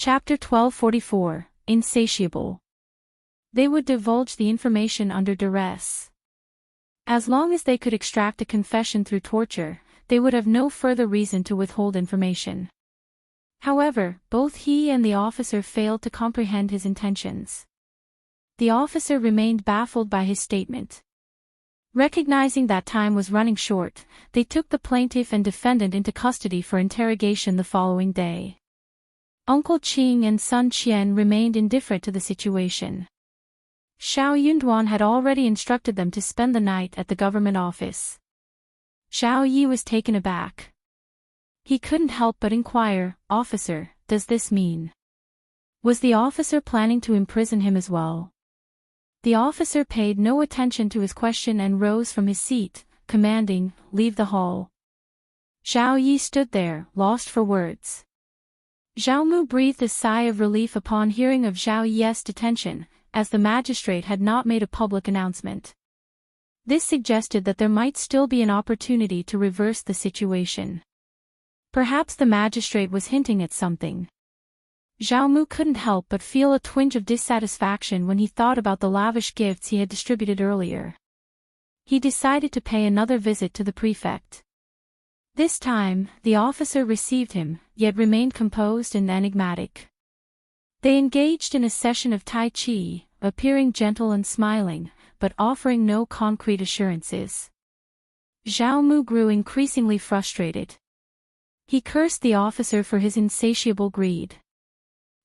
Chapter 1244, Insatiable. They would divulge the information under duress. As long as they could extract a confession through torture, they would have no further reason to withhold information. However, both he and the officer failed to comprehend his intentions. The officer remained baffled by his statement. Recognizing that time was running short, they took the plaintiff and defendant into custody for interrogation the following day. Uncle Qing and son Qian remained indifferent to the situation. Xiao Yunduan had already instructed them to spend the night at the government office. Xiao Yi was taken aback. He couldn't help but inquire, "Officer, does this mean? Was the officer planning to imprison him as well?" The officer paid no attention to his question and rose from his seat, commanding, "Leave the hall." Xiao Yi stood there, lost for words. Zhao Mu breathed a sigh of relief upon hearing of Zhao Yi's detention, as the magistrate had not made a public announcement. This suggested that there might still be an opportunity to reverse the situation. Perhaps the magistrate was hinting at something. Zhao Mu couldn't help but feel a twinge of dissatisfaction when he thought about the lavish gifts he had distributed earlier. He decided to pay another visit to the prefect. This time, the officer received him, yet remained composed and enigmatic. They engaged in a session of Tai Chi, appearing gentle and smiling, but offering no concrete assurances. Zhao Mu grew increasingly frustrated. He cursed the officer for his insatiable greed.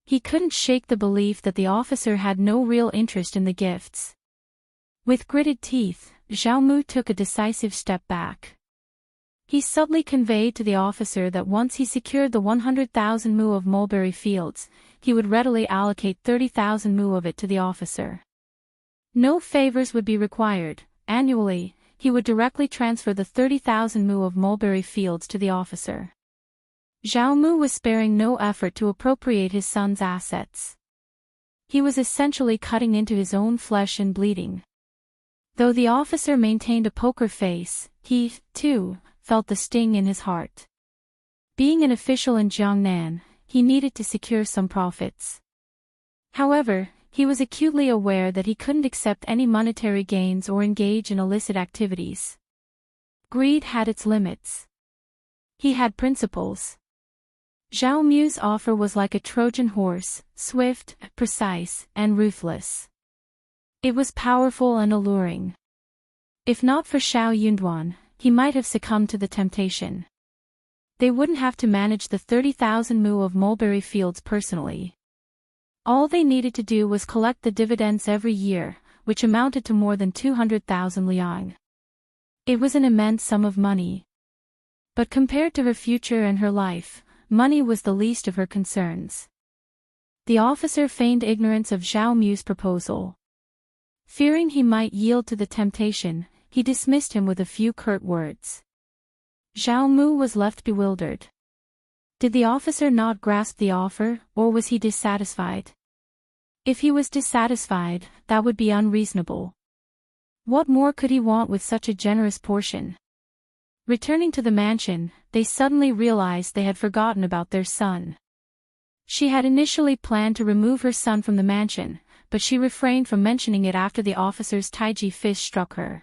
He couldn't shake the belief that the officer had no real interest in the gifts. With gritted teeth, Zhao Mu took a decisive step back. He subtly conveyed to the officer that once he secured the 100,000 mu of mulberry fields, he would readily allocate 30,000 mu of it to the officer. No favors would be required. Annually, he would directly transfer the 30,000 mu of mulberry fields to the officer. Zhao Mu was sparing no effort to appropriate his son's assets. He was essentially cutting into his own flesh and bleeding. Though the officer maintained a poker face, he, too, felt the sting in his heart. Being an official in Jiangnan, he needed to secure some profits. However, he was acutely aware that he couldn't accept any monetary gains or engage in illicit activities. Greed had its limits. He had principles. Zhao Mu's offer was like a Trojan horse, swift, precise, and ruthless. It was powerful and alluring. If not for Xiao Yunduan, he might have succumbed to the temptation. They wouldn't have to manage the 30,000 mu of mulberry fields personally. All they needed to do was collect the dividends every year, which amounted to more than 200,000 liang. It was an immense sum of money. But compared to her future and her life, money was the least of her concerns. The officer feigned ignorance of Zhao Mu's proposal. Fearing he might yield to the temptation, he dismissed him with a few curt words. Zhao Mu was left bewildered. Did the officer not grasp the offer, or was he dissatisfied? If he was dissatisfied, that would be unreasonable. What more could he want with such a generous portion? Returning to the mansion, they suddenly realized they had forgotten about their son. She had initially planned to remove her son from the mansion, but she refrained from mentioning it after the officer's taiji fist struck her.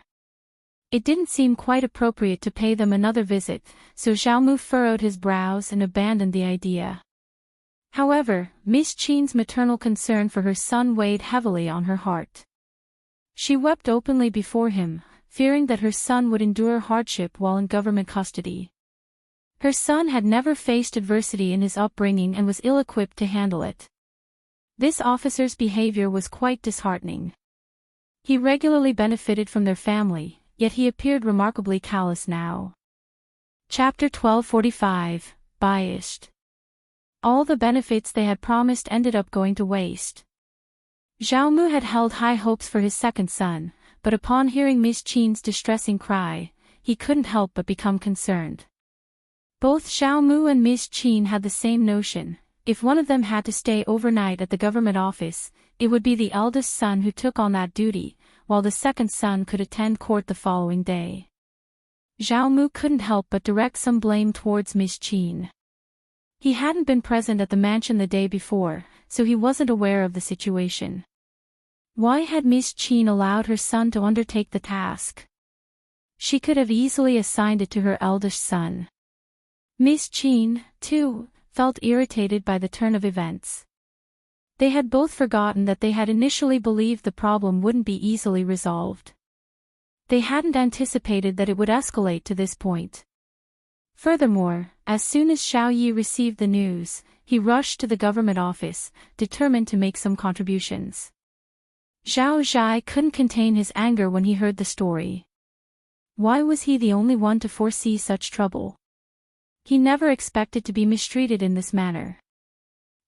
It didn't seem quite appropriate to pay them another visit, so Zhao Mu furrowed his brows and abandoned the idea. However, Ms.Qin's maternal concern for her son weighed heavily on her heart. She wept openly before him, fearing that her son would endure hardship while in government custody. Her son had never faced adversity in his upbringing and was ill-equipped to handle it. This officer's behavior was quite disheartening. He regularly benefited from their family, yet he appeared remarkably callous now. Chapter 1245, Biased. All the benefits they had promised ended up going to waste. Zhao Mu had held high hopes for his second son, but upon hearing Ms.Qin's distressing cry, he couldn't help but become concerned. Both Zhao Mu and Ms.Qin had the same notion: if one of them had to stay overnight at the government office, it would be the eldest son who took on that duty, while the second son could attend court the following day. Zhao Mu couldn't help but direct some blame towards Ms.Qin. He hadn't been present at the mansion the day before, so he wasn't aware of the situation. Why had Ms.Qin allowed her son to undertake the task? She could have easily assigned it to her eldest son. Ms.Qin, too, felt irritated by the turn of events. They had both forgotten that they had initially believed the problem wouldn't be easily resolved. They hadn't anticipated that it would escalate to this point. Furthermore, as soon as Xiao Yi received the news, he rushed to the government office, determined to make some contributions. Zhao Zhai couldn't contain his anger when he heard the story. Why was he the only one to foresee such trouble? He never expected to be mistreated in this manner.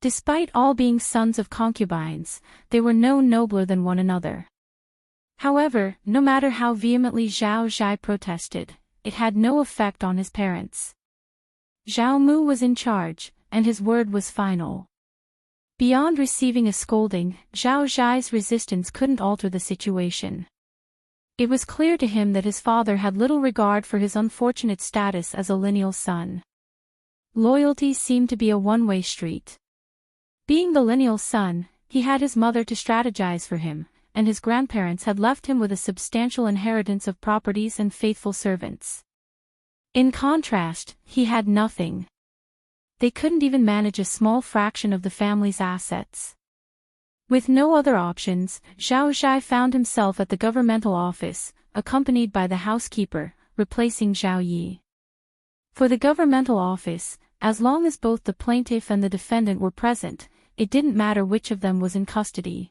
Despite all being sons of concubines, they were no nobler than one another. However, no matter how vehemently Zhao Zhai protested, it had no effect on his parents. Zhao Mu was in charge, and his word was final. Beyond receiving a scolding, Zhao Zhai's resistance couldn't alter the situation. It was clear to him that his father had little regard for his unfortunate status as a lineal son. Loyalty seemed to be a one-way street. Being the lineal son, he had his mother to strategize for him, and his grandparents had left him with a substantial inheritance of properties and faithful servants. In contrast, he had nothing. They couldn't even manage a small fraction of the family's assets. With no other options, Zhao Zhai found himself at the governmental office, accompanied by the housekeeper, replacing Zhao Yi. For the governmental office, as long as both the plaintiff and the defendant were present, it didn't matter which of them was in custody.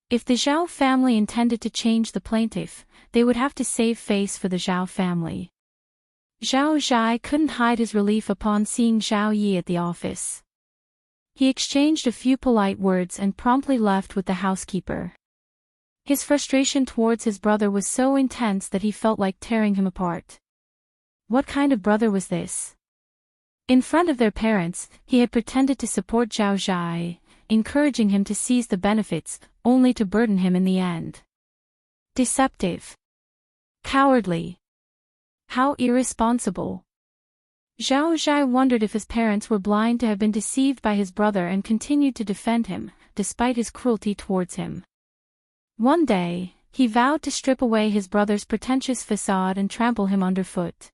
If the Zhao family intended to change the plaintiff, they would have to save face for the Zhao family. Zhao Zhai couldn't hide his relief upon seeing Zhao Yi at the office. He exchanged a few polite words and promptly left with the housekeeper. His frustration towards his brother was so intense that he felt like tearing him apart. What kind of brother was this? In front of their parents, he had pretended to support Zhao Zhai, encouraging him to seize the benefits, only to burden him in the end. Deceptive. Cowardly. How irresponsible. Zhao Zhai wondered if his parents were blind to have been deceived by his brother and continued to defend him, despite his cruelty towards him. One day, he vowed to strip away his brother's pretentious facade and trample him underfoot.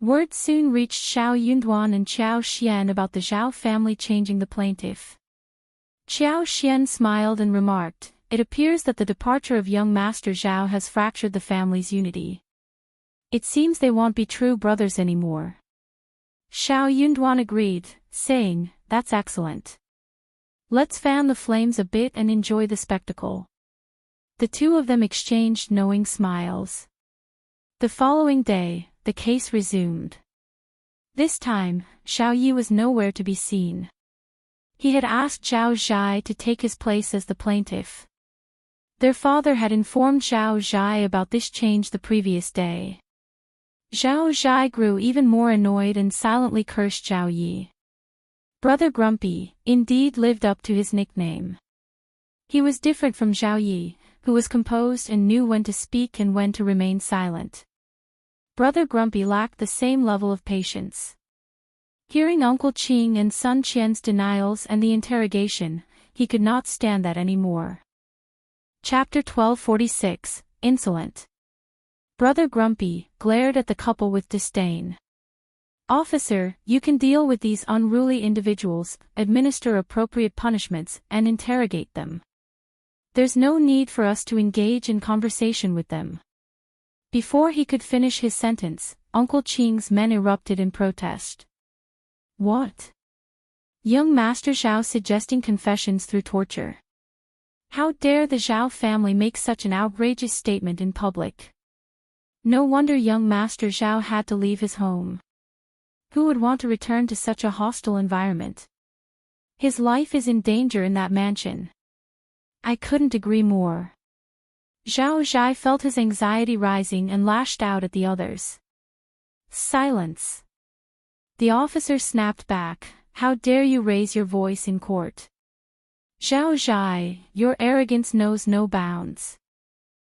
Word soon reached Xiao Yunduan and Qiao Xian about the Zhao family changing the plaintiff. Qiao Xian smiled and remarked, "It appears that the departure of young Master Zhao has fractured the family's unity. It seems they won't be true brothers anymore." Xiao Yunduan agreed, saying, "That's excellent. Let's fan the flames a bit and enjoy the spectacle." The two of them exchanged knowing smiles. The following day, the case resumed. This time, Xiao Yi was nowhere to be seen. He had asked Zhao Zhai to take his place as the plaintiff. Their father had informed Zhao Zhai about this change the previous day. Zhao Zhai grew even more annoyed and silently cursed Zhao Yi. Brother Grumpy, indeed, lived up to his nickname. He was different from Zhao Yi, who was composed and knew when to speak and when to remain silent. Brother Grumpy lacked the same level of patience. Hearing Uncle Qing and Sun Qian's denials and the interrogation, he could not stand that anymore. Chapter 1246, Insolent. Brother Grumpy glared at the couple with disdain. "Officer, you can deal with these unruly individuals, administer appropriate punishments, and interrogate them. There's no need for us to engage in conversation with them." Before he could finish his sentence, Uncle Qing's men erupted in protest. "What? Young Master Zhao suggesting confessions through torture? How dare the Zhao family make such an outrageous statement in public? No wonder young Master Zhao had to leave his home. Who would want to return to such a hostile environment? His life is in danger in that mansion." "I couldn't agree more." Zhao Zhai felt his anxiety rising and lashed out at the others. "Silence." The officer snapped back, "How dare you raise your voice in court? Zhao Zhai, your arrogance knows no bounds."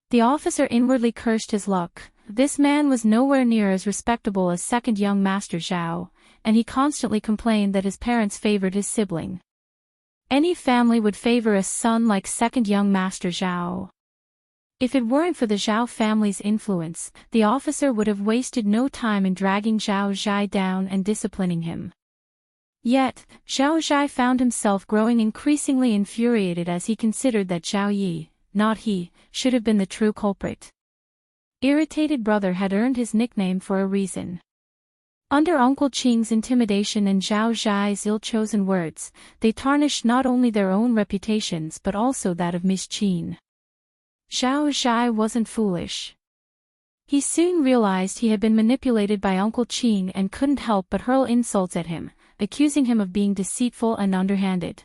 The officer inwardly cursed his luck. This man was nowhere near as respectable as second young Master Zhao, and he constantly complained that his parents favored his sibling. Any family would favor a son like second young Master Zhao. If it weren't for the Zhao family's influence, the officer would have wasted no time in dragging Zhao Zhai down and disciplining him. Yet, Zhao Zhai found himself growing increasingly infuriated as he considered that Zhao Yi, not he, should have been the true culprit. Irritated brother had earned his nickname for a reason. Under Uncle Qing's intimidation and Zhao Zhai's ill-chosen words, they tarnished not only their own reputations but also that of Ms.Qin. Zhao Zhai wasn't foolish. He soon realized he had been manipulated by Uncle Qing and couldn't help but hurl insults at him, accusing him of being deceitful and underhanded.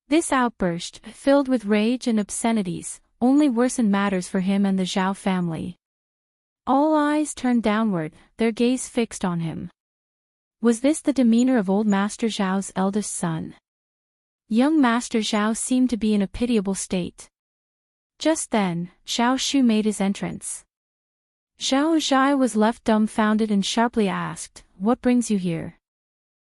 This outburst, filled with rage and obscenities, only worsened matters for him and the Zhao family. All eyes turned downward, their gaze fixed on him. Was this the demeanor of old Master Zhao's eldest son? Young Master Zhao seemed to be in a pitiable state. Just then, Zhao Shu made his entrance. Zhao Zhai was left dumbfounded and sharply asked, "What brings you here?"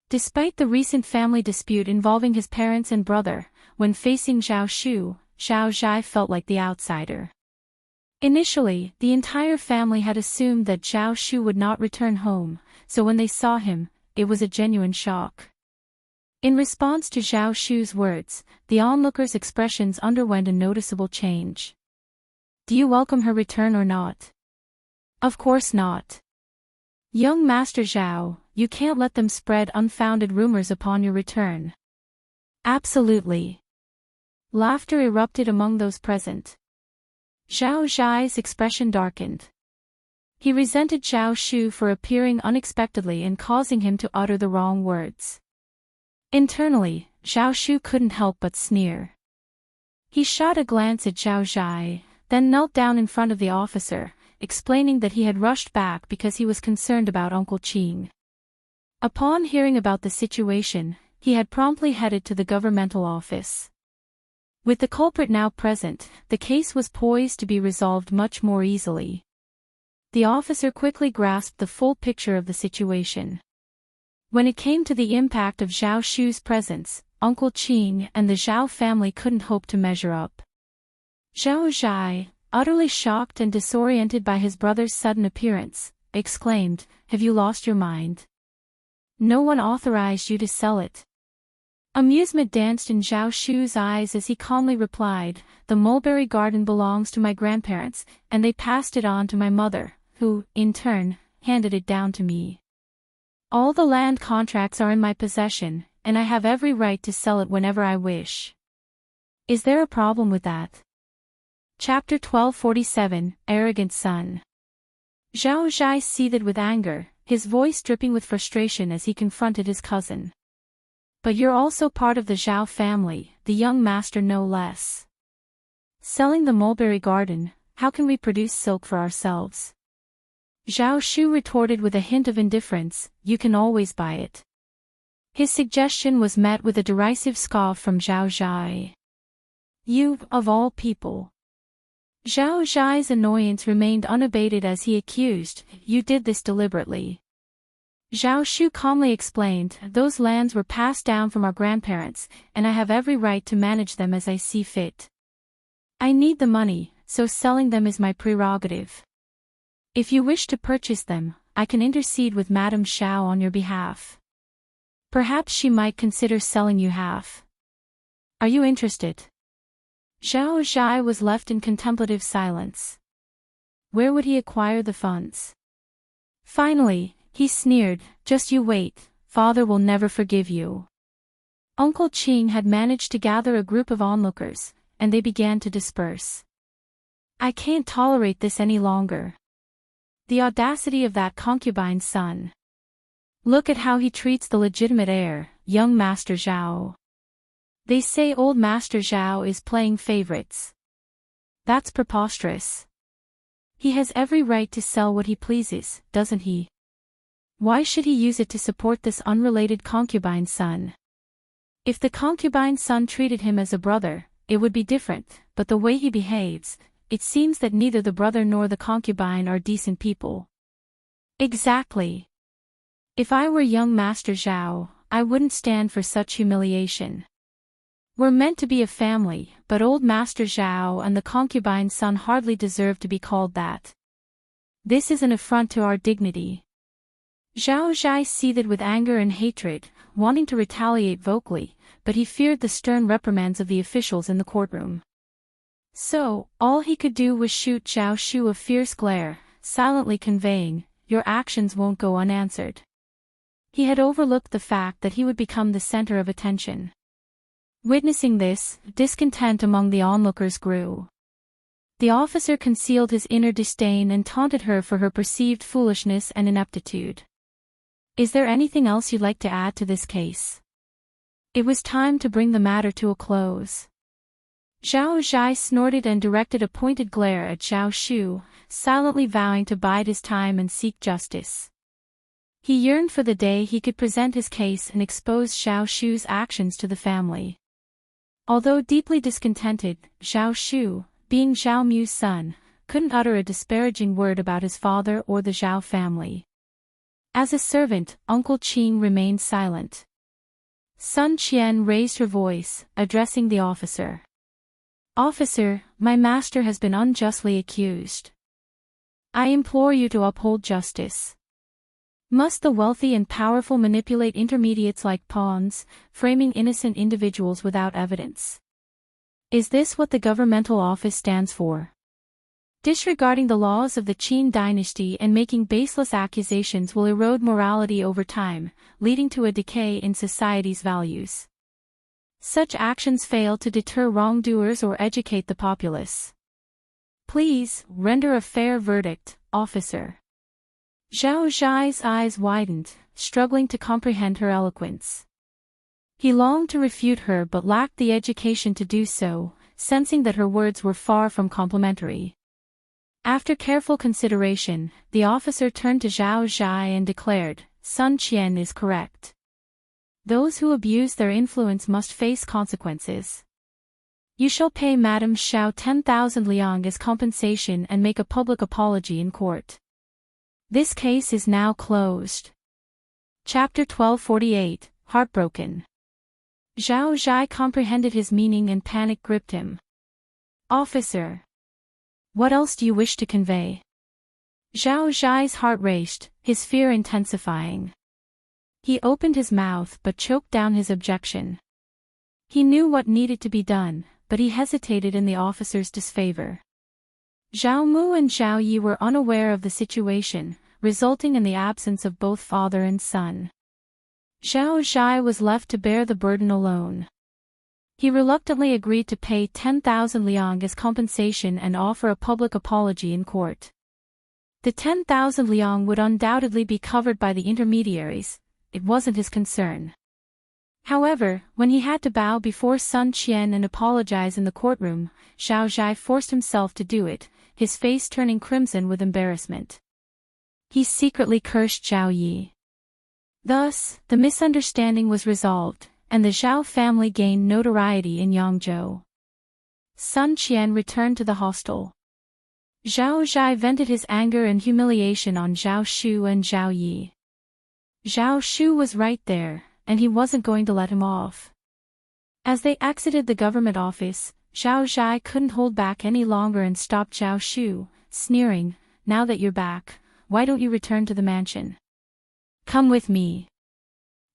Despite the recent family dispute involving his parents and brother, when facing Zhao Shu, Zhao Zhai felt like the outsider. Initially, the entire family had assumed that Zhao Shu would not return home, so when they saw him, it was a genuine shock. In response to Zhao Shu's words, the onlookers' expressions underwent a noticeable change. "Do you welcome her return or not?" "Of course not. Young Master Zhao, you can't let them spread unfounded rumors upon your return." "Absolutely." Laughter erupted among those present. Zhao Zhai's expression darkened. He resented Zhao Shu for appearing unexpectedly and causing him to utter the wrong words. Internally, Zhao Shu couldn't help but sneer. He shot a glance at Zhao Zhai, then knelt down in front of the officer, explaining that he had rushed back because he was concerned about Uncle Qing. Upon hearing about the situation, he had promptly headed to the governmental office. With the culprit now present, the case was poised to be resolved much more easily. The officer quickly grasped the full picture of the situation. When it came to the impact of Zhao Shu's presence, Uncle Qing and the Zhao family couldn't hope to measure up. Zhao Zhai, utterly shocked and disoriented by his brother's sudden appearance, exclaimed, "Have you lost your mind? No one authorized you to sell it." Amusement danced in Zhao Shu's eyes as he calmly replied, "The mulberry garden belongs to my grandparents, and they passed it on to my mother, who, in turn, handed it down to me. All the land contracts are in my possession, and I have every right to sell it whenever I wish. Is there a problem with that?" Chapter 1247, Arrogant Son. Zhao Zhai seethed with anger, his voice dripping with frustration as he confronted his cousin. "But you're also part of the Zhao family, the young master no less. Selling the mulberry garden, how can we produce silk for ourselves?" Zhao Shu retorted with a hint of indifference, "You can always buy it." His suggestion was met with a derisive scoff from Zhao Zhai. "You, of all people." Zhao Zhai's annoyance remained unabated as he accused, "You did this deliberately." Zhao Shu calmly explained, "Those lands were passed down from our grandparents, and I have every right to manage them as I see fit. I need the money, so selling them is my prerogative. If you wish to purchase them, I can intercede with Madame Qiao on your behalf. Perhaps she might consider selling you half. Are you interested?" Zhao Zhai was left in contemplative silence. Where would he acquire the funds? Finally, he sneered, "Just you wait, father will never forgive you." Uncle Qing had managed to gather a group of onlookers, and they began to disperse. "I can't tolerate this any longer. The audacity of that concubine's son. Look at how he treats the legitimate heir, young Master Zhao. They say old Master Zhao is playing favorites. That's preposterous. He has every right to sell what he pleases, doesn't he? Why should he use it to support this unrelated concubine's son? If the concubine's son treated him as a brother, it would be different, but the way he behaves, it seems that neither the brother nor the concubine are decent people." "Exactly. If I were young Master Zhao, I wouldn't stand for such humiliation. We're meant to be a family, but old Master Zhao and the concubine's son hardly deserve to be called that. This is an affront to our dignity. Zhao Zhai seethed with anger and hatred, wanting to retaliate vocally, but he feared the stern reprimands of the officials in the courtroom. So, all he could do was shoot Zhao Shu a fierce glare, silently conveying, "Your actions won't go unanswered." He had overlooked the fact that he would become the center of attention. Witnessing this, discontent among the onlookers grew. The officer concealed his inner disdain and taunted her for her perceived foolishness and ineptitude. "Is there anything else you'd like to add to this case?" It was time to bring the matter to a close. Zhao Zhai snorted and directed a pointed glare at Zhao Shu, silently vowing to bide his time and seek justice. He yearned for the day he could present his case and expose Zhao Shu's actions to the family. Although deeply discontented, Zhao Shu, being Zhao Mu's son, couldn't utter a disparaging word about his father or the Zhao family. As a servant, Uncle Qing remained silent. Sun Qian raised her voice, addressing the officer. "Officer, my master has been unjustly accused. I implore you to uphold justice. Must the wealthy and powerful manipulate intermediates like pawns, framing innocent individuals without evidence? Is this what the governmental office stands for? Disregarding the laws of the Qin dynasty and making baseless accusations will erode morality over time, leading to a decay in society's values. Such actions fail to deter wrongdoers or educate the populace. Please, render a fair verdict, officer." Zhao Zhai's eyes widened, struggling to comprehend her eloquence. He longed to refute her but lacked the education to do so, sensing that her words were far from complimentary. After careful consideration, the officer turned to Zhao Zhai and declared, "Sun Qian is correct. Those who abuse their influence must face consequences. You shall pay Madame Xiao 10,000 liang as compensation and make a public apology in court. This case is now closed." Chapter 1248, Heartbroken. Zhao Zhai comprehended his meaning and panic gripped him. "Officer, what else do you wish to convey?" Zhao Zhai's heart raced, his fear intensifying. He opened his mouth but choked down his objection. He knew what needed to be done, but he hesitated in the officer's disfavor. Zhao Mu and Zhao Yi were unaware of the situation, resulting in the absence of both father and son. Zhao Zhai was left to bear the burden alone. He reluctantly agreed to pay 10,000 liang as compensation and offer a public apology in court. The 10,000 liang would undoubtedly be covered by the intermediaries. It wasn't his concern. However, when he had to bow before Sun Qian and apologize in the courtroom, Zhao Zhai forced himself to do it, his face turning crimson with embarrassment. He secretly cursed Zhao Yi. Thus, the misunderstanding was resolved, and the Zhao family gained notoriety in Yangzhou. Sun Qian returned to the hostel. Zhao Zhai vented his anger and humiliation on Zhao Shu and Zhao Yi. Zhao Shu was right there, and he wasn't going to let him off. As they exited the government office, Zhao Zhai couldn't hold back any longer and stopped Zhao Shu, sneering, "Now that you're back, why don't you return to the mansion? Come with me."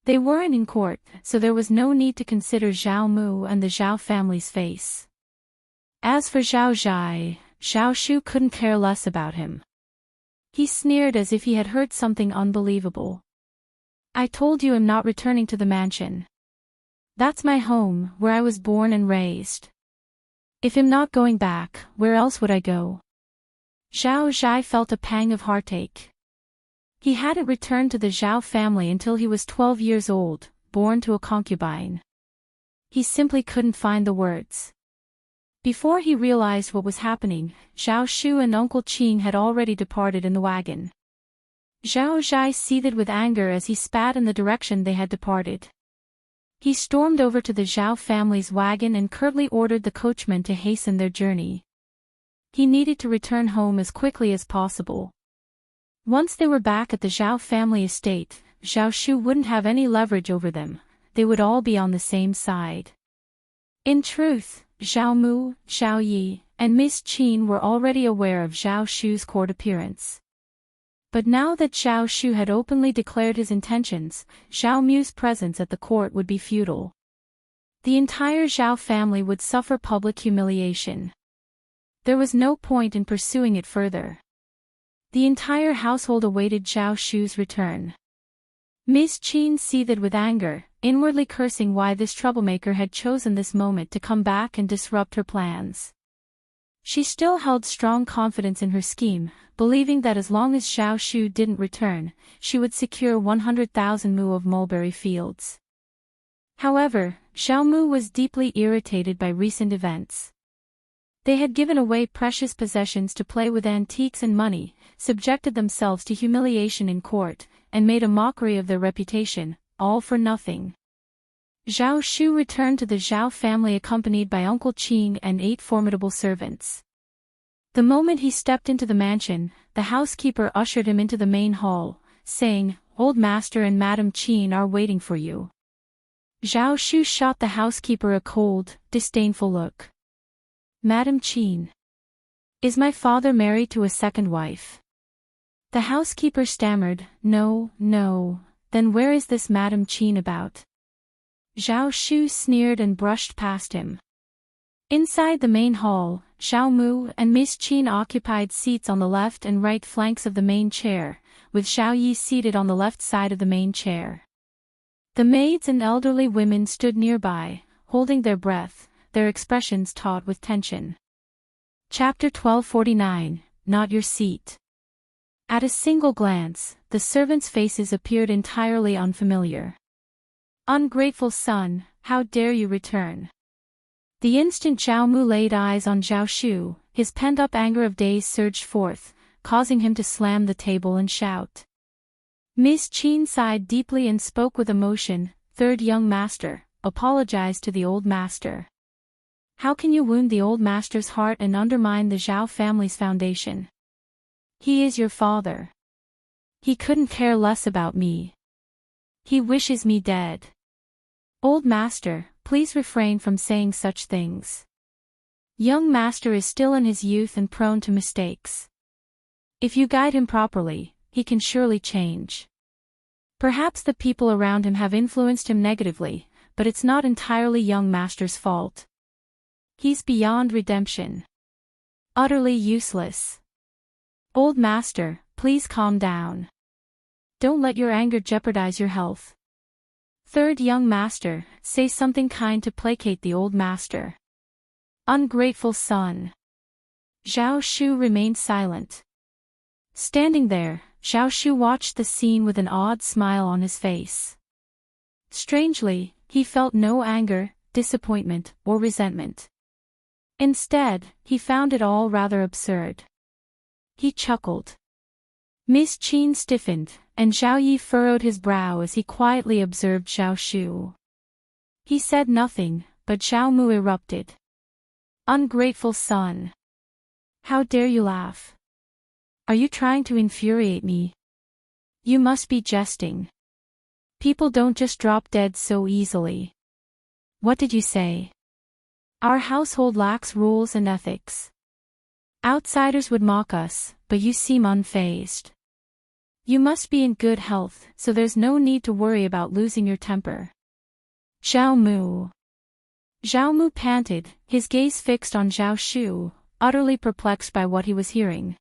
They weren't in court, so there was no need to consider Zhao Mu and the Zhao family's face. As for Zhao Zhai, Zhao Shu couldn't care less about him. He sneered as if he had heard something unbelievable. "I told you I'm not returning to the mansion. That's my home, where I was born and raised. If I'm not going back, where else would I go?" Zhao Zhai felt a pang of heartache. He hadn't returned to the Zhao family until he was 12 years old, born to a concubine. He simply couldn't find the words. Before he realized what was happening, Zhao Shu and Uncle Qing had already departed in the wagon. Zhao Zhai seethed with anger as he spat in the direction they had departed. He stormed over to the Zhao family's wagon and curtly ordered the coachman to hasten their journey. He needed to return home as quickly as possible. Once they were back at the Zhao family estate, Zhao Shu wouldn't have any leverage over them, they would all be on the same side. In truth, Zhao Mu, Xiao Yi, and Ms.Qin were already aware of Zhao Shu's court appearance. But now that Zhao Shu had openly declared his intentions, Zhao Mu's presence at the court would be futile. The entire Zhao family would suffer public humiliation. There was no point in pursuing it further. The entire household awaited Zhao Shu's return. Ms.Qin seethed with anger, inwardly cursing why this troublemaker had chosen this moment to come back and disrupt her plans. She still held strong confidence in her scheme, believing that as long as Zhao Shu didn't return, she would secure 100,000 mu of mulberry fields. However, Zhao Mu was deeply irritated by recent events. They had given away precious possessions to play with antiques and money, subjected themselves to humiliation in court, and made a mockery of their reputation, all for nothing. Zhao Shu returned to the Zhao family accompanied by Uncle Qing and 8 formidable servants. The moment he stepped into the mansion, the housekeeper ushered him into the main hall, saying, "Old Master and Madame Qin are waiting for you." Zhao Shu shot the housekeeper a cold, disdainful look. "Madame Qin. Is my father married to a second wife?" The housekeeper stammered, "No, no, then where is this Madame Qin about?" Zhao Shu sneered and brushed past him. Inside the main hall, Zhao Mu and Ms.Qin occupied seats on the left and right flanks of the main chair, with Xiao Yi seated on the left side of the main chair. The maids and elderly women stood nearby, holding their breath, their expressions taut with tension. Chapter 1249, Not Your Seat. At a single glance, the servants' faces appeared entirely unfamiliar. "Ungrateful son, how dare you return?" The instant Zhao Mu laid eyes on Zhao Shu, his pent-up anger of days surged forth, causing him to slam the table and shout. Ms.Qin sighed deeply and spoke with emotion, "Third young master, apologize to the old master. How can you wound the old master's heart and undermine the Zhao family's foundation? He is your father. He couldn't care less about me. He wishes me dead. Old master, please refrain from saying such things. Young master is still in his youth and prone to mistakes. If you guide him properly, he can surely change. Perhaps the people around him have influenced him negatively, but it's not entirely young master's fault. He's beyond redemption. Utterly useless. Old master, please calm down. Don't let your anger jeopardize your health. Third young master, say something kind to placate the old master. Ungrateful son." Zhao Shu remained silent. Standing there, Zhao Shu watched the scene with an odd smile on his face. Strangely, he felt no anger, disappointment, or resentment. Instead, he found it all rather absurd. He chuckled. Ms.Qin stiffened, and Zhao Yi furrowed his brow as he quietly observed Zhao Shu. He said nothing, but Zhao Mu erupted. "Ungrateful son. How dare you laugh? Are you trying to infuriate me? You must be jesting. People don't just drop dead so easily. What did you say? Our household lacks rules and ethics. Outsiders would mock us, but you seem unfazed. You must be in good health, so there's no need to worry about losing your temper." Zhao Mu. Zhao Mu panted, his gaze fixed on Zhao Shu, utterly perplexed by what he was hearing.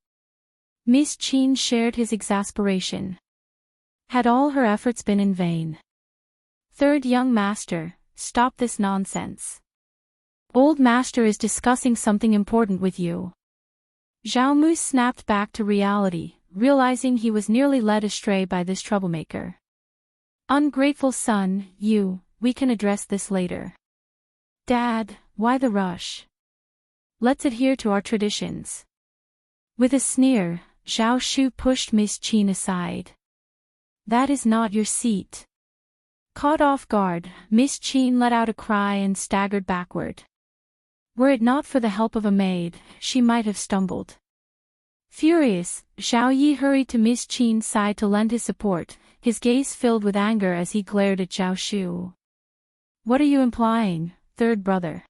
Ms.Qin shared his exasperation. Had all her efforts been in vain? "Third young master, stop this nonsense. Old master is discussing something important with you." Zhao Mu snapped back to reality, realizing he was nearly led astray by this troublemaker. "Ungrateful son, we can address this later." "Dad, why the rush? Let's adhere to our traditions." With a sneer, Zhao Shu pushed Ms.Qin aside. "That is not your seat." Caught off guard, Ms.Qin let out a cry and staggered backward. Were it not for the help of a maid, she might have stumbled. Furious, Xiao Yi hurried to Ms.Qin's side to lend his support, his gaze filled with anger as he glared at Zhao Shu. What are you implying, third brother?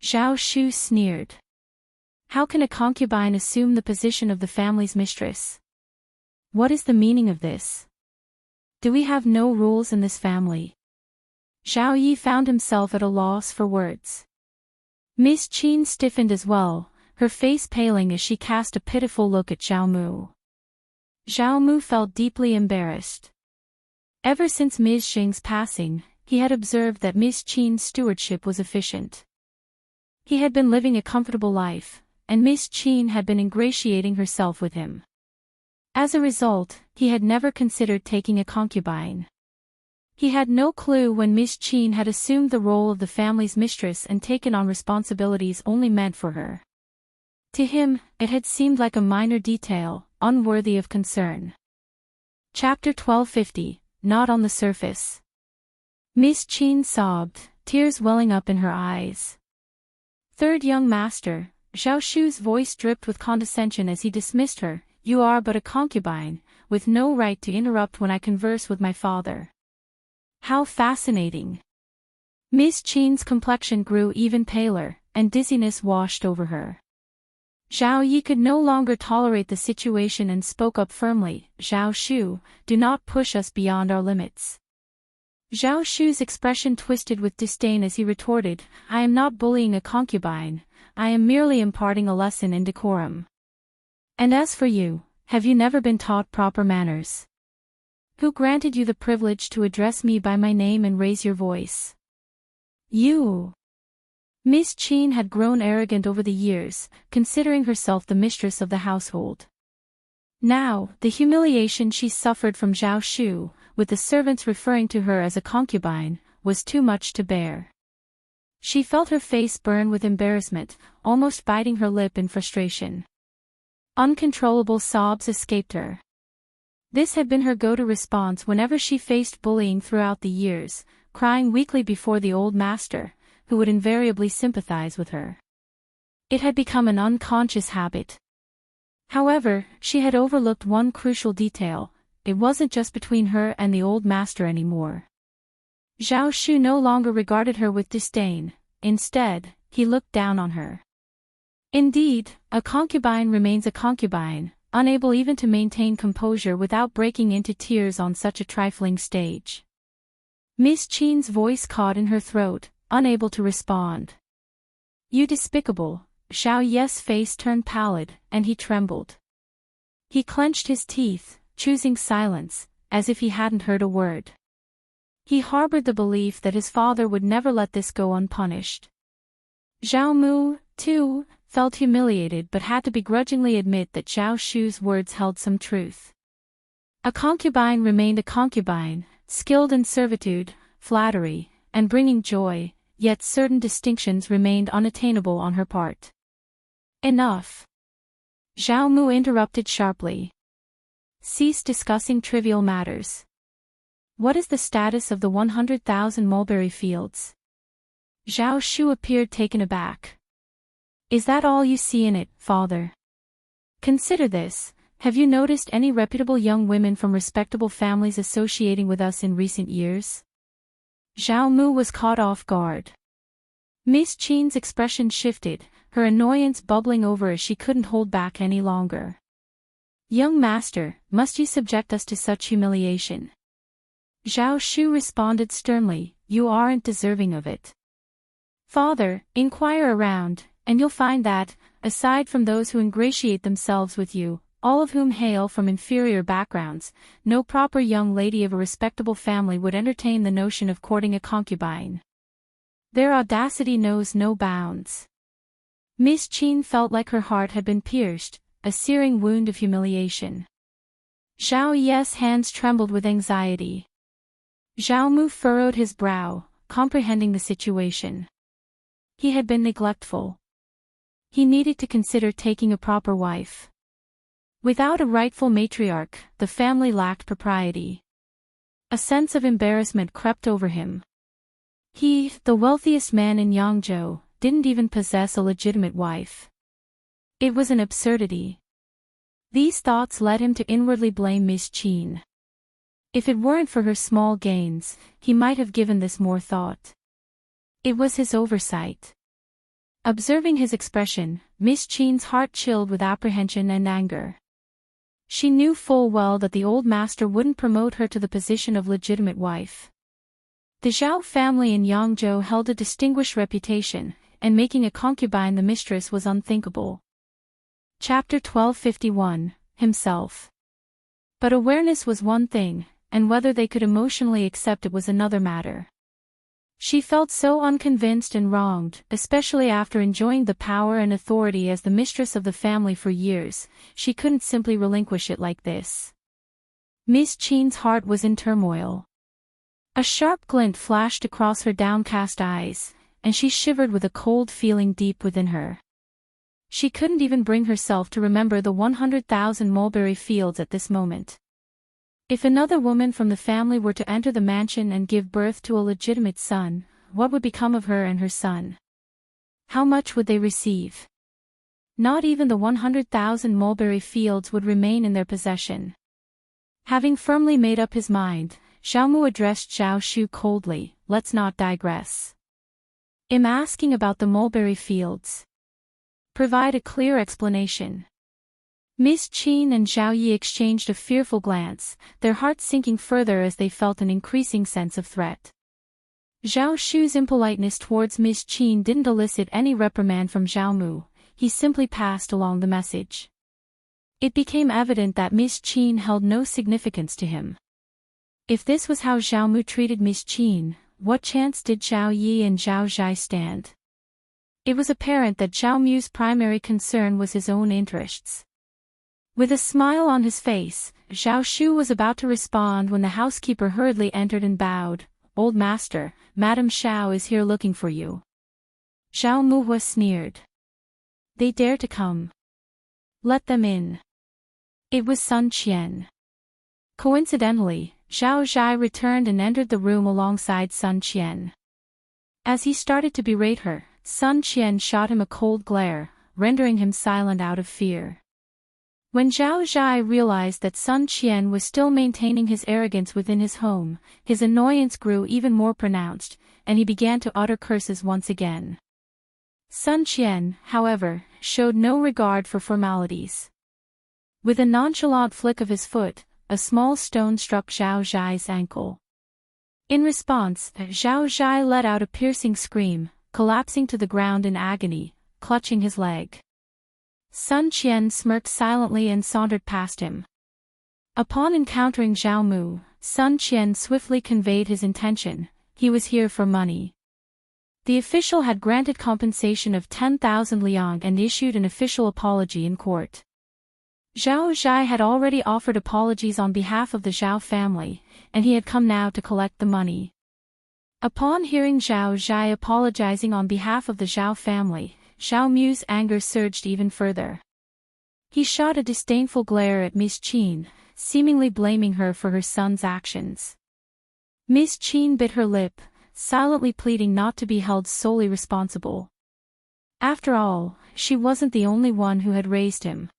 Zhao Shu sneered. How can a concubine assume the position of the family's mistress? What is the meaning of this? Do we have no rules in this family? Xiao Yi found himself at a loss for words. Ms.Qin stiffened as well, her face paling as she cast a pitiful look at Zhao Mu. Zhao Mu felt deeply embarrassed. Ever since Ms. Xing's passing, he had observed that Ms.Qin's stewardship was efficient. He had been living a comfortable life, and Ms.Qin had been ingratiating herself with him. As a result, he had never considered taking a concubine. He had no clue when Ms.Qin had assumed the role of the family's mistress and taken on responsibilities only meant for her. To him, it had seemed like a minor detail, unworthy of concern. Chapter 1250, Not on the Surface. Ms.Qin sobbed, tears welling up in her eyes. Third young master, Zhao Shu's voice dripped with condescension as he dismissed her. You are but a concubine, with no right to interrupt when I converse with my father. How fascinating. Ms.Qin's complexion grew even paler, and dizziness washed over her. Zhao Yi could no longer tolerate the situation and spoke up firmly, Zhao Shu, do not push us beyond our limits. Zhao Shu's expression twisted with disdain as he retorted, I am not bullying a concubine, I am merely imparting a lesson in decorum. And as for you, have you never been taught proper manners? Who granted you the privilege to address me by my name and raise your voice? You. Ms.Qin had grown arrogant over the years, considering herself the mistress of the household. Now, the humiliation she suffered from Zhao Shu, with the servants referring to her as a concubine, was too much to bear. She felt her face burn with embarrassment, almost biting her lip in frustration. Uncontrollable sobs escaped her. This had been her go-to response whenever she faced bullying throughout the years, crying weakly before the old master, who would invariably sympathize with her. It had become an unconscious habit. However, she had overlooked one crucial detail, it wasn't just between her and the old master anymore. Zhao Shu no longer regarded her with disdain, instead, he looked down on her. Indeed, a concubine remains a concubine, unable even to maintain composure without breaking into tears on such a trifling stage. Ms.Qin's voice caught in her throat, unable to respond. You despicable, Xiao Yi's face turned pallid, and he trembled. He clenched his teeth, choosing silence, as if he hadn't heard a word. He harbored the belief that his father would never let this go unpunished. Zhao Mu, too, felt humiliated but had to begrudgingly admit that Zhao Shu's words held some truth. A concubine remained a concubine, skilled in servitude, flattery, and bringing joy, yet certain distinctions remained unattainable on her part. Enough. Zhao Mu interrupted sharply. Cease discussing trivial matters. What is the status of the 100,000 mulberry fields? Zhao Shu appeared taken aback. Is that all you see in it, father? Consider this, have you noticed any reputable young women from respectable families associating with us in recent years? Zhao Mu was caught off guard. Ms.Qin's expression shifted, her annoyance bubbling over as she couldn't hold back any longer. Young master, must you subject us to such humiliation? Zhao Shu responded sternly, you aren't deserving of it. Father, inquire around, and you'll find that, aside from those who ingratiate themselves with you, all of whom hail from inferior backgrounds, no proper young lady of a respectable family would entertain the notion of courting a concubine. Their audacity knows no bounds. Ms.Qin felt like her heart had been pierced, a searing wound of humiliation. Xiao Yi's hands trembled with anxiety. Zhao Mu furrowed his brow, comprehending the situation. He had been neglectful. He needed to consider taking a proper wife. Without a rightful matriarch, the family lacked propriety. A sense of embarrassment crept over him. He, the wealthiest man in Hangzhou, didn't even possess a legitimate wife. It was an absurdity. These thoughts led him to inwardly blame Ms.Qin. If it weren't for her small gains, he might have given this more thought. It was his oversight. Observing his expression, Ms.Qin's heart chilled with apprehension and anger. She knew full well that the old master wouldn't promote her to the position of legitimate wife. The Zhao family in Hangzhou held a distinguished reputation, and making a concubine the mistress was unthinkable. Chapter 1251, Himself. But awareness was one thing, and whether they could emotionally accept it was another matter. She felt so unconvinced and wronged, especially after enjoying the power and authority as the mistress of the family for years. She couldn't simply relinquish it like this. Ms.Qin's heart was in turmoil. A sharp glint flashed across her downcast eyes, and she shivered with a cold feeling deep within her. She couldn't even bring herself to remember the 100,000 mulberry fields at this moment. If another woman from the family were to enter the mansion and give birth to a legitimate son, what would become of her and her son? How much would they receive? Not even the 100,000 mulberry fields would remain in their possession. Having firmly made up his mind, Xiaomu addressed Zhao Shu coldly, "Let's not digress. I'm asking about the mulberry fields. Provide a clear explanation." Ms.Qin and Zhao Yi exchanged a fearful glance, their hearts sinking further as they felt an increasing sense of threat. Zhao Shu's impoliteness towards Ms.Qin didn't elicit any reprimand from Xiaomu, he simply passed along the message. It became evident that Ms.Qin held no significance to him. If this was how Xiaomu treated Ms.Qin, what chance did Zhao Yi and Zhao Zhai stand? It was apparent that Xiaomu's primary concern was his own interests. With a smile on his face, Zhao Shu was about to respond when the housekeeper hurriedly entered and bowed. "Old master, Madame Xiao is here looking for you." Zhao Muhua sneered. "They dare to come. Let them in." It was Sun Qian. Coincidentally, Zhao Zhai returned and entered the room alongside Sun Qian. As he started to berate her, Sun Qian shot him a cold glare, rendering him silent out of fear. When Zhao Zhai realized that Sun Qian was still maintaining his arrogance within his home, his annoyance grew even more pronounced, and he began to utter curses once again. Sun Qian, however, showed no regard for formalities. With a nonchalant flick of his foot, a small stone struck Zhao Zhai's ankle. In response, Zhao Zhai let out a piercing scream, collapsing to the ground in agony, clutching his leg. Sun Qian smirked silently and sauntered past him. Upon encountering Zhao Mu, Sun Qian swiftly conveyed his intention: he was here for money. The official had granted compensation of 10,000 liang and issued an official apology in court. Zhao Zhai had already offered apologies on behalf of the Zhao family, and he had come now to collect the money. Upon hearing Zhao Zhai apologizing on behalf of the Zhao family, Zhao Mu's anger surged even further. He shot a disdainful glare at Ms.Qin, seemingly blaming her for her son's actions. Ms.Qin bit her lip, silently pleading not to be held solely responsible. After all, she wasn't the only one who had raised him.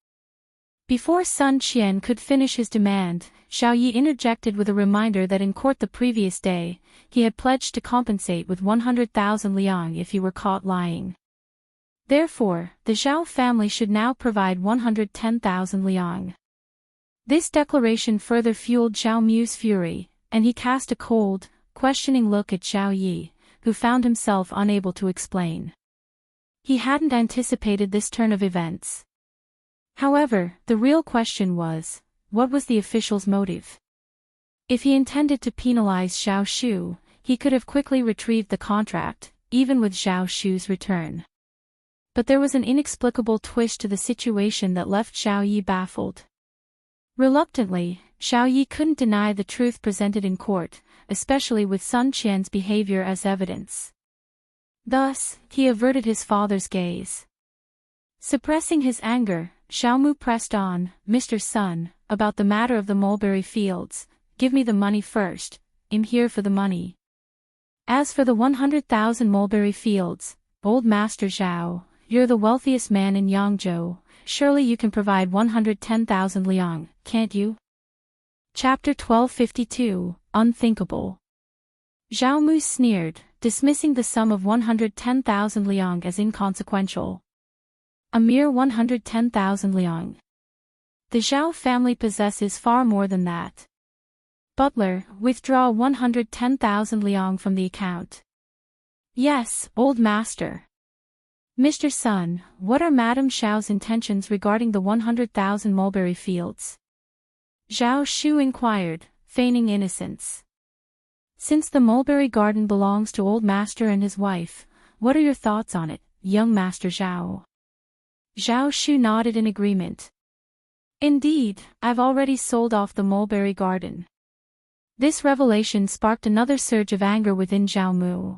Before Sun Qian could finish his demand, Zhao Yi interjected with a reminder that in court the previous day, he had pledged to compensate with 100,000 liang if he were caught lying. Therefore, the Zhao family should now provide 110,000 liang. This declaration further fueled Zhao Mu's fury, and he cast a cold, questioning look at Zhao Yi, who found himself unable to explain. He hadn't anticipated this turn of events. However, the real question was, what was the official's motive? If he intended to penalize Zhao Shu, he could have quickly retrieved the contract, even with Zhao Shu's return. But there was an inexplicable twist to the situation that left Zhao Yi baffled. Reluctantly, Zhao Yi couldn't deny the truth presented in court, especially with Sun Qian's behavior as evidence. Thus, he averted his father's gaze. Suppressing his anger, Xiaomu pressed on, "Mr. Sun, about the matter of the mulberry fields, give me the money first, I'm here for the money. As for the 100,000 mulberry fields, old Master Zhao, you're the wealthiest man in Yangzhou, surely you can provide 110,000 liang, can't you? Chapter 1252, Unthinkable. Zhao Mu sneered, dismissing the sum of 110,000 liang as inconsequential. A mere 110,000 liang. The Zhao family possesses far more than that. Butler, withdraw 110,000 liang from the account. Yes, old master. Mr. Sun, what are Madame Xiao's intentions regarding the 100,000 mulberry fields? Zhao Shu inquired, feigning innocence. Since the mulberry garden belongs to old master and his wife, what are your thoughts on it, young master Zhao? Zhao Shu nodded in agreement. Indeed, I've already sold off the mulberry garden. This revelation sparked another surge of anger within Zhao Mu.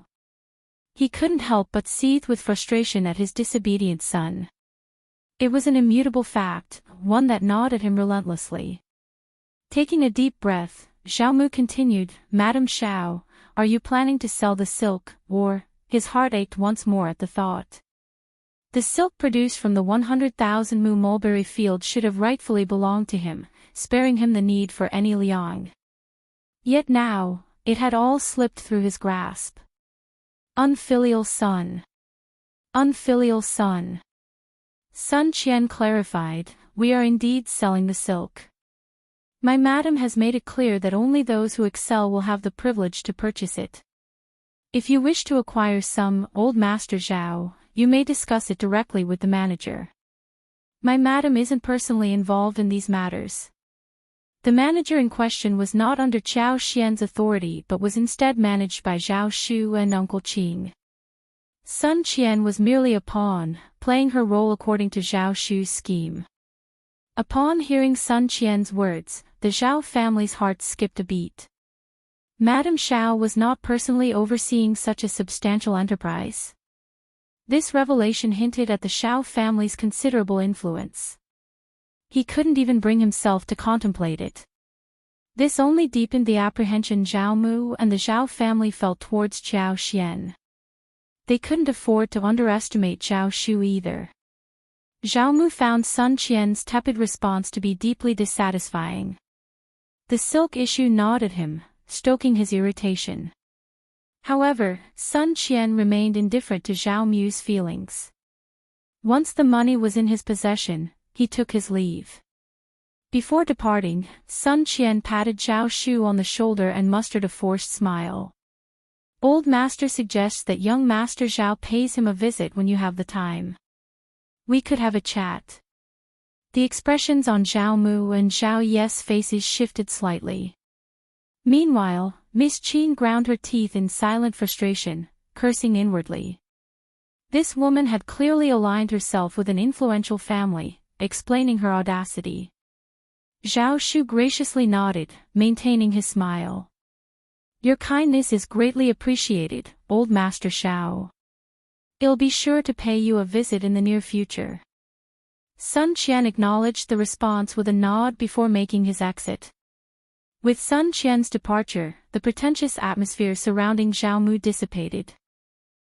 He couldn't help but seethe with frustration at his disobedient son. It was an immutable fact, one that gnawed at him relentlessly. Taking a deep breath, Zhao Mu continued, Madame Xiao, are you planning to sell the silk, or? His heart ached once more at the thought. The silk produced from the 100,000 mu mulberry field should have rightfully belonged to him, sparing him the need for any liang. Yet now, it had all slipped through his grasp. Unfilial son. Unfilial son. Sun Qian clarified, we are indeed selling the silk. My madam has made it clear that only those who excel will have the privilege to purchase it. If you wish to acquire some, old master Zhao, you may discuss it directly with the manager. My madam isn't personally involved in these matters. The manager in question was not under Qiao Xian's authority but was instead managed by Zhao Shu and Uncle Qing. Sun Qian was merely a pawn, playing her role according to Zhao Shu's scheme. Upon hearing Sun Qian's words, the Zhao family's hearts skipped a beat. Madame Xiao was not personally overseeing such a substantial enterprise. This revelation hinted at the Xiao family's considerable influence. He couldn't even bring himself to contemplate it. This only deepened the apprehension Zhao Mu and the Zhao family felt towards Qiao Xian. They couldn't afford to underestimate Zhao Shu either. Zhao Mu found Sun Qian's tepid response to be deeply dissatisfying. The silk issue gnawed at him, stoking his irritation. However, Sun Qian remained indifferent to Zhao Mu's feelings. Once the money was in his possession, he took his leave. Before departing, Sun Qian patted Zhao Shu on the shoulder and mustered a forced smile. Old master suggests that young master Zhao pays him a visit when you have the time. We could have a chat. The expressions on Zhao Mu and Zhao Ye's faces shifted slightly. Meanwhile, Ms.Qin ground her teeth in silent frustration, cursing inwardly. This woman had clearly aligned herself with an influential family, explaining her audacity. Zhao Shu graciously nodded, maintaining his smile. Your kindness is greatly appreciated, old master Xiao. I'll be sure to pay you a visit in the near future. Sun Qian acknowledged the response with a nod before making his exit. With Sun Qian's departure, the pretentious atmosphere surrounding Zhao Mu dissipated.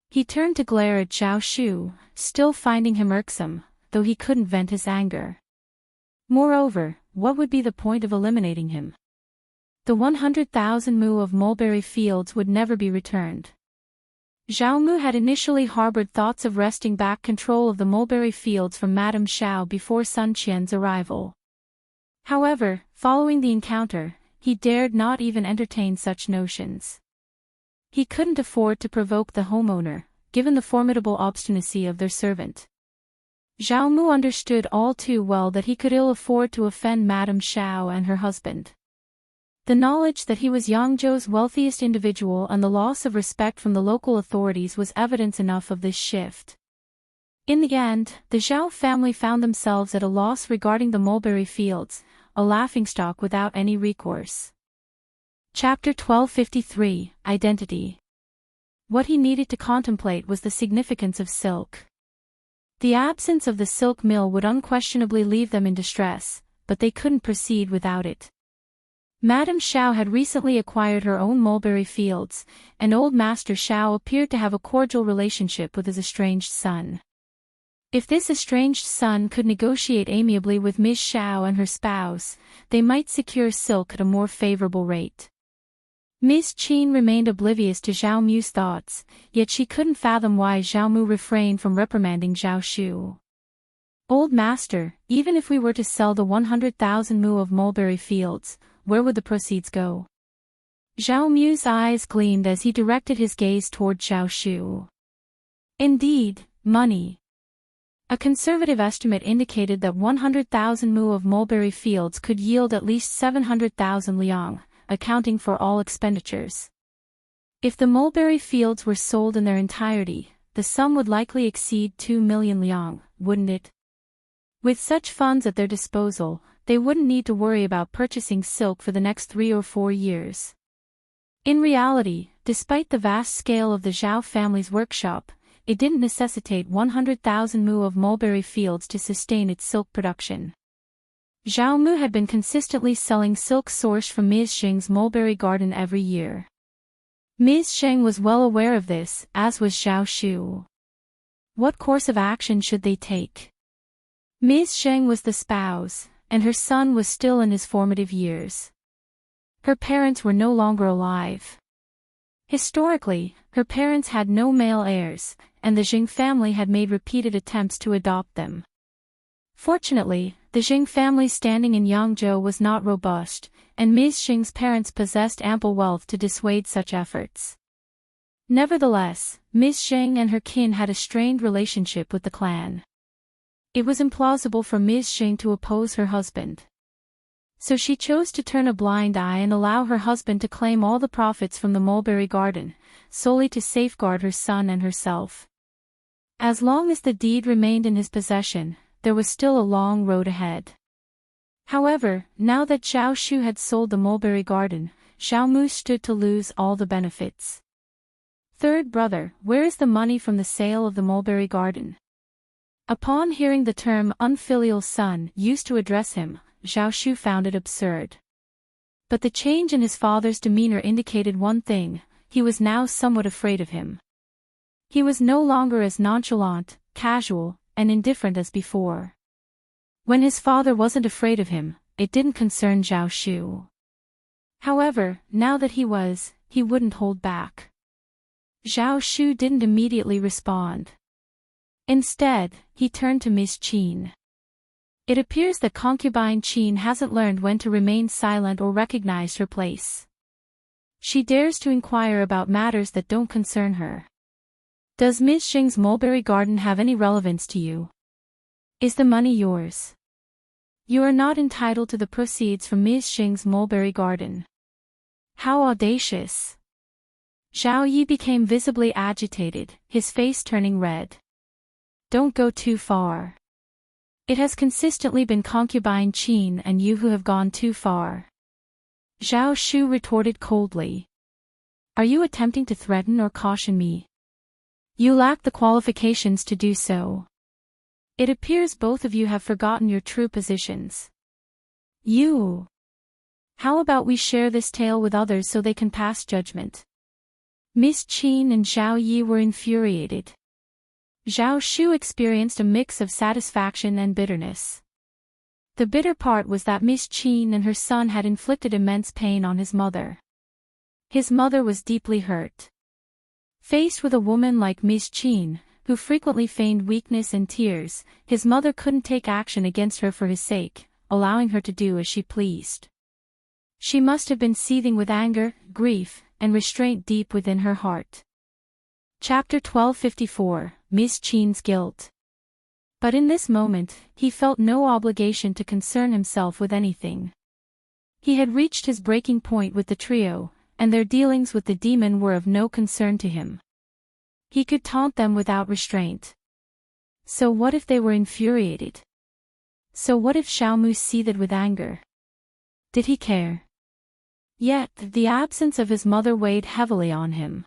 He turned to glare at Zhao Shu, still finding him irksome, though he couldn't vent his anger. Moreover, what would be the point of eliminating him? The 100,000 mu of mulberry fields would never be returned. Zhao Mu had initially harbored thoughts of wresting back control of the mulberry fields from Madame Xiao before Sun Qian's arrival. However, following the encounter, he dared not even entertain such notions. He couldn't afford to provoke the homeowner, given the formidable obstinacy of their servant. Zhao Mu understood all too well that he could ill afford to offend Madame Xiao and her husband. The knowledge that he was Yangzhou's wealthiest individual and the loss of respect from the local authorities was evidence enough of this shift. In the end, the Zhao family found themselves at a loss regarding the mulberry fields, a laughingstock without any recourse. Chapter 1253, Identity. What he needed to contemplate was the significance of silk. The absence of the silk mill would unquestionably leave them in distress, but they couldn't proceed without it. Madame Xiao had recently acquired her own mulberry fields, and old master Xiao appeared to have a cordial relationship with his estranged son. If this estranged son could negotiate amiably with Ms. Xiao and her spouse, they might secure silk at a more favorable rate. Ms.Qin remained oblivious to Zhao Mu's thoughts, yet she couldn't fathom why Zhao Mu refrained from reprimanding Zhao Shu. Old master, even if we were to sell the 100,000 mu of mulberry fields, where would the proceeds go? Zhao Mu's eyes gleamed as he directed his gaze toward Zhao Shu. Indeed, money. A conservative estimate indicated that 100,000 mu of mulberry fields could yield at least 700,000 liang, accounting for all expenditures. If the mulberry fields were sold in their entirety, the sum would likely exceed 2 million liang, wouldn't it? With such funds at their disposal, they wouldn't need to worry about purchasing silk for the next 3 or 4 years. In reality, despite the vast scale of the Zhao family's workshop, it didn't necessitate 100,000 mu of mulberry fields to sustain its silk production. Zhao Mu had been consistently selling silk sourced from Ms.Qin's mulberry garden every year. Ms.Qin was well aware of this, as was Zhao Shu. What course of action should they take? Ms.Qin was the spouse, and her son was still in his formative years. Her parents were no longer alive. Historically, her parents had no male heirs, and the Jing family had made repeated attempts to adopt them. Fortunately, the Jing family's standing in Hangzhou was not robust, and Ms.Qin's parents possessed ample wealth to dissuade such efforts. Nevertheless, Ms.Qin and her kin had a strained relationship with the clan. It was implausible for Ms.Qin to oppose her husband. So she chose to turn a blind eye and allow her husband to claim all the profits from the mulberry garden, solely to safeguard her son and herself. As long as the deed remained in his possession, there was still a long road ahead. However, now that Zhao Shu had sold the mulberry garden, Zhao Mu stood to lose all the benefits. Third brother, where is the money from the sale of the mulberry garden? Upon hearing the term unfilial son used to address him, Zhao Shu found it absurd. But the change in his father's demeanor indicated one thing: he was now somewhat afraid of him. He was no longer as nonchalant, casual, and indifferent as before. When his father wasn't afraid of him, it didn't concern Zhao Shu. However, now that he was, he wouldn't hold back. Zhao Shu didn't immediately respond. Instead, he turned to Ms.Qin. It appears that concubine Qin hasn't learned when to remain silent or recognize her place. She dares to inquire about matters that don't concern her. Does Ms.Qin's mulberry garden have any relevance to you? Is the money yours? You are not entitled to the proceeds from Ms.Qin's mulberry garden. How audacious! Zhao Yi became visibly agitated, his face turning red. Don't go too far. It has consistently been concubine Qin and you who have gone too far. Zhao Shu retorted coldly. Are you attempting to threaten or caution me? You lack the qualifications to do so. It appears both of you have forgotten your true positions. You. How about we share this tale with others so they can pass judgment? Ms.Qin and Zhao Yi were infuriated. Zhao Shu experienced a mix of satisfaction and bitterness. The bitter part was that Ms.Qin and her son had inflicted immense pain on his mother. His mother was deeply hurt. Faced with a woman like Ms.Qin, who frequently feigned weakness and tears, his mother couldn't take action against her for his sake, allowing her to do as she pleased. She must have been seething with anger, grief, and restraint deep within her heart. Chapter 1254, Ms.Qin's Guilt. But in this moment, he felt no obligation to concern himself with anything. He had reached his breaking point with the trio, and their dealings with the demon were of no concern to him. He could taunt them without restraint. So what if they were infuriated? So what if Zhao Mu seethed with anger? Did he care? Yet, the absence of his mother weighed heavily on him.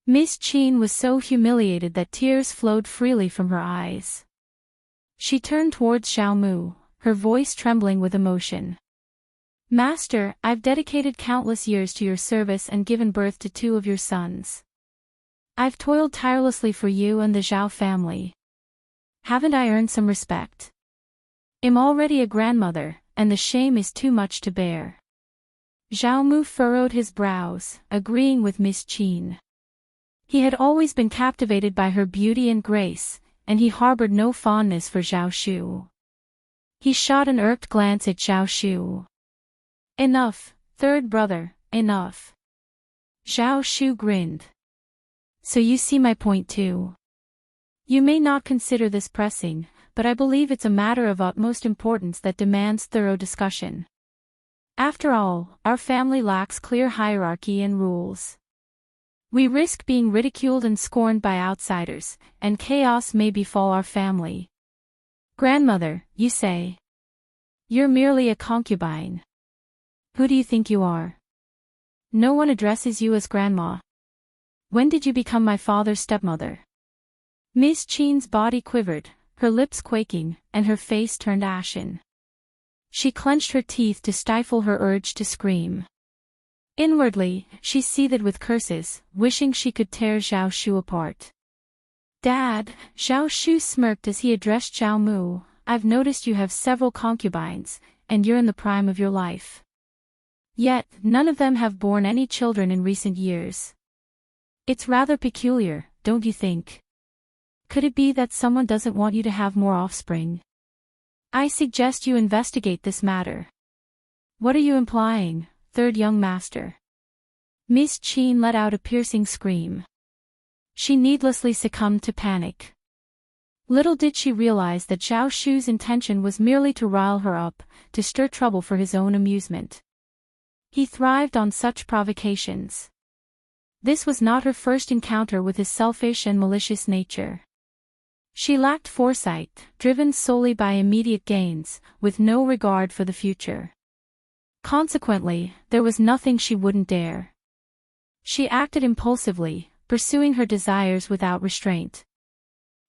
Ms.Qin was so humiliated that tears flowed freely from her eyes. She turned towards Zhao Mu, her voice trembling with emotion. Master, I've dedicated countless years to your service and given birth to 2 of your sons. I've toiled tirelessly for you and the Zhao family. Haven't I earned some respect? I'm already a grandmother, and the shame is too much to bear. Zhao Mu furrowed his brows, agreeing with Ms.Qin. He had always been captivated by her beauty and grace, and he harbored no fondness for Zhao Shu. He shot an irked glance at Zhao Shu. Enough, third brother, enough. Zhao Shu grinned. So you see my point too. You may not consider this pressing, but I believe it's a matter of utmost importance that demands thorough discussion. After all, our family lacks clear hierarchy and rules. We risk being ridiculed and scorned by outsiders, and chaos may befall our family. Grandmother, you say? You're merely a concubine. Who do you think you are? No one addresses you as grandma. When did you become my father's stepmother? Ms.Qin's body quivered, her lips quaking, and her face turned ashen. She clenched her teeth to stifle her urge to scream. Inwardly, she seethed with curses, wishing she could tear Zhao Shu apart. Dad, Zhao Shu smirked as he addressed Zhao Mu, I've noticed you have several concubines, and you're in the prime of your life. Yet, none of them have borne any children in recent years. It's rather peculiar, don't you think? Could it be that someone doesn't want you to have more offspring? I suggest you investigate this matter. What are you implying, third young master? Ms.Qin let out a piercing scream. She needlessly succumbed to panic. Little did she realize that Zhao Shu's intention was merely to rile her up, to stir trouble for his own amusement. He thrived on such provocations. This was not her first encounter with his selfish and malicious nature. She lacked foresight, driven solely by immediate gains, with no regard for the future. Consequently, there was nothing she wouldn't dare. She acted impulsively, pursuing her desires without restraint.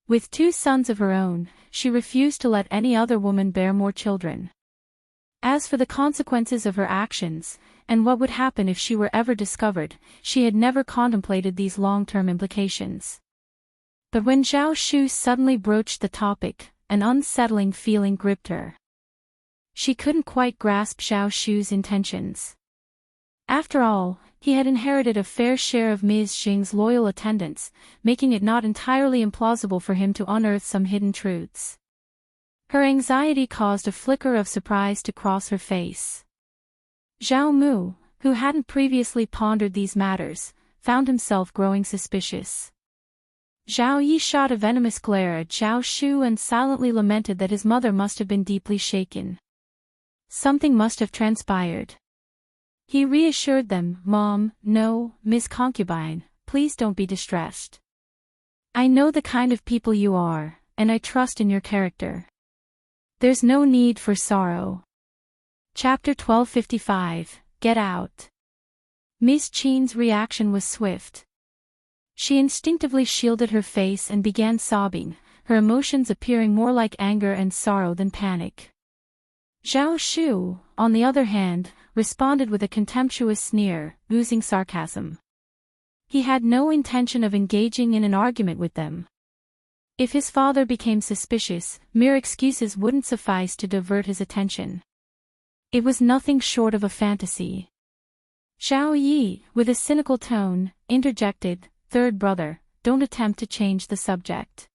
With 2 sons of her own, she refused to let any other woman bear more children. As for the consequences of her actions, and what would happen if she were ever discovered, she had never contemplated these long-term implications. But when Zhao Shu suddenly broached the topic, an unsettling feeling gripped her. She couldn't quite grasp Zhao Shu's intentions. After all, he had inherited a fair share of Ms. Qin's loyal attendants, making it not entirely implausible for him to unearth some hidden truths. Her anxiety caused a flicker of surprise to cross her face. Zhao Mu, who hadn't previously pondered these matters, found himself growing suspicious. Zhao Yi shot a venomous glare at Zhao Shu and silently lamented that his mother must have been deeply shaken. Something must have transpired. He reassured them, Mom, no, Miss Concubine, please don't be distressed. I know the kind of people you are, and I trust in your character. There's no need for sorrow. Chapter 1255, Get Out. Ms.Qin's reaction was swift. She instinctively shielded her face and began sobbing, her emotions appearing more like anger and sorrow than panic. Zhao Shu, on the other hand, responded with a contemptuous sneer, oozing sarcasm. He had no intention of engaging in an argument with them. If his father became suspicious, mere excuses wouldn't suffice to divert his attention. It was nothing short of a fantasy. Zhao Yi, with a cynical tone, interjected, Third brother, don't attempt to change the subject.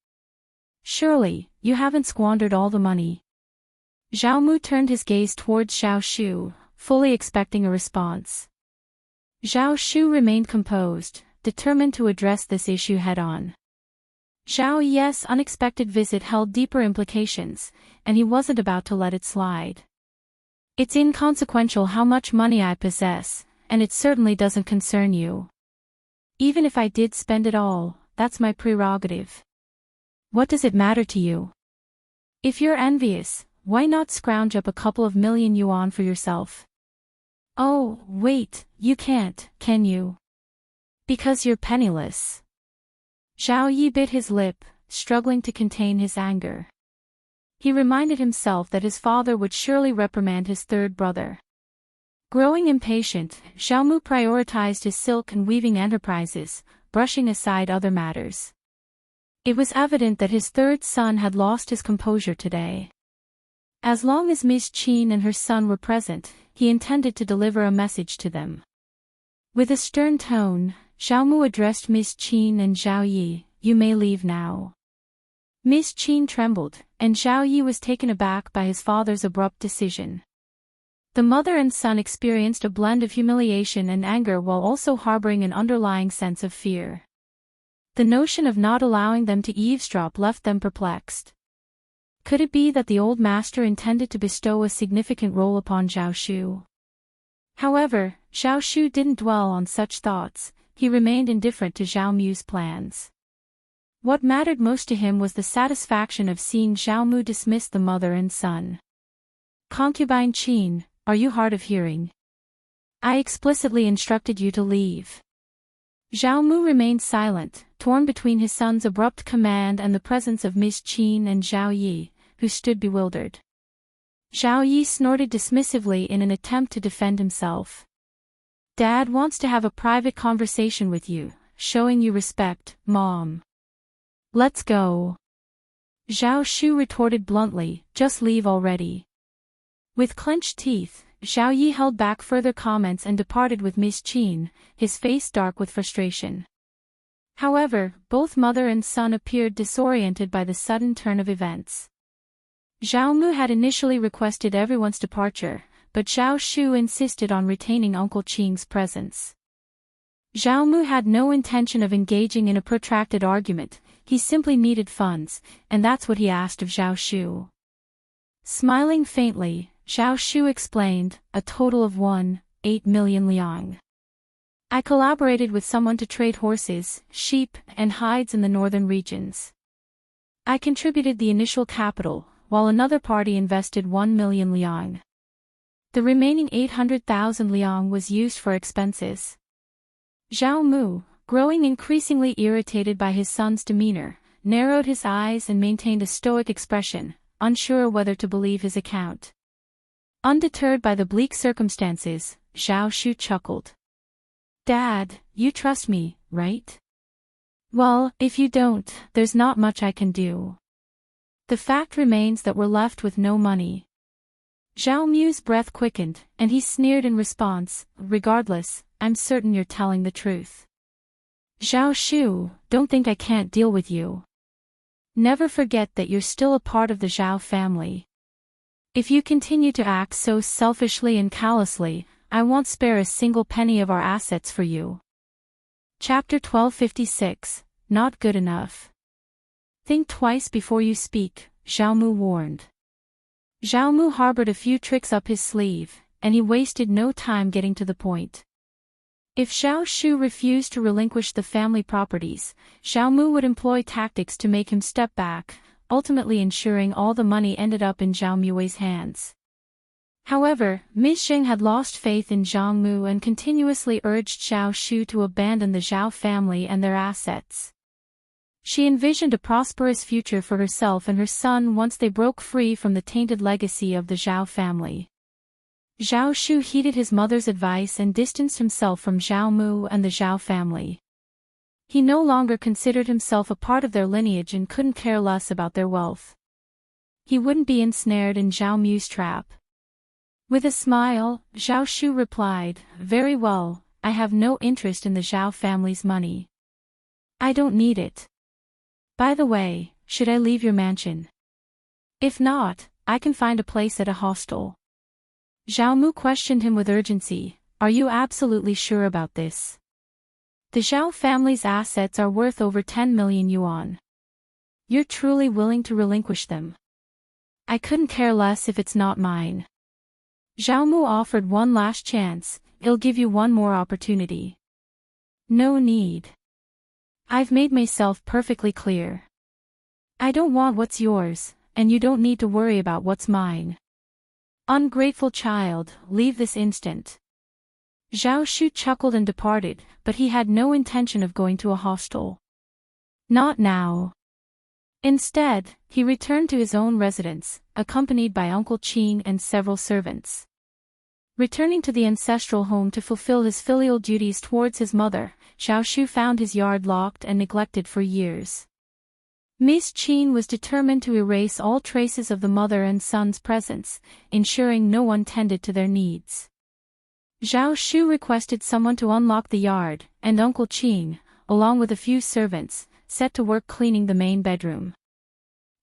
Surely, you haven't squandered all the money. Zhao Mu turned his gaze towards Zhao Shu, fully expecting a response. Zhao Shu remained composed, determined to address this issue head-on. Zhao Yi's unexpected visit held deeper implications, and he wasn't about to let it slide. It's inconsequential how much money I possess, and it certainly doesn't concern you. Even if I did spend it all, that's my prerogative. What does it matter to you? If you're envious, why not scrounge up a couple of million yuan for yourself? Oh, wait, you can't, can you? Because you're penniless. Zhao Yi bit his lip, struggling to contain his anger. He reminded himself that his father would surely reprimand his third brother. Growing impatient, Zhao Mu prioritized his silk and weaving enterprises, brushing aside other matters. It was evident that his third son had lost his composure today. As long as Ms.Qin and her son were present, he intended to deliver a message to them. With a stern tone, Zhao Mu addressed Ms.Qin and Zhao Yi, "You may leave now." Ms.Qin trembled, and Zhao Yi was taken aback by his father's abrupt decision. The mother and son experienced a blend of humiliation and anger while also harboring an underlying sense of fear. The notion of not allowing them to eavesdrop left them perplexed. Could it be that the old master intended to bestow a significant role upon Zhao Shu? However, Zhao Shu didn't dwell on such thoughts. He remained indifferent to Zhao Mu's plans. What mattered most to him was the satisfaction of seeing Zhao Mu dismiss the mother and son. "Concubine Qin, are you hard of hearing? I explicitly instructed you to leave." Zhao Mu remained silent, torn between his son's abrupt command and the presence of Ms.Qin and Zhao Yi, who stood bewildered. Zhao Yi snorted dismissively in an attempt to defend himself. "Dad wants to have a private conversation with you, showing you respect, Mom. Let's go." Zhao Shu retorted bluntly, "Just leave already." With clenched teeth, Zhao Yi held back further comments and departed with Ms.Qin, his face dark with frustration. However, both mother and son appeared disoriented by the sudden turn of events. Zhao Mu had initially requested everyone's departure, but Zhao Shu insisted on retaining Uncle Qing's presence. Zhao Mu had no intention of engaging in a protracted argument. He simply needed funds, and that's what he asked of Zhao Shu. Smiling faintly, Zhao Shu explained, "A total of 1.8 million liang. I collaborated with someone to trade horses, sheep, and hides in the northern regions. I contributed the initial capital, while another party invested 1 million liang. The remaining 800,000 liang was used for expenses." Zhao Mu, growing increasingly irritated by his son's demeanor, narrowed his eyes and maintained a stoic expression, unsure whether to believe his account. Undeterred by the bleak circumstances, Zhao Shu chuckled. "Dad, you trust me, right? Well, if you don't, there's not much I can do. The fact remains that we're left with no money." Zhao Mu's breath quickened, and he sneered in response, "Regardless, I'm certain you're telling the truth. Zhao Shu, don't think I can't deal with you. Never forget that you're still a part of the Zhao family. If you continue to act so selfishly and callously, I won't spare a single penny of our assets for you." Chapter 1256, Not Good Enough. "Think twice before you speak," Zhao Mu warned. Zhao Mu harbored a few tricks up his sleeve, and he wasted no time getting to the point. If Zhao Shu refused to relinquish the family properties, Zhao Mu would employ tactics to make him step back, ultimately ensuring all the money ended up in Zhao Mui's hands. However, Ms.Qin had lost faith in Zhao Mu and continuously urged Zhao Shu to abandon the Zhao family and their assets. She envisioned a prosperous future for herself and her son once they broke free from the tainted legacy of the Zhao family. Zhao Shu heeded his mother's advice and distanced himself from Zhao Mu and the Zhao family. He no longer considered himself a part of their lineage and couldn't care less about their wealth. He wouldn't be ensnared in Zhao Mu's trap. With a smile, Zhao Shu replied, "Very well, I have no interest in the Zhao family's money. I don't need it. By the way, should I leave your mansion? If not, I can find a place at a hostel." Zhao Mu questioned him with urgency, "Are you absolutely sure about this? The Zhao family's assets are worth over 10 million yuan. You're truly willing to relinquish them?" "I couldn't care less if it's not mine." Zhao Mu offered one last chance, "I'll give you one more opportunity." "No need. I've made myself perfectly clear. I don't want what's yours, and you don't need to worry about what's mine. Ungrateful child, leave this instant." Zhao Shu chuckled and departed, but he had no intention of going to a hostel. Not now. Instead, he returned to his own residence, accompanied by Uncle Qing and several servants. Returning to the ancestral home to fulfill his filial duties towards his mother, Zhao Shu found his yard locked and neglected for years. Ms.Qin was determined to erase all traces of the mother and son's presence, ensuring no one tended to their needs. Zhao Shu requested someone to unlock the yard, and Uncle Qin, along with a few servants, set to work cleaning the main bedroom.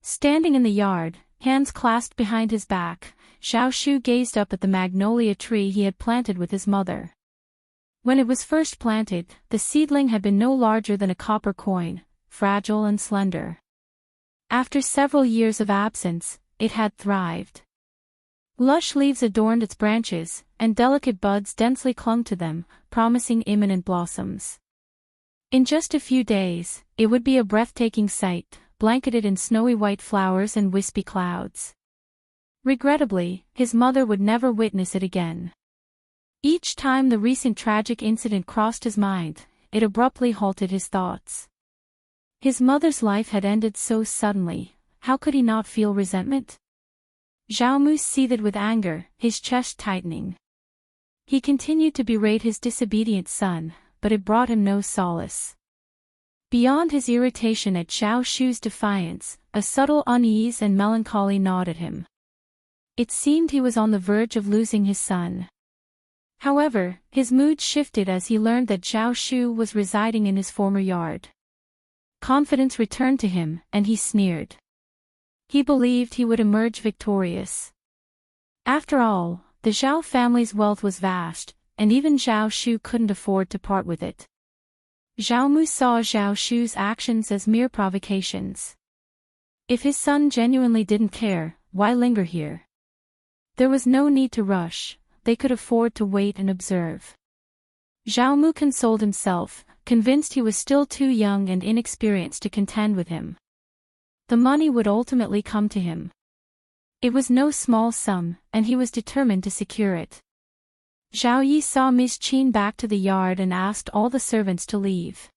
Standing in the yard, hands clasped behind his back, Zhao Shu gazed up at the magnolia tree he had planted with his mother. When it was first planted, the seedling had been no larger than a copper coin, fragile and slender. After several years of absence, it had thrived. Lush leaves adorned its branches, and delicate buds densely clung to them, promising imminent blossoms. In just a few days, it would be a breathtaking sight, blanketed in snowy white flowers and wispy clouds. Regrettably, his mother would never witness it again. Each time the recent tragic incident crossed his mind, it abruptly halted his thoughts. His mother's life had ended so suddenly, how could he not feel resentment? Zhao Mu seethed with anger, his chest tightening. He continued to berate his disobedient son, but it brought him no solace. Beyond his irritation at Zhao Shu's defiance, a subtle unease and melancholy gnawed at him. It seemed he was on the verge of losing his son. However, his mood shifted as he learned that Zhao Shu was residing in his former yard. Confidence returned to him, and he sneered. He believed he would emerge victorious. After all, the Zhao family's wealth was vast, and even Zhao Shu couldn't afford to part with it. Zhao Mu saw Zhao Shu's actions as mere provocations. If his son genuinely didn't care, why linger here? There was no need to rush, they could afford to wait and observe. Zhao Mu consoled himself, convinced he was still too young and inexperienced to contend with him. The money would ultimately come to him. It was no small sum, and he was determined to secure it. Zhao Yi saw Ms.Qin back to the yard and asked all the servants to leave.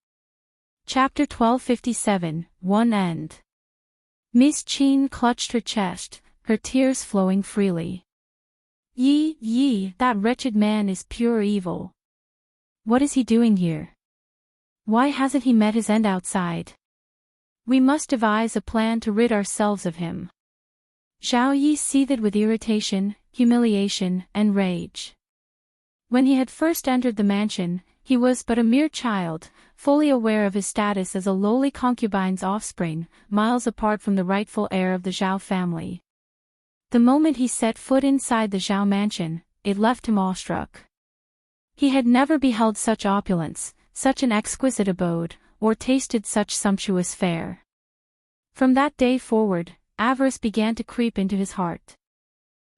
Chapter 1257, One End. Ms.Qin clutched her chest, her tears flowing freely. Yi, that wretched man is pure evil. What is he doing here? Why hasn't he met his end outside? We must devise a plan to rid ourselves of him. Zhao Yi seethed with irritation, humiliation, and rage. When he had first entered the mansion, he was but a mere child, fully aware of his status as a lowly concubine's offspring, miles apart from the rightful heir of the Zhao family. The moment he set foot inside the Zhao mansion, it left him awestruck. He had never beheld such opulence, such an exquisite abode, or tasted such sumptuous fare. From that day forward, avarice began to creep into his heart.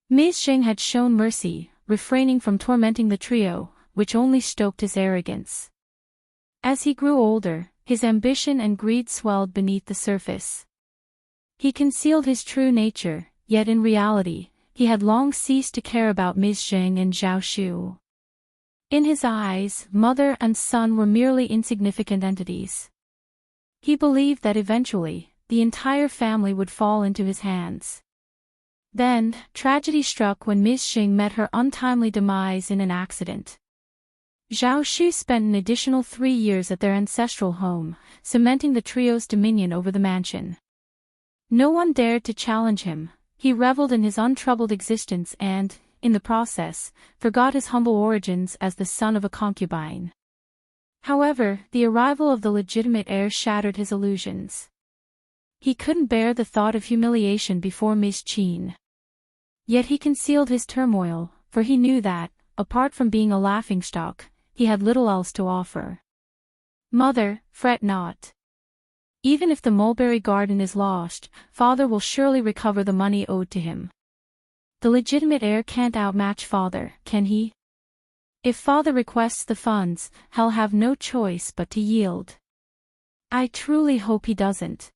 Ms.Qin had shown mercy, refraining from tormenting the trio, which only stoked his arrogance. As he grew older, his ambition and greed swelled beneath the surface. He concealed his true nature, yet in reality, he had long ceased to care about Ms.Qin and Zhao Shu. In his eyes, mother and son were merely insignificant entities. He believed that eventually, the entire family would fall into his hands. Then, tragedy struck when Ms.Qin met her untimely demise in an accident. Zhao Shu spent an additional 3 years at their ancestral home, cementing the trio's dominion over the mansion. No one dared to challenge him. He reveled in his untroubled existence and, in the process, forgot his humble origins as the son of a concubine. However, the arrival of the legitimate heir shattered his illusions. He couldn't bear the thought of humiliation before Ms.Qin. Yet he concealed his turmoil, for he knew that, apart from being a laughingstock, he had little else to offer. Mother, fret not. Even if the mulberry garden is lost, father will surely recover the money owed to him. The legitimate heir can't outmatch father, can he? If father requests the funds, he'll have no choice but to yield. I truly hope he doesn't.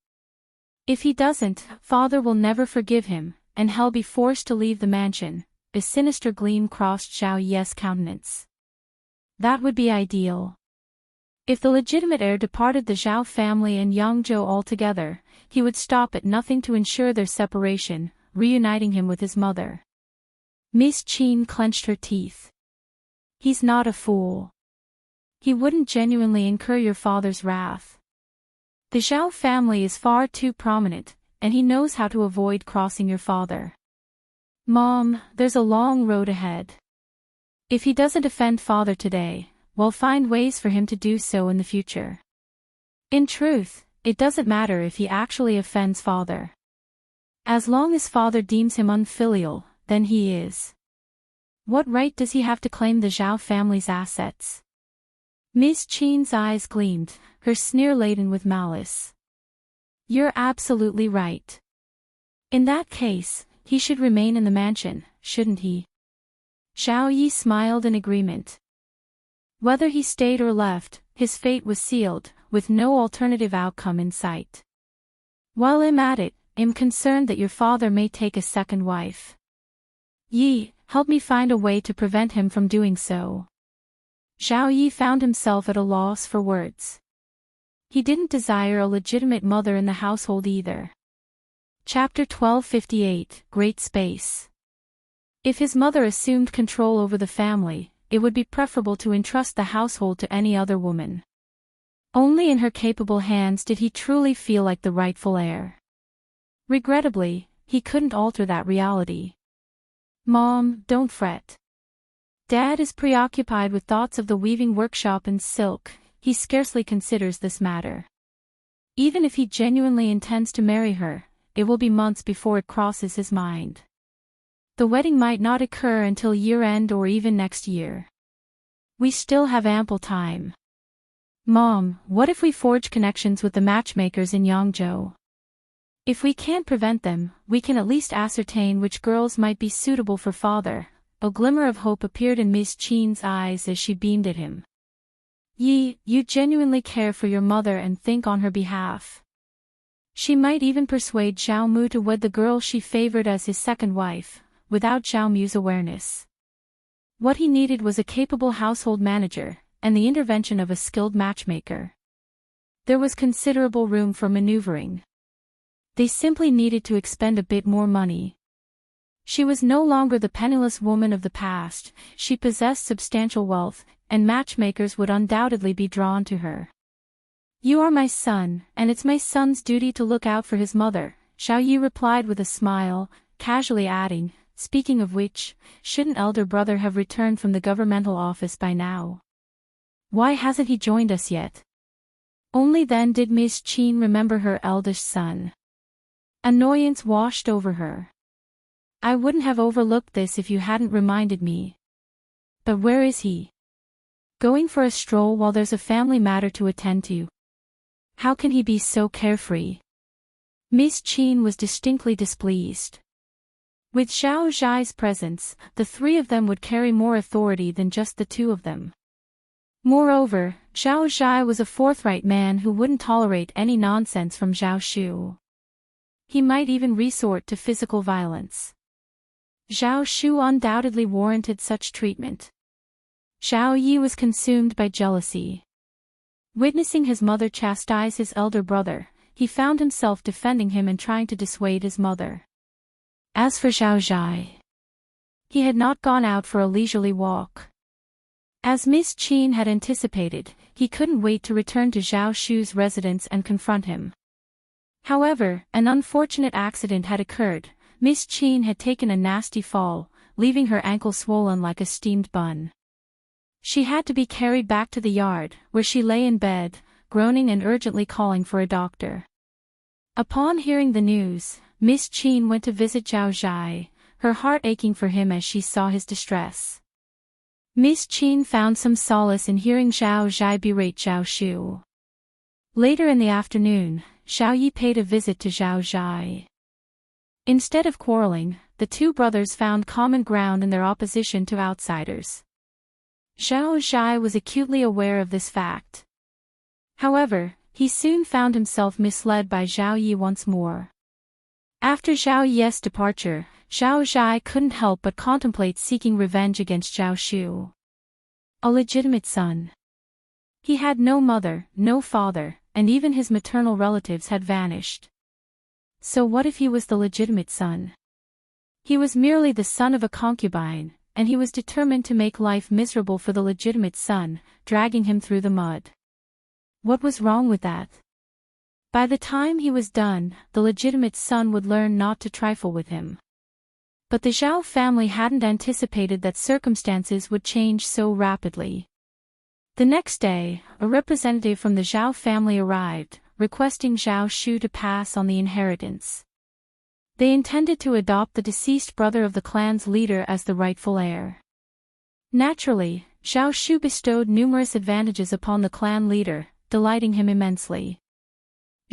If he doesn't, father will never forgive him, and he'll be forced to leave the mansion. A sinister gleam crossed Zhao Yi's countenance. That would be ideal. If the legitimate heir departed the Zhao family and Hangzhou altogether, he would stop at nothing to ensure their separation, reuniting him with his mother. Ms.Qin clenched her teeth. He's not a fool. He wouldn't genuinely incur your father's wrath. The Zhao family is far too prominent, and he knows how to avoid crossing your father. Mom, there's a long road ahead. If he doesn't offend father today, we'll find ways for him to do so in the future. In truth, it doesn't matter if he actually offends father. As long as father deems him unfilial, then he is. What right does he have to claim the Zhao family's assets? Ms.Qin's eyes gleamed, her sneer laden with malice. You're absolutely right. In that case, he should remain in the mansion, shouldn't he? Zhao Yi smiled in agreement. Whether he stayed or left, his fate was sealed, with no alternative outcome in sight. While I'm at it, I'm concerned that your father may take a second wife. Yi, help me find a way to prevent him from doing so. Zhao Yi found himself at a loss for words. He didn't desire a legitimate mother in the household either. Chapter 1258, Great Space. If his mother assumed control over the family, it would be preferable to entrust the household to any other woman. Only in her capable hands did he truly feel like the rightful heir. Regrettably, he couldn't alter that reality. Mom, don't fret. Dad is preoccupied with thoughts of the weaving workshop and silk, he scarcely considers this matter. Even if he genuinely intends to marry her, it will be months before it crosses his mind. The wedding might not occur until year-end or even next year. We still have ample time. Mom, what if we forge connections with the matchmakers in Hangzhou? If we can't prevent them, we can at least ascertain which girls might be suitable for father. A glimmer of hope appeared in Ms.Qin's eyes as she beamed at him. Yi, you genuinely care for your mother and think on her behalf. She might even persuade Zhao Mu to wed the girl she favored as his second wife, without Zhao Mu's awareness. What he needed was a capable household manager, and the intervention of a skilled matchmaker. There was considerable room for maneuvering. They simply needed to expend a bit more money. She was no longer the penniless woman of the past, she possessed substantial wealth, and matchmakers would undoubtedly be drawn to her. You are my son, and it's my son's duty to look out for his mother, Zhao Yi replied with a smile, casually adding, speaking of which, shouldn't elder brother have returned from the governmental office by now? Why hasn't he joined us yet? Only then did Ms.Qin remember her eldest son. Annoyance washed over her. I wouldn't have overlooked this if you hadn't reminded me. But where is he? Going for a stroll while there's a family matter to attend to. How can he be so carefree? Ms.Qin was distinctly displeased. With Zhao Zhai's presence, the three of them would carry more authority than just the two of them. Moreover, Zhao Zhai was a forthright man who wouldn't tolerate any nonsense from Zhao Shu. He might even resort to physical violence. Zhao Shu undoubtedly warranted such treatment. Zhao Yi was consumed by jealousy. Witnessing his mother chastise his elder brother, he found himself defending him and trying to dissuade his mother. As for Zhao Zhai, he had not gone out for a leisurely walk. As Ms.Qin had anticipated, he couldn't wait to return to Zhao Shu's residence and confront him. However, an unfortunate accident had occurred. Ms.Qin had taken a nasty fall, leaving her ankle swollen like a steamed bun. She had to be carried back to the yard, where she lay in bed, groaning and urgently calling for a doctor. Upon hearing the news, Ms.Qin went to visit Zhao Zhai, her heart aching for him as she saw his distress. Ms.Qin found some solace in hearing Zhao Zhai berate Zhao Shu. Later in the afternoon, Zhao Yi paid a visit to Zhao Zhai. Instead of quarreling, the two brothers found common ground in their opposition to outsiders. Zhao Zhai was acutely aware of this fact. However, he soon found himself misled by Zhao Yi once more. After Zhao Yi's departure, Zhao Zhai couldn't help but contemplate seeking revenge against Zhao Shu. A legitimate son. He had no mother, no father, and even his maternal relatives had vanished. So what if he was the legitimate son? He was merely the son of a concubine, and he was determined to make life miserable for the legitimate son, dragging him through the mud. What was wrong with that? By the time he was done, the legitimate son would learn not to trifle with him. But the Zhao family hadn't anticipated that circumstances would change so rapidly. The next day, a representative from the Zhao family arrived, requesting Zhao Shu to pass on the inheritance. They intended to adopt the deceased brother of the clan's leader as the rightful heir. Naturally, Zhao Shu bestowed numerous advantages upon the clan leader, delighting him immensely.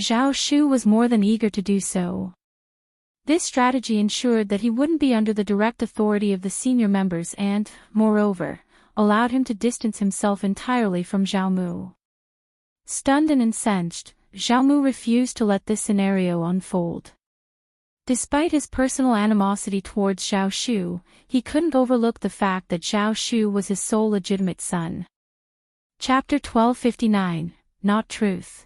Zhao Shu was more than eager to do so. This strategy ensured that he wouldn't be under the direct authority of the senior members and, moreover, allowed him to distance himself entirely from Zhao Mu. Stunned and incensed, Zhao Mu refused to let this scenario unfold. Despite his personal animosity towards Zhao Shu, he couldn't overlook the fact that Zhao Shu was his sole legitimate son. Chapter 1259, Not Truth.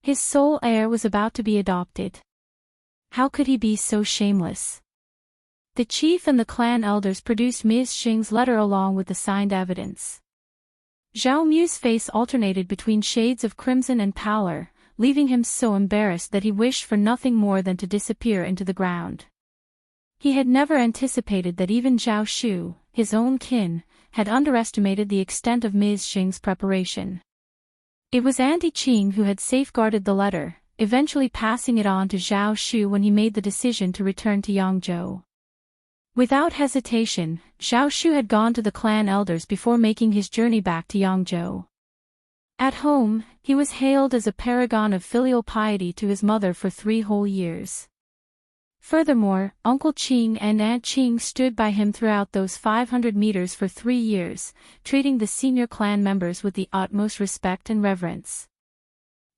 His sole heir was about to be adopted. How could he be so shameless? The chief and the clan elders produced Ms.Qin's letter along with the signed evidence. Zhao Mu's face alternated between shades of crimson and pallor, leaving him so embarrassed that he wished for nothing more than to disappear into the ground. He had never anticipated that even Zhao Shu, his own kin, had underestimated the extent of Ms.Qin's preparation. It was Auntie Qing who had safeguarded the letter, eventually passing it on to Zhao Shu when he made the decision to return to Hangzhou. Without hesitation, Zhao Shu had gone to the clan elders before making his journey back to Hangzhou. At home, he was hailed as a paragon of filial piety to his mother for 3 whole years. Furthermore, Uncle Qing and Aunt Qing stood by him throughout those 500 meters for 3 years, treating the senior clan members with the utmost respect and reverence.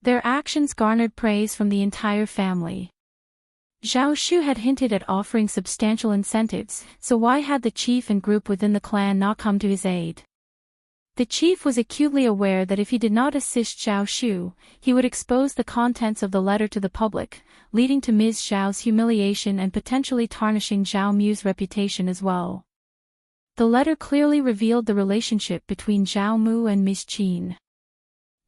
Their actions garnered praise from the entire family. Zhao Shu had hinted at offering substantial incentives, so why had the chief and group within the clan not come to his aid? The chief was acutely aware that if he did not assist Zhao Shu, he would expose the contents of the letter to the public, leading to Ms. Zhao's humiliation and potentially tarnishing Zhao Mu's reputation as well. The letter clearly revealed the relationship between Zhao Mu and Ms.Qin.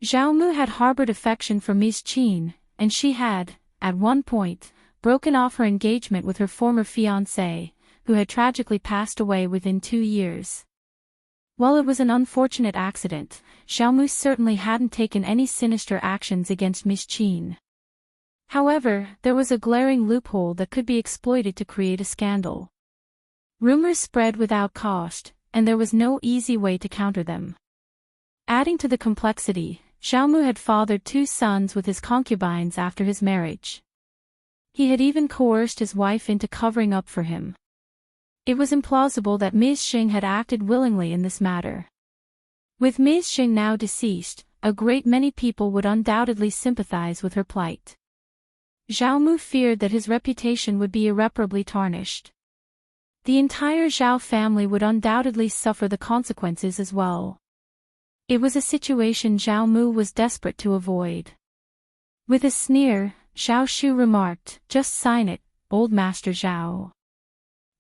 Zhao Mu had harbored affection for Ms.Qin, and she had, at one point, broken off her engagement with her former fiancé, who had tragically passed away within 2 years. While it was an unfortunate accident, Zhao Mu certainly hadn't taken any sinister actions against Ms.Qin. However, there was a glaring loophole that could be exploited to create a scandal. Rumors spread without cost, and there was no easy way to counter them. Adding to the complexity, Zhao Mu had fathered 2 sons with his concubines after his marriage. He had even coerced his wife into covering up for him. It was implausible that Ms.Qin had acted willingly in this matter. With Ms.Qin now deceased, a great many people would undoubtedly sympathize with her plight. Zhao Mu feared that his reputation would be irreparably tarnished. The entire Zhao family would undoubtedly suffer the consequences as well. It was a situation Zhao Mu was desperate to avoid. With a sneer, Zhao Shu remarked, "Just sign it, old Master Zhao.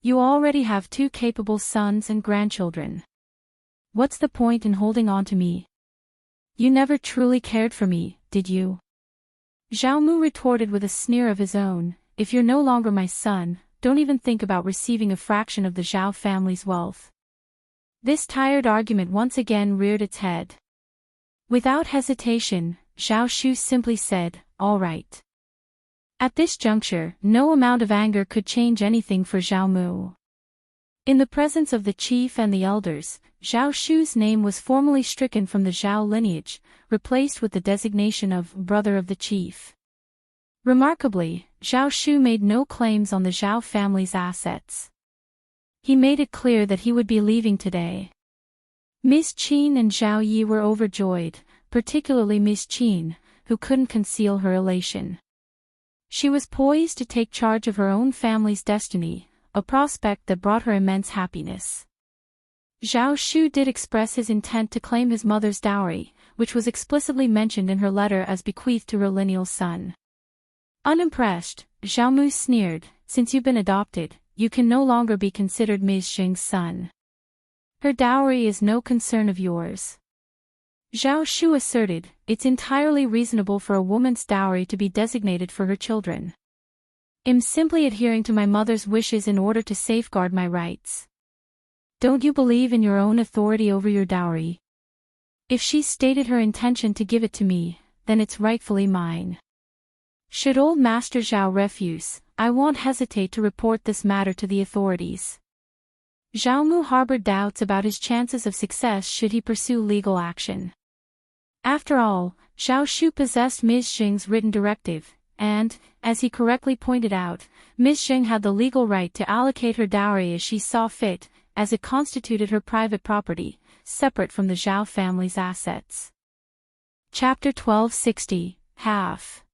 You already have 2 capable sons and grandchildren. What's the point in holding on to me? You never truly cared for me, did you?" Zhao Mu retorted with a sneer of his own, "If you're no longer my son, don't even think about receiving a fraction of the Zhao family's wealth." This tired argument once again reared its head. Without hesitation, Zhao Shu simply said, "All right." At this juncture, no amount of anger could change anything for Zhao Mu. In the presence of the chief and the elders, Zhao Shu's name was formally stricken from the Zhao lineage, replaced with the designation of brother of the chief. Remarkably, Zhao Shu made no claims on the Zhao family's assets. He made it clear that he would be leaving today. Ms.Qin and Zhao Yi were overjoyed, particularly Ms.Qin, who couldn't conceal her elation. She was poised to take charge of her own family's destiny, a prospect that brought her immense happiness. Zhao Shu did express his intent to claim his mother's dowry, which was explicitly mentioned in her letter as bequeathed to her lineal son. Unimpressed, Zhao Mu sneered, "Since you've been adopted, you can no longer be considered Ms.Qin's son. Her dowry is no concern of yours." Zhao Shu asserted, it's entirely reasonable for a woman's dowry to be designated for her children. I'm simply adhering to my mother's wishes in order to safeguard my rights. Don't you believe in your own authority over your dowry? If she stated her intention to give it to me, then it's rightfully mine. Should old Master Zhao refuse, I won't hesitate to report this matter to the authorities. Zhao Mu harbored doubts about his chances of success should he pursue legal action. After all, Zhao Shu possessed Ms.Qin's written directive, and, as he correctly pointed out, Ms.Qin had the legal right to allocate her dowry as she saw fit, as it constituted her private property, separate from the Zhao family's assets. Chapter 1260, Half.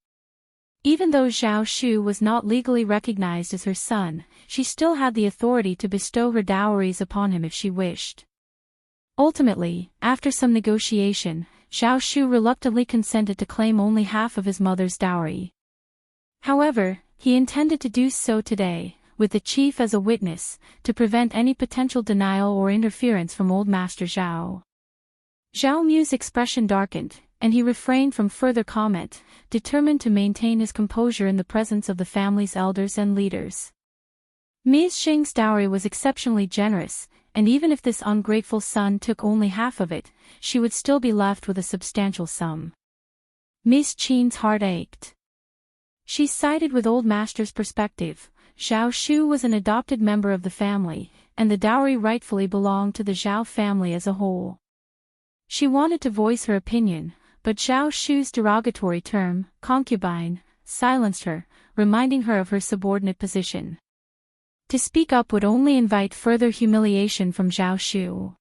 Even though Zhao Shu was not legally recognized as her son, she still had the authority to bestow her dowries upon him if she wished. Ultimately, after some negotiation, Zhao Shu reluctantly consented to claim only half of his mother's dowry. However, he intended to do so today, with the chief as a witness, to prevent any potential denial or interference from old Master Zhao. Zhao Mu's expression darkened, and he refrained from further comment, determined to maintain his composure in the presence of the family's elders and leaders. Ms.Qin's dowry was exceptionally generous, and even if this ungrateful son took only half of it, she would still be left with a substantial sum. Ms.Qin's heart ached. She sided with old master's perspective. Zhao Shu was an adopted member of the family, and the dowry rightfully belonged to the Zhao family as a whole. She wanted to voice her opinion, but Zhao Shu's derogatory term, concubine, silenced her, reminding her of her subordinate position. To speak up would only invite further humiliation from Zhao Shu.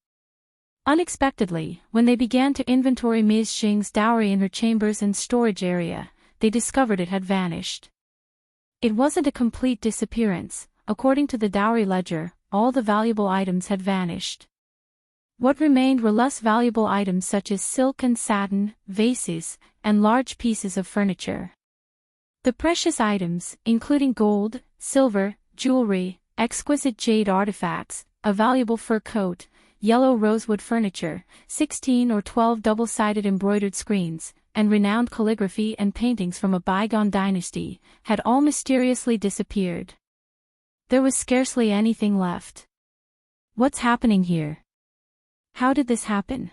Unexpectedly, when they began to inventory Ms.Qin's dowry in her chambers and storage area, they discovered it had vanished. It wasn't a complete disappearance. According to the dowry ledger, all the valuable items had vanished. What remained were less valuable items such as silk and satin, vases, and large pieces of furniture. The precious items, including gold, silver, jewelry, exquisite jade artifacts, a valuable fur coat, yellow rosewood furniture, 16 or 12 double-sided embroidered screens, and renowned calligraphy and paintings from a bygone dynasty, had all mysteriously disappeared. There was scarcely anything left. What's happening here? How did this happen?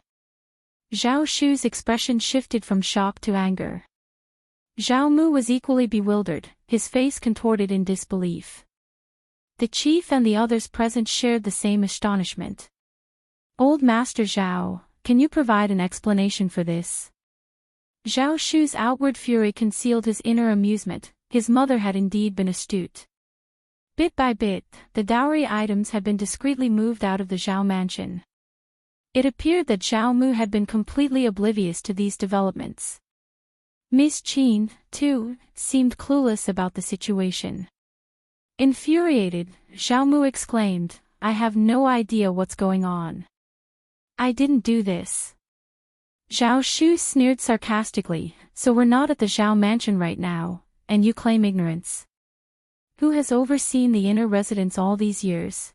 Zhao Shu's expression shifted from shock to anger. Zhao Mu was equally bewildered, his face contorted in disbelief. The chief and the others present shared the same astonishment. Old Master Zhao, can you provide an explanation for this? Zhao Shu's outward fury concealed his inner amusement. His mother had indeed been astute. Bit by bit, the dowry items had been discreetly moved out of the Zhao mansion. It appeared that Zhao Mu had been completely oblivious to these developments. Ms.Qin, too, seemed clueless about the situation. Infuriated, Zhao Mu exclaimed, I have no idea what's going on. I didn't do this. Zhao Shu sneered sarcastically, so we're not at the Zhao mansion right now, and you claim ignorance. Who has overseen the inner residence all these years?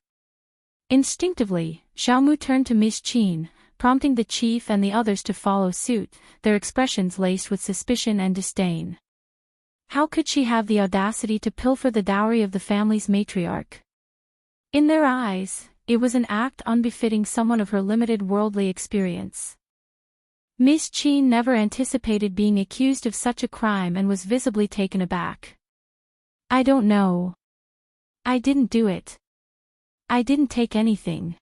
Instinctively, Zhao Mu turned to Ms.Qin, prompting the chief and the others to follow suit, their expressions laced with suspicion and disdain. How could she have the audacity to pilfer the dowry of the family's matriarch? In their eyes, it was an act unbefitting someone of her limited worldly experience. Ms.Qin never anticipated being accused of such a crime and was visibly taken aback. I don't know. I didn't do it. I didn't take anything.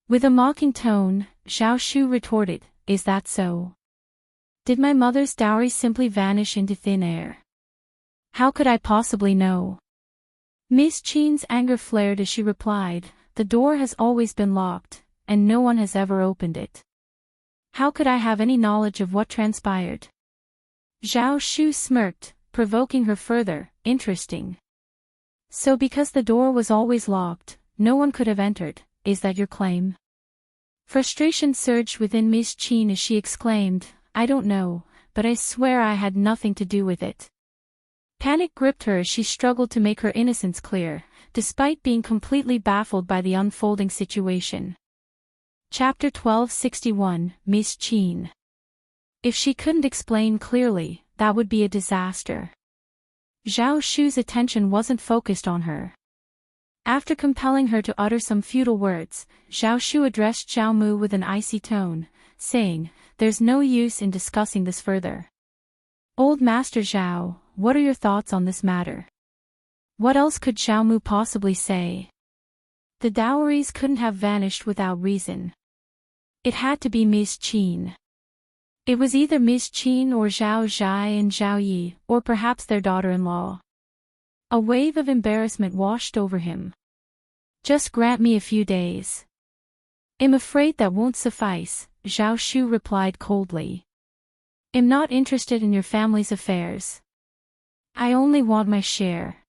With a mocking tone, Zhao Shu retorted, is that so? Did my mother's dowry simply vanish into thin air? How could I possibly know? Ms.Qin's anger flared as she replied, the door has always been locked, and no one has ever opened it. How could I have any knowledge of what transpired? Zhao Shu smirked, provoking her further, interesting. So because the door was always locked, no one could have entered, is that your claim? Frustration surged within Ms.Qin as she exclaimed, I don't know, but I swear I had nothing to do with it. Panic gripped her as she struggled to make her innocence clear, despite being completely baffled by the unfolding situation. Chapter 1261, Ms.Qin. If she couldn't explain clearly, that would be a disaster. Zhao Shu's attention wasn't focused on her. After compelling her to utter some futile words, Zhao Shu addressed Zhao Mu with an icy tone, saying, "There's no use in discussing this further. Old Master Zhao, what are your thoughts on this matter?" What else could Zhao Mu possibly say? The dowries couldn't have vanished without reason. It had to be Ms.Qin. It was either Ms.Qin or Zhao Zhai and Zhao Yi, or perhaps their daughter-in-law. A wave of embarrassment washed over him. "Just grant me a few days." "I'm afraid that won't suffice," Zhao Shu replied coldly. "I'm not interested in your family's affairs. I only want my share.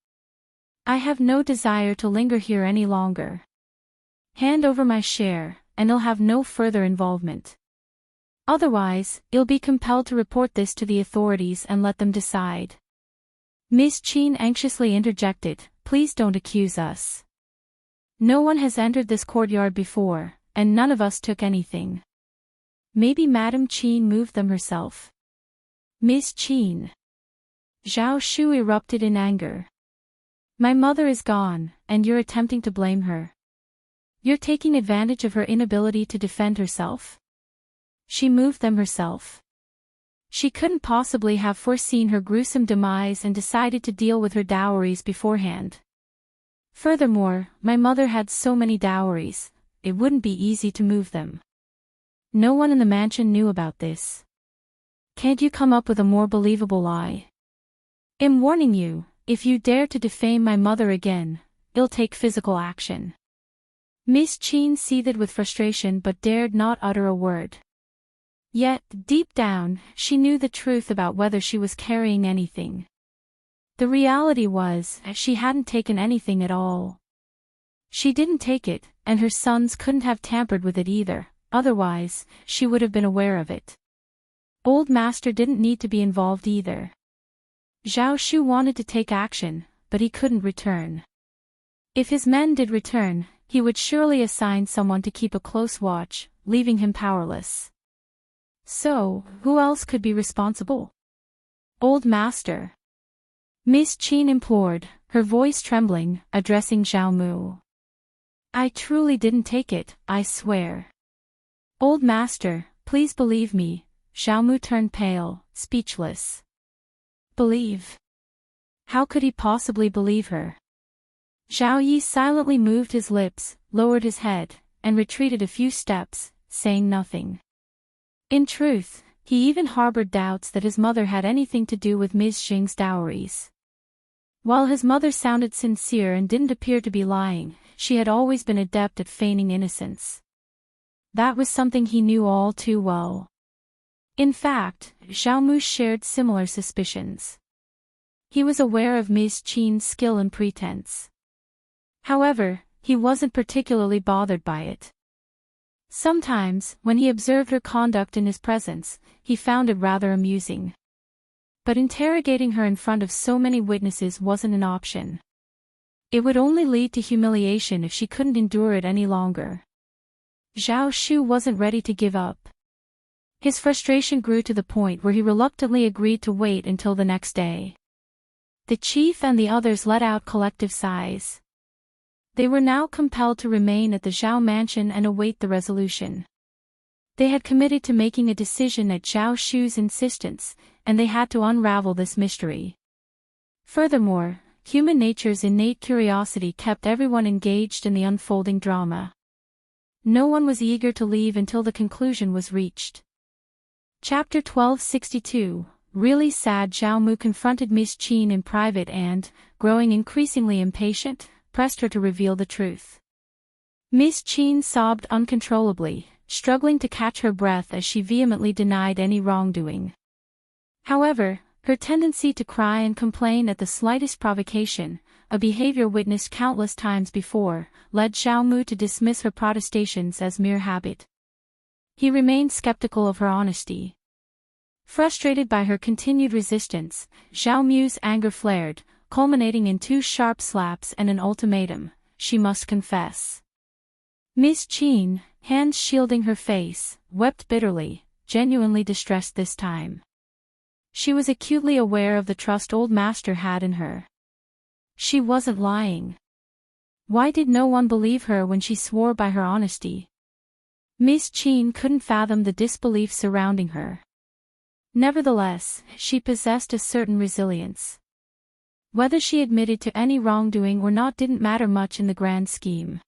I have no desire to linger here any longer. Hand over my share, and I'll have no further involvement. Otherwise, I'll be compelled to report this to the authorities and let them decide." Ms.Qin anxiously interjected, "Please don't accuse us. No one has entered this courtyard before, and none of us took anything. Maybe Madame Qin moved them herself." "Ms.Qin." Zhao Shu erupted in anger. "My mother is gone, and you're attempting to blame her. You're taking advantage of her inability to defend herself. She moved them herself. She couldn't possibly have foreseen her gruesome demise and decided to deal with her dowries beforehand. Furthermore, my mother had so many dowries, it wouldn't be easy to move them. No one in the mansion knew about this. Can't you come up with a more believable lie? I'm warning you, if you dare to defame my mother again, I'll take physical action." Ms.Qin seethed with frustration but dared not utter a word. Yet, deep down, she knew the truth about whether she was carrying anything. The reality was, she hadn't taken anything at all. She didn't take it, and her sons couldn't have tampered with it either, otherwise, she would have been aware of it. Old Master didn't need to be involved either. Zhao Shu wanted to take action, but he couldn't return. If his men did return, he would surely assign someone to keep a close watch, leaving him powerless. So, who else could be responsible? "Old Master," Ms.Qin implored, her voice trembling, addressing Zhao Mu. "I truly didn't take it, I swear." "Old Master, please believe me." Zhao Mu turned pale, speechless. Believe? How could he possibly believe her? Zhao Yi silently moved his lips, lowered his head, and retreated a few steps, saying nothing. In truth, he even harbored doubts that his mother had anything to do with Ms. Xing's dowries. While his mother sounded sincere and didn't appear to be lying, she had always been adept at feigning innocence. That was something he knew all too well. In fact, Zhao Mu shared similar suspicions. He was aware of Ms. Qin's skill in pretense. However, he wasn't particularly bothered by it. Sometimes, when he observed her conduct in his presence, he found it rather amusing. But interrogating her in front of so many witnesses wasn't an option. It would only lead to humiliation if she couldn't endure it any longer. Zhao Shu wasn't ready to give up. His frustration grew to the point where he reluctantly agreed to wait until the next day. The chief and the others let out collective sighs. They were now compelled to remain at the Zhao mansion and await the resolution. They had committed to making a decision at Zhao Shu's insistence, and they had to unravel this mystery. Furthermore, human nature's innate curiosity kept everyone engaged in the unfolding drama. No one was eager to leave until the conclusion was reached. Chapter 1262, Really sad. Zhao Mu confronted Ms.Qin in private and, growing increasingly impatient, pressed her to reveal the truth. Ms.Qin sobbed uncontrollably, struggling to catch her breath as she vehemently denied any wrongdoing. However, her tendency to cry and complain at the slightest provocation, a behavior witnessed countless times before, led Zhao Mu to dismiss her protestations as mere habit. He remained skeptical of her honesty. Frustrated by her continued resistance, Zhao Mu's anger flared, culminating in 2 sharp slaps and an ultimatum: she must confess. Ms.Qin, hands shielding her face, wept bitterly, genuinely distressed this time. She was acutely aware of the trust old master had in her. She wasn't lying. Why did no one believe her when she swore by her honesty? Ms.Qin couldn't fathom the disbelief surrounding her. Nevertheless, she possessed a certain resilience. Whether she admitted to any wrongdoing or not didn't matter much in the grand scheme.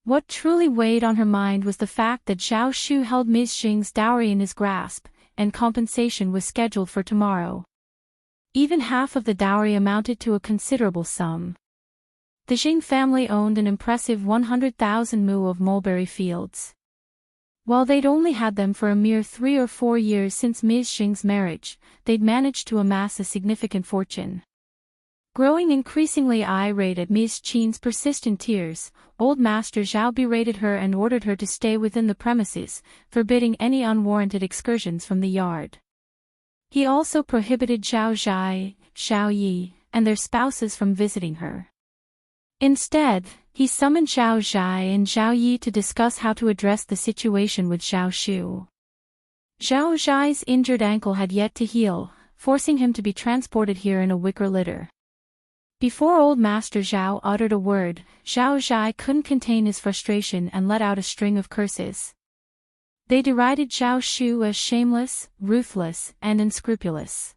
What truly weighed on her mind was the fact that Zhao Shu held Ms.Qin's dowry in his grasp, and compensation was scheduled for tomorrow. Even half of the dowry amounted to a considerable sum. The Jing family owned an impressive 100,000 mu of mulberry fields. While they'd only had them for a mere 3 or 4 years since Ms.Qin's marriage, they'd managed to amass a significant fortune. Growing increasingly irate at Ms.Qin's persistent tears, old Master Zhao berated her and ordered her to stay within the premises, forbidding any unwarranted excursions from the yard. He also prohibited Zhao Zhai, Xiao Yi, and their spouses from visiting her. Instead, he summoned Zhao Zhai and Xiao Yi to discuss how to address the situation with Zhao Shu. Zhao Zhai's injured ankle had yet to heal, forcing him to be transported here in a wicker litter. Before old Master Zhao uttered a word, Zhao Zhai couldn't contain his frustration and let out a string of curses. They derided Zhao Shu as shameless, ruthless, and unscrupulous.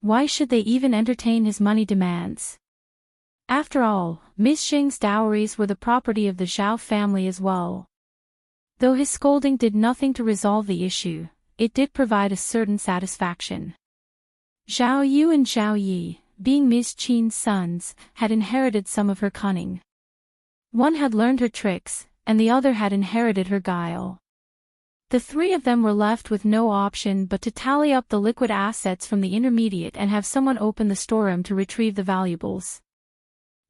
Why should they even entertain his money demands? After all, Ms.Qin's dowries were the property of the Zhao family as well. Though his scolding did nothing to resolve the issue, it did provide a certain satisfaction. Zhao Yu and Zhao Yi, being Ms.Qin's sons, had inherited some of her cunning. One had learned her tricks, and the other had inherited her guile. The three of them were left with no option but to tally up the liquid assets from the intermediate and have someone open the storeroom to retrieve the valuables.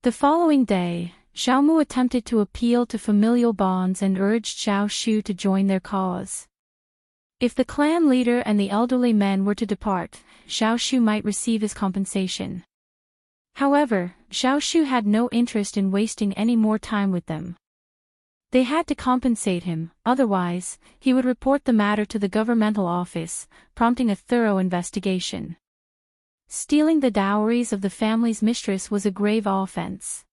The following day, Zhao Mu attempted to appeal to familial bonds and urged Zhao Shu to join their cause. If the clan leader and the elderly men were to depart, Zhao Shu might receive his compensation. However, Zhao Shu had no interest in wasting any more time with them. They had to compensate him, otherwise, he would report the matter to the governmental office, prompting a thorough investigation. Stealing the dowries of the family's mistress was a grave offense.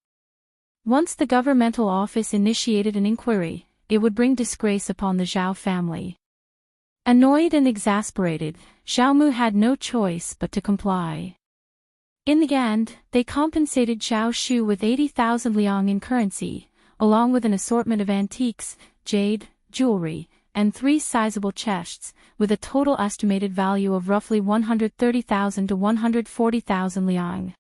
Once the governmental office initiated an inquiry, it would bring disgrace upon the Zhao family. Annoyed and exasperated, Zhao Mu had no choice but to comply. In the end, they compensated Zhao Shu with 80,000 liang in currency, along with an assortment of antiques, jade, jewelry, and 3 sizable chests, with a total estimated value of roughly 130,000 to 140,000 liang.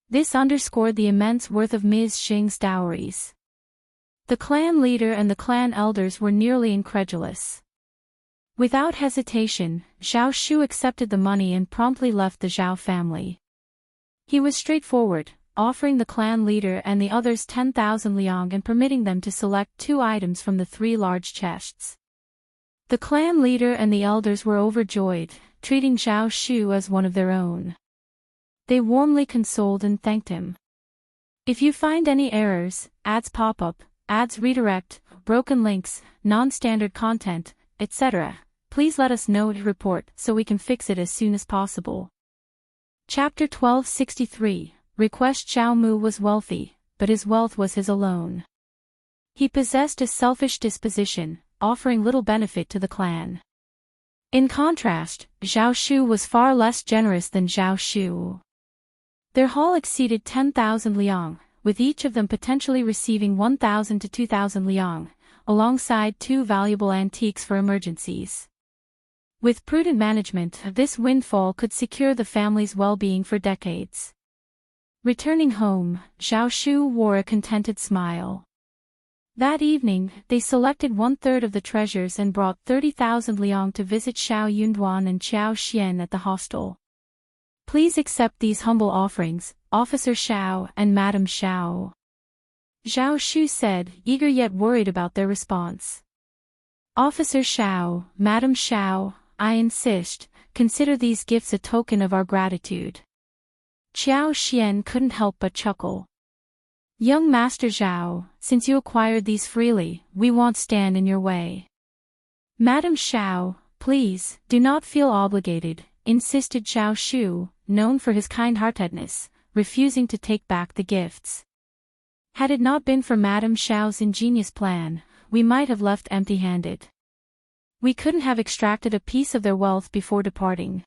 This underscored the immense worth of Ms.Qin's dowries. The clan leader and the clan elders were nearly incredulous. Without hesitation, Zhao Shu accepted the money and promptly left the Zhao family. He was straightforward, offering the clan leader and the others 10,000 liang and permitting them to select 2 items from the 3 large chests. The clan leader and the elders were overjoyed, treating Zhao Shu as one of their own. They warmly consoled and thanked him. If you find any errors, ads pop up, ads redirect, broken links, non-standard content, etc., please let us know to report so we can fix it as soon as possible. Chapter 1263. Request. Zhao Mu was wealthy, but his wealth was his alone. He possessed a selfish disposition, offering little benefit to the clan. In contrast, Zhao Shu was far less generous than Zhao Shu. Their haul exceeded 10,000 liang, with each of them potentially receiving 1,000 to 2,000 liang, alongside 2 valuable antiques for emergencies. With prudent management, this windfall could secure the family's well-being for decades. Returning home, Zhao Shu wore a contented smile. That evening, they selected 1/3 of the treasures and brought 30,000 liang to visit Xiao Yunduan and Qiao Xian at the hostel. Please accept these humble offerings, Officer Xiao and Madam Xiao. Zhao Shu said, eager yet worried about their response. Officer Xiao, Madam Xiao, I insist, consider these gifts a token of our gratitude. Qiao Xian couldn't help but chuckle. Young Master Zhao, since you acquired these freely, we won't stand in your way. Madam Xiao, Please, do not feel obligated, insisted Zhao Shu, known for his kind-heartedness, refusing to take back the gifts. Had it not been for Madame Xiao's ingenious plan, we might have left empty-handed. We couldn't have extracted a piece of their wealth before departing.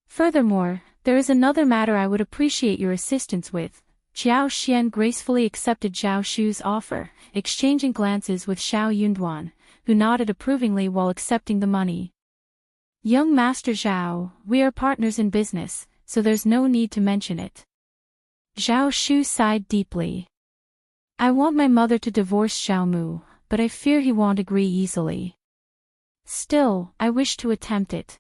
Furthermore, there is another matter I would appreciate your assistance with. Qiao Xian gracefully accepted Zhao Shu's offer, exchanging glances with Xiao Yunduan, who nodded approvingly while accepting the money. Young Master Zhao, we are partners in business, so there's no need to mention it. Zhao Shu sighed deeply. I want my mother to divorce Xiao Mu, but I fear he won't agree easily. Still, I wish to attempt it.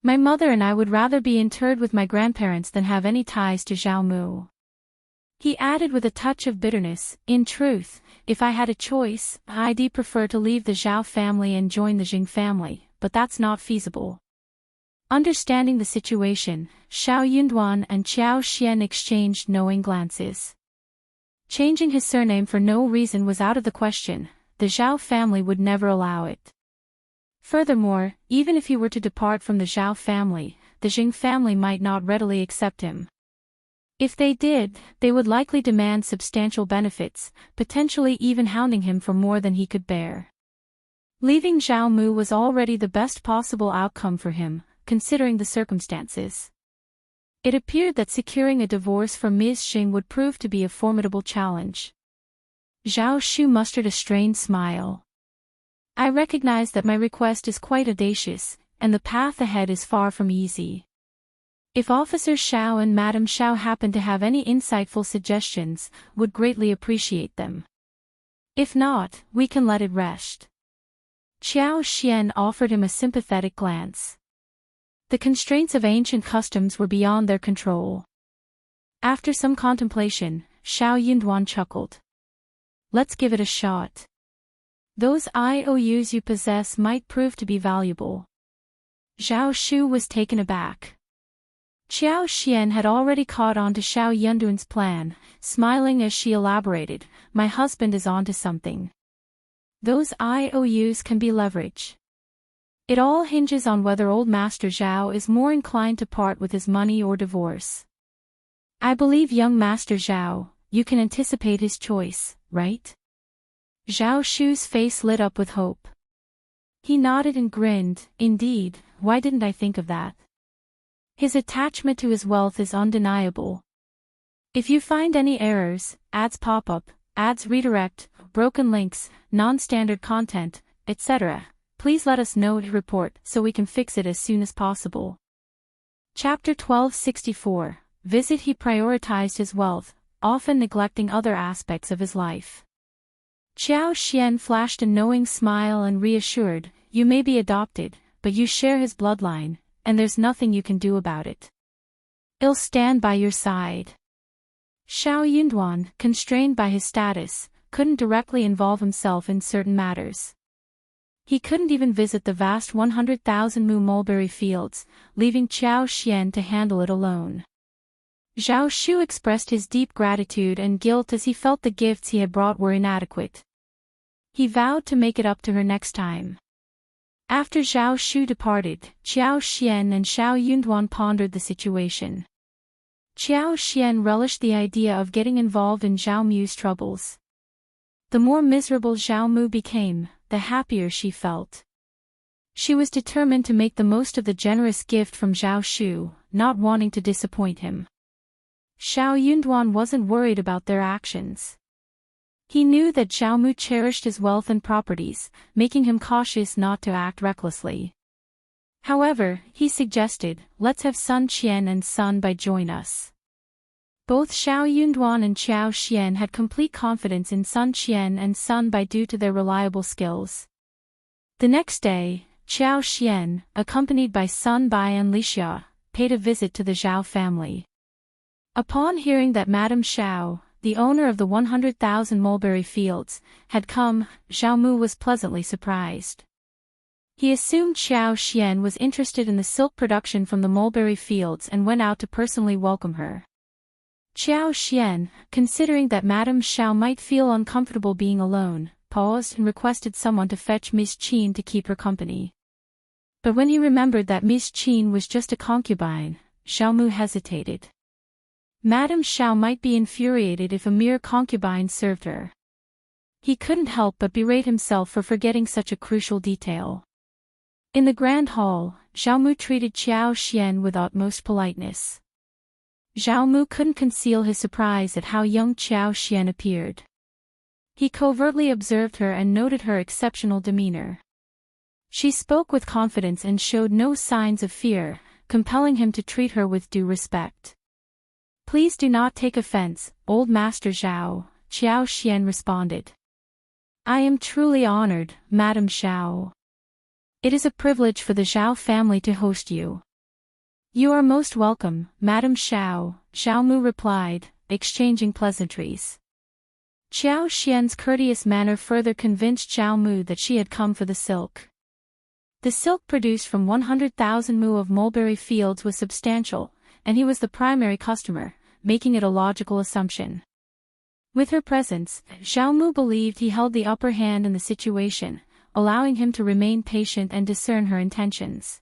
My mother and I would rather be interred with my grandparents than have any ties to Xiao Mu. He added with a touch of bitterness, in truth, if I had a choice, I'd prefer to leave the Zhao family and join the Jing family, but that's not feasible. Understanding the situation, Xiao Yunduan and Qiao Xian exchanged knowing glances. Changing his surname for no reason was out of the question, the Zhao family would never allow it. Furthermore, even if he were to depart from the Zhao family, the Jing family might not readily accept him. If they did, they would likely demand substantial benefits, potentially even hounding him for more than he could bear. Leaving Xiao Mu was already the best possible outcome for him, considering the circumstances. It appeared that securing a divorce from Ms.Qin would prove to be a formidable challenge. Zhao Shu mustered a strained smile. I recognize that my request is quite audacious, and the path ahead is far from easy. If Officer Xiao and Madame Xiao happen to have any insightful suggestions, would greatly appreciate them. If not, we can let it rest. Qiao Xian offered him a sympathetic glance. The constraints of ancient customs were beyond their control. After some contemplation, Xiao Yunduan chuckled. Let's give it a shot. Those IOUs you possess might prove to be valuable. Zhao Shu was taken aback. Qiao Xian had already caught on to Xiao Yunduan's plan, smiling as she elaborated, my husband is onto something. Those IOUs can be leverage. It all hinges on whether old Master Zhao is more inclined to part with his money or divorce. I believe young Master Zhao, you can anticipate his choice, right? Zhao Shu's face lit up with hope. He nodded and grinned, indeed, why didn't I think of that? His attachment to his wealth is undeniable. If you find any errors, ads pop up, ads redirect, broken links, non-standard content, etc., please let us know to report so we can fix it as soon as possible. Chapter 1264. Visit. He prioritized his wealth, often neglecting other aspects of his life. Qiao Xian flashed a knowing smile and reassured, you may be adopted, but you share his bloodline, and there's nothing you can do about it. I'll stand by your side. Xiao Yunduan, constrained by his status, couldn't directly involve himself in certain matters. He couldn't even visit the vast 100,000 mu mulberry fields, leaving Qiao Xian to handle it alone. Zhao Shu expressed his deep gratitude and guilt as he felt the gifts he had brought were inadequate. He vowed to make it up to her next time. After Zhao Shu departed, Qiao Xian and Xiao Yunduan pondered the situation. Qiao Xian relished the idea of getting involved in Zhao Mu's troubles. The more miserable Zhao Mu became, the happier she felt. She was determined to make the most of the generous gift from Zhao Shu, not wanting to disappoint him. Xiao Yunduan wasn't worried about their actions. He knew that Zhao Mu cherished his wealth and properties, making him cautious not to act recklessly. However, he suggested, let's have Sun Qian and Sun Bai join us. Both Xiao Yunduan and Qiao Xian had complete confidence in Sun Qian and Sun Bai due to their reliable skills. The next day, Qiao Xian, accompanied by Sun Bai and Li Xia, paid a visit to the Zhao family. Upon hearing that Madame Xiao, the owner of the 100,000 mulberry fields, had come, Zhao Mu was pleasantly surprised. He assumed Xiao Xian was interested in the silk production from the mulberry fields and went out to personally welcome her. Qiao Xian, considering that Madame Xiao might feel uncomfortable being alone, paused and requested someone to fetch Ms.Qin to keep her company. But when he remembered that Ms.Qin was just a concubine, Xiao Mu hesitated. Madame Xiao might be infuriated if a mere concubine served her. He couldn't help but berate himself for forgetting such a crucial detail. In the grand hall, Xiao Mu treated Qiao Xian with utmost politeness. Xiao Mu couldn't conceal his surprise at how young Qiao Xian appeared. He covertly observed her and noted her exceptional demeanor. She spoke with confidence and showed no signs of fear, compelling him to treat her with due respect. "Please do not take offense, old Master Zhao," Qiao Xian responded. "I am truly honored, Madame Xiao. It is a privilege for the Zhao family to host you." "You are most welcome, Madame Xiao," Xiao Mu replied, exchanging pleasantries. Qiao Xian's courteous manner further convinced Xiao Mu that she had come for the silk. The silk produced from 100,000 mu of mulberry fields was substantial, and he was the primary customer, making it a logical assumption. With her presence, Xiao Mu believed he held the upper hand in the situation, allowing him to remain patient and discern her intentions.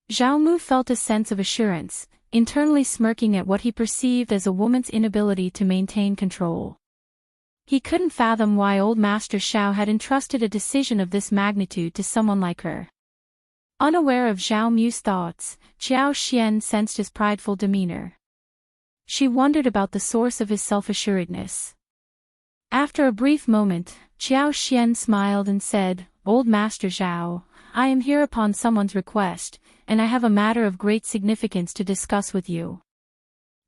Xiao Mu felt a sense of assurance, internally smirking at what he perceived as a woman's inability to maintain control. He couldn't fathom why old Master Xiao had entrusted a decision of this magnitude to someone like her. Unaware of Xiao Mu's thoughts, Qiao Xian sensed his prideful demeanor. She wondered about the source of his self-assuredness. After a brief moment, Qiao Xian smiled and said, "Old Master Zhao, I am here upon someone's request, and I have a matter of great significance to discuss with you.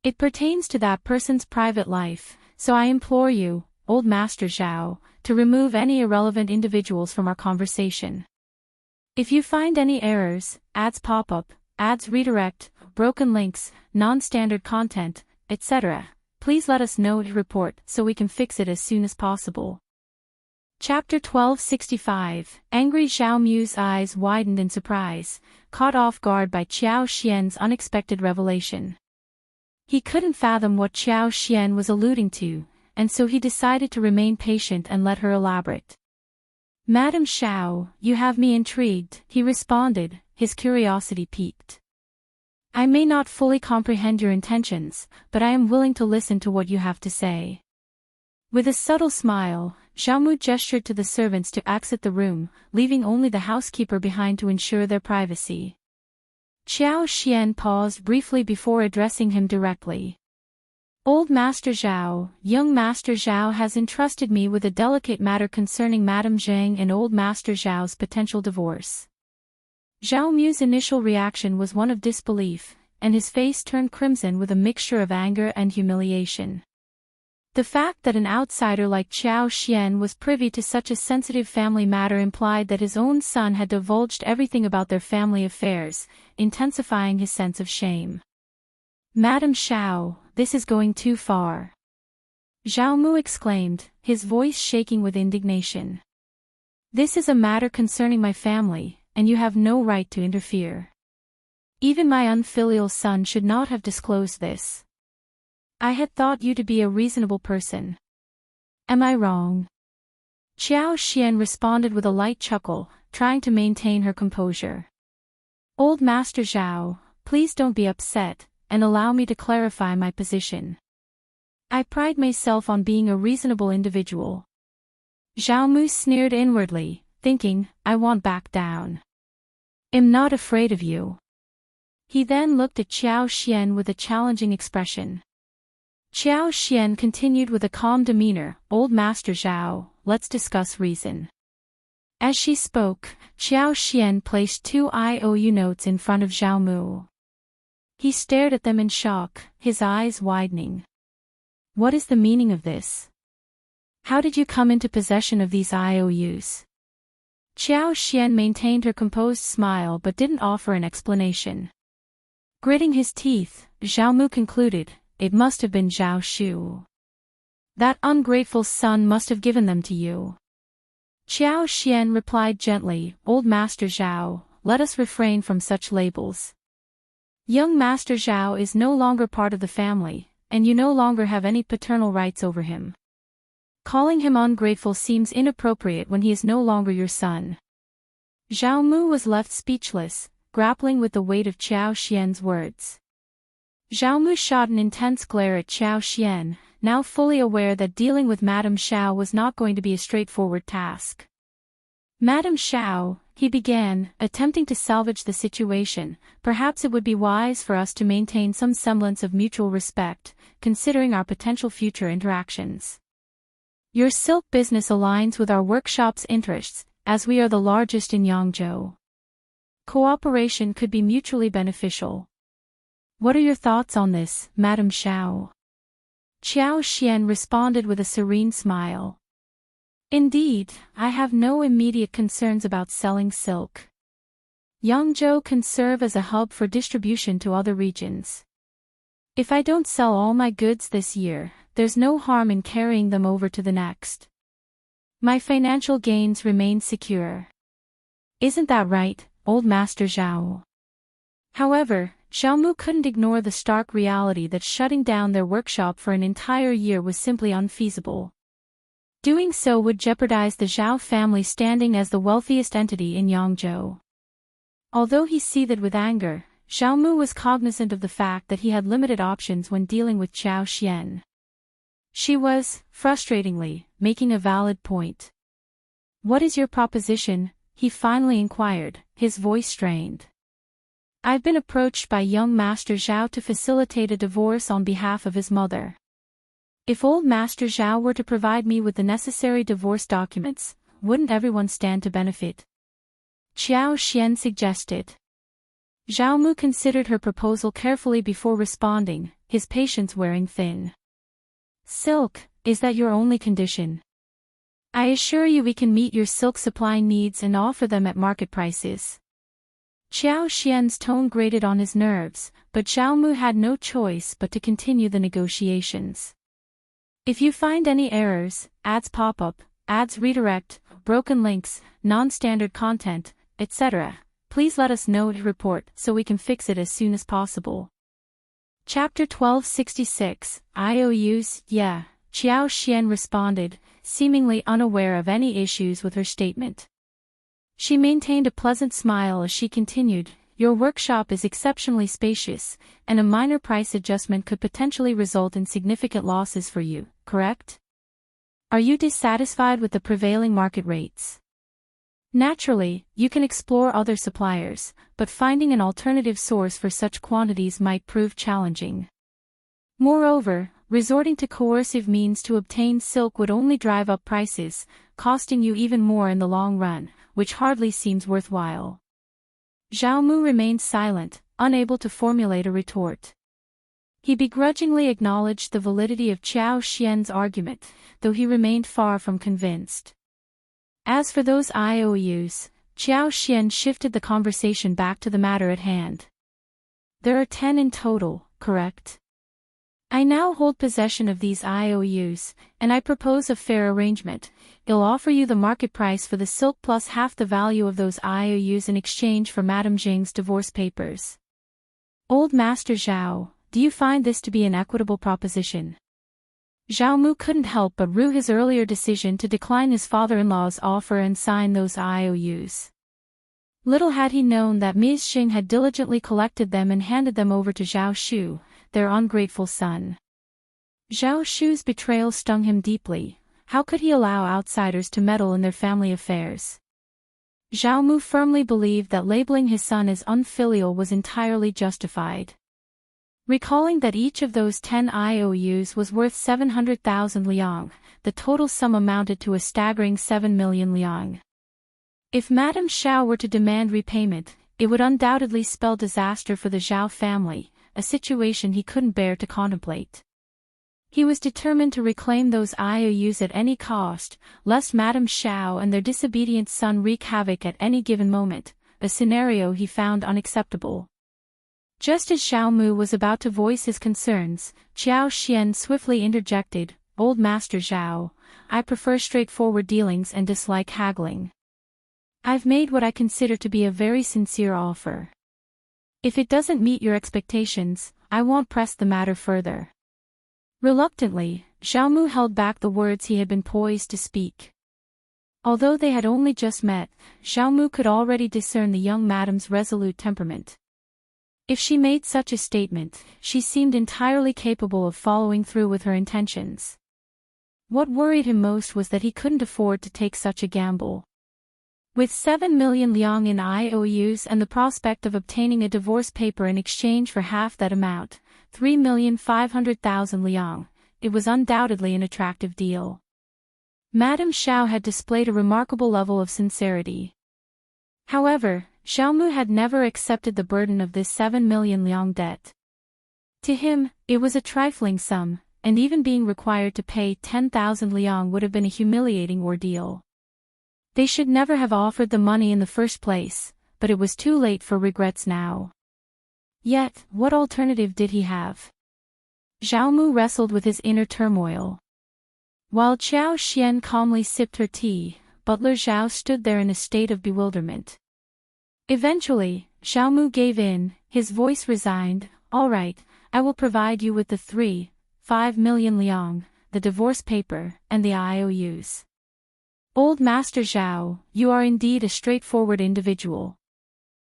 It pertains to that person's private life, so I implore you, old Master Zhao, to remove any irrelevant individuals from our conversation. If you find any errors, ads pop up, ads redirect, broken links, non-standard content, etc., please let us know and report so we can fix it as soon as possible." Chapter 1265. Angry Xiao Mu's eyes widened in surprise, caught off guard by Qiao Xian's unexpected revelation. He couldn't fathom what Qiao Xian was alluding to, and so he decided to remain patient and let her elaborate. "Madame Xiao, you have me intrigued," he responded, his curiosity piqued. "I may not fully comprehend your intentions, but I am willing to listen to what you have to say." With a subtle smile, Xiao Mu gestured to the servants to exit the room, leaving only the housekeeper behind to ensure their privacy. Qiao Xian paused briefly before addressing him directly. "Old Master Zhao, young Master Zhao has entrusted me with a delicate matter concerning Madame Zhang and old Master Zhao's potential divorce." Zhao Mu's initial reaction was one of disbelief, and his face turned crimson with a mixture of anger and humiliation. The fact that an outsider like Qiao Xian was privy to such a sensitive family matter implied that his own son had divulged everything about their family affairs, intensifying his sense of shame. "Madame Xiao, this is going too far," Zhao Mu exclaimed, his voice shaking with indignation. "This is a matter concerning my family, and you have no right to interfere. Even my unfilial son should not have disclosed this. I had thought you to be a reasonable person. Am I wrong?" Qiao Xian responded with a light chuckle, trying to maintain her composure. "Old Master Zhao, please don't be upset, and allow me to clarify my position. I pride myself on being a reasonable individual." Zhao Mu sneered inwardly, thinking, "I won't back down. I'm not afraid of you." He then looked at Qiao Xian with a challenging expression. Qiao Xian continued with a calm demeanor, "Old Master Zhao, let's discuss reason." As she spoke, Qiao Xian placed 2 IOU notes in front of Zhao Mu. He stared at them in shock, his eyes widening. "What is the meaning of this? How did you come into possession of these IOUs?" Qiao Xian maintained her composed smile but didn't offer an explanation. Gritting his teeth, Zhao Mu concluded, "It must have been Zhao Shu. That ungrateful son must have given them to you." Qiao Xian replied gently, "Old Master Zhao, let us refrain from such labels. Young Master Zhao is no longer part of the family, and you no longer have any paternal rights over him. Calling him ungrateful seems inappropriate when he is no longer your son." Zhao Mu was left speechless, grappling with the weight of Qiao Xian's words. Zhao Mu shot an intense glare at Qiao Xian, now fully aware that dealing with Madame Xiao was not going to be a straightforward task. Madame Xiao, he began, attempting to salvage the situation, perhaps it would be wise for us to maintain some semblance of mutual respect, considering our potential future interactions. Your silk business aligns with our workshop's interests, as we are the largest in Hangzhou. Cooperation could be mutually beneficial. What are your thoughts on this, Madame Xiao? Qiao Xian responded with a serene smile. Indeed, I have no immediate concerns about selling silk. Hangzhou can serve as a hub for distribution to other regions. If I don't sell all my goods this year, there's no harm in carrying them over to the next. My financial gains remain secure. Isn't that right, old Master Zhao? However, Zhao Mu couldn't ignore the stark reality that shutting down their workshop for an entire year was simply unfeasible. Doing so would jeopardize the Zhao family standing as the wealthiest entity in Hangzhou. Although he seethed with anger, Zhao Mu was cognizant of the fact that he had limited options when dealing with Qiao Xian. She was, frustratingly, making a valid point. What is your proposition? He finally inquired, his voice strained. I've been approached by young Master Zhao to facilitate a divorce on behalf of his mother. If old Master Zhao were to provide me with the necessary divorce documents, wouldn't everyone stand to benefit? Qiao Xian suggested. Zhao Mu considered her proposal carefully before responding, his patience wearing thin. Silk, is that your only condition? I assure you we can meet your silk supply needs and offer them at market prices. Qiao Xian's tone grated on his nerves, but Zhao Mu had no choice but to continue the negotiations. If you find any errors, ads pop up, ads redirect, broken links, non-standard content, etc., please let us know to report so we can fix it as soon as possible. Chapter 1266, IOUs, yeah, Qiao Xian responded, seemingly unaware of any issues with her statement. She maintained a pleasant smile as she continued, your workshop is exceptionally spacious, and a minor price adjustment could potentially result in significant losses for you, correct? Are you dissatisfied with the prevailing market rates? Naturally, you can explore other suppliers, but finding an alternative source for such quantities might prove challenging. Moreover, resorting to coercive means to obtain silk would only drive up prices, costing you even more in the long run, which hardly seems worthwhile. Zhao Mu remained silent, unable to formulate a retort. He begrudgingly acknowledged the validity of Qiao Xian's argument, though he remained far from convinced. As for those IOUs, Qiao Xian shifted the conversation back to the matter at hand. There are 10 in total, correct? I now hold possession of these IOUs, and I propose a fair arrangement. I'll offer you the market price for the silk plus half the value of those IOUs in exchange for Madame Jing's divorce papers. Old Master Zhao, do you find this to be an equitable proposition? Zhao Mu couldn't help but rue his earlier decision to decline his father-in-law's offer and sign those IOUs. Little had he known that Ms.Qin had diligently collected them and handed them over to Zhao Shu, their ungrateful son. Zhao Shu's betrayal stung him deeply. How could he allow outsiders to meddle in their family affairs? Zhao Mu firmly believed that labeling his son as unfilial was entirely justified. Recalling that each of those 10 IOUs was worth 700,000 liang, the total sum amounted to a staggering 7 million liang. If Madame Xiao were to demand repayment, it would undoubtedly spell disaster for the Zhao family, a situation he couldn't bear to contemplate. He was determined to reclaim those IOUs at any cost, lest Madame Xiao and their disobedient son wreak havoc at any given moment, a scenario he found unacceptable. Just as Zhao Mu was about to voice his concerns, Qiao Xian swiftly interjected, Old Master Zhao, I prefer straightforward dealings and dislike haggling. I've made what I consider to be a very sincere offer. If it doesn't meet your expectations, I won't press the matter further. Reluctantly, Zhao Mu held back the words he had been poised to speak. Although they had only just met, Zhao Mu could already discern the young madam's resolute temperament. If she made such a statement, she seemed entirely capable of following through with her intentions. What worried him most was that he couldn't afford to take such a gamble. With 7 million liang in IOUs and the prospect of obtaining a divorce paper in exchange for half that amount, 3,500,000 liang, it was undoubtedly an attractive deal. Madame Qiao had displayed a remarkable level of sincerity. However, Zhao Mu had never accepted the burden of this 7 million liang debt. To him, it was a trifling sum, and even being required to pay 10,000 liang would have been a humiliating ordeal. They should never have offered the money in the first place, but it was too late for regrets now. Yet, what alternative did he have? Zhao Mu wrestled with his inner turmoil. While Qiao Xian calmly sipped her tea, butler Zhao stood there in a state of bewilderment. Eventually, Zhao Mu gave in, his voice resigned. "All right, I will provide you with the 3.5 million liang, the divorce paper, and the IOUs. Old Master Zhao, you are indeed a straightforward individual.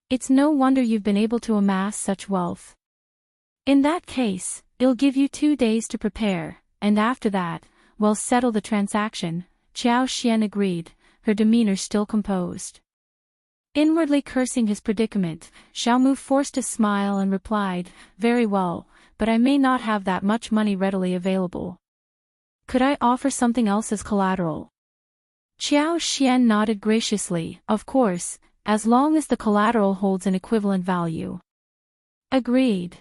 It's no wonder you've been able to amass such wealth. In that case, I'll give you 2 days to prepare, and after that, we'll settle the transaction." Qiao Xian agreed, her demeanor still composed. Inwardly cursing his predicament, Zhao Mu forced a smile and replied, "Very well, but I may not have that much money readily available. Could I offer something else as collateral?" Qiao Xian nodded graciously, "Of course, as long as the collateral holds an equivalent value." Agreed.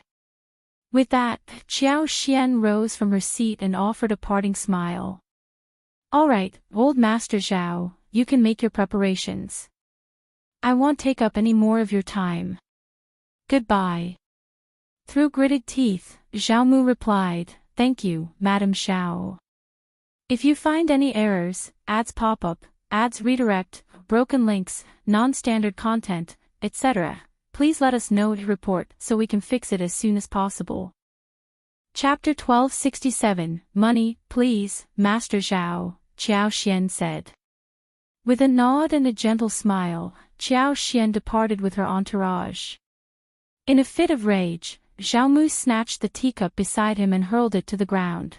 With that, Qiao Xian rose from her seat and offered a parting smile. "All right, old Master Zhao, you can make your preparations. I won't take up any more of your time. Goodbye." Through gritted teeth, Zhao Mu replied, "Thank you, Madame Qiao. If you find any errors, ads pop up, ads redirect, broken links, non-standard content, etc., please let us know and report so we can fix it as soon as possible." Chapter 1267, Money, Please, Master Zhao, Qiao Xian said. With a nod and a gentle smile, Qiao Xian departed with her entourage. In a fit of rage, Zhao Mu snatched the teacup beside him and hurled it to the ground.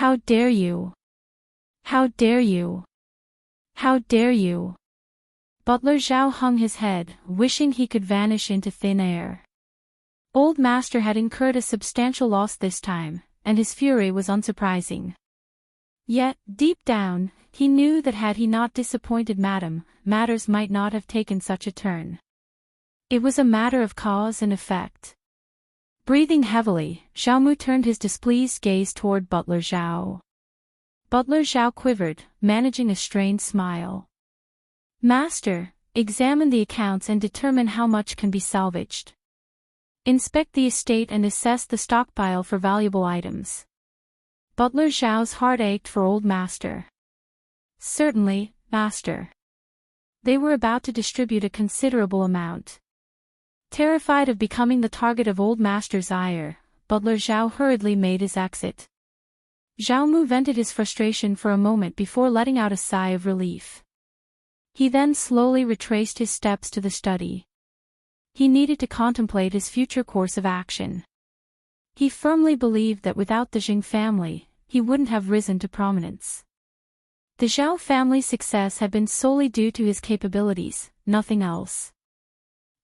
"How dare you! How dare you! How dare you!" Butler Zhao hung his head, wishing he could vanish into thin air. Old Master had incurred a substantial loss this time, and his fury was unsurprising. Yet, deep down, he knew that had he not disappointed Madame, matters might not have taken such a turn. It was a matter of cause and effect. Breathing heavily, Zhao Mu turned his displeased gaze toward Butler Zhao. Butler Zhao quivered, managing a strained smile. "Master, examine the accounts and determine how much can be salvaged. Inspect the estate and assess the stockpile for valuable items." Butler Zhao's heart ached for old Master. "Certainly, Master." They were about to distribute a considerable amount. Terrified of becoming the target of old Master's ire, Butler Zhao hurriedly made his exit. Zhao Mu vented his frustration for a moment before letting out a sigh of relief. He then slowly retraced his steps to the study. He needed to contemplate his future course of action. He firmly believed that without the Jing family, he wouldn't have risen to prominence. The Zhao family's success had been solely due to his capabilities, nothing else.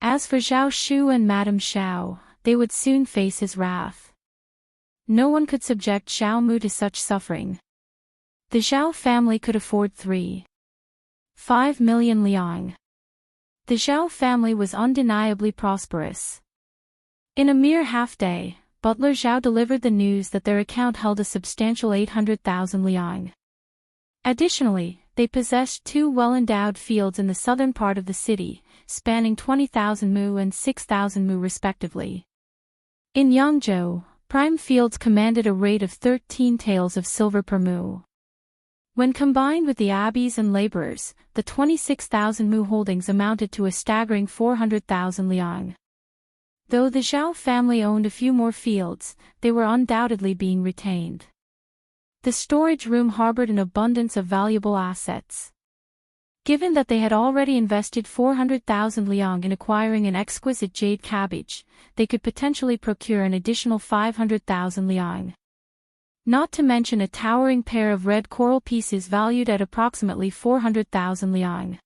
As for Zhao Shu and Madame Qiao, they would soon face his wrath. No one could subject Zhao Mu to such suffering. The Zhao family could afford 3.5 million liang. The Zhao family was undeniably prosperous. In a mere half-day, Butler Zhao delivered the news that their account held a substantial 800,000 liang. Additionally, they possessed 2 well-endowed fields in the southern part of the city, spanning 20,000 mu and 6,000 mu respectively. In Hangzhou, prime fields commanded a rate of 13 taels of silver per mu. When combined with the abbeys and laborers, the 26,000 mu holdings amounted to a staggering 400,000 liang. Though the Zhao family owned a few more fields, they were undoubtedly being retained. The storage room harbored an abundance of valuable assets. Given that they had already invested 400,000 liang in acquiring an exquisite jade cabbage, they could potentially procure an additional 500,000 liang. Not to mention a towering pair of red coral pieces valued at approximately 400,000 liang.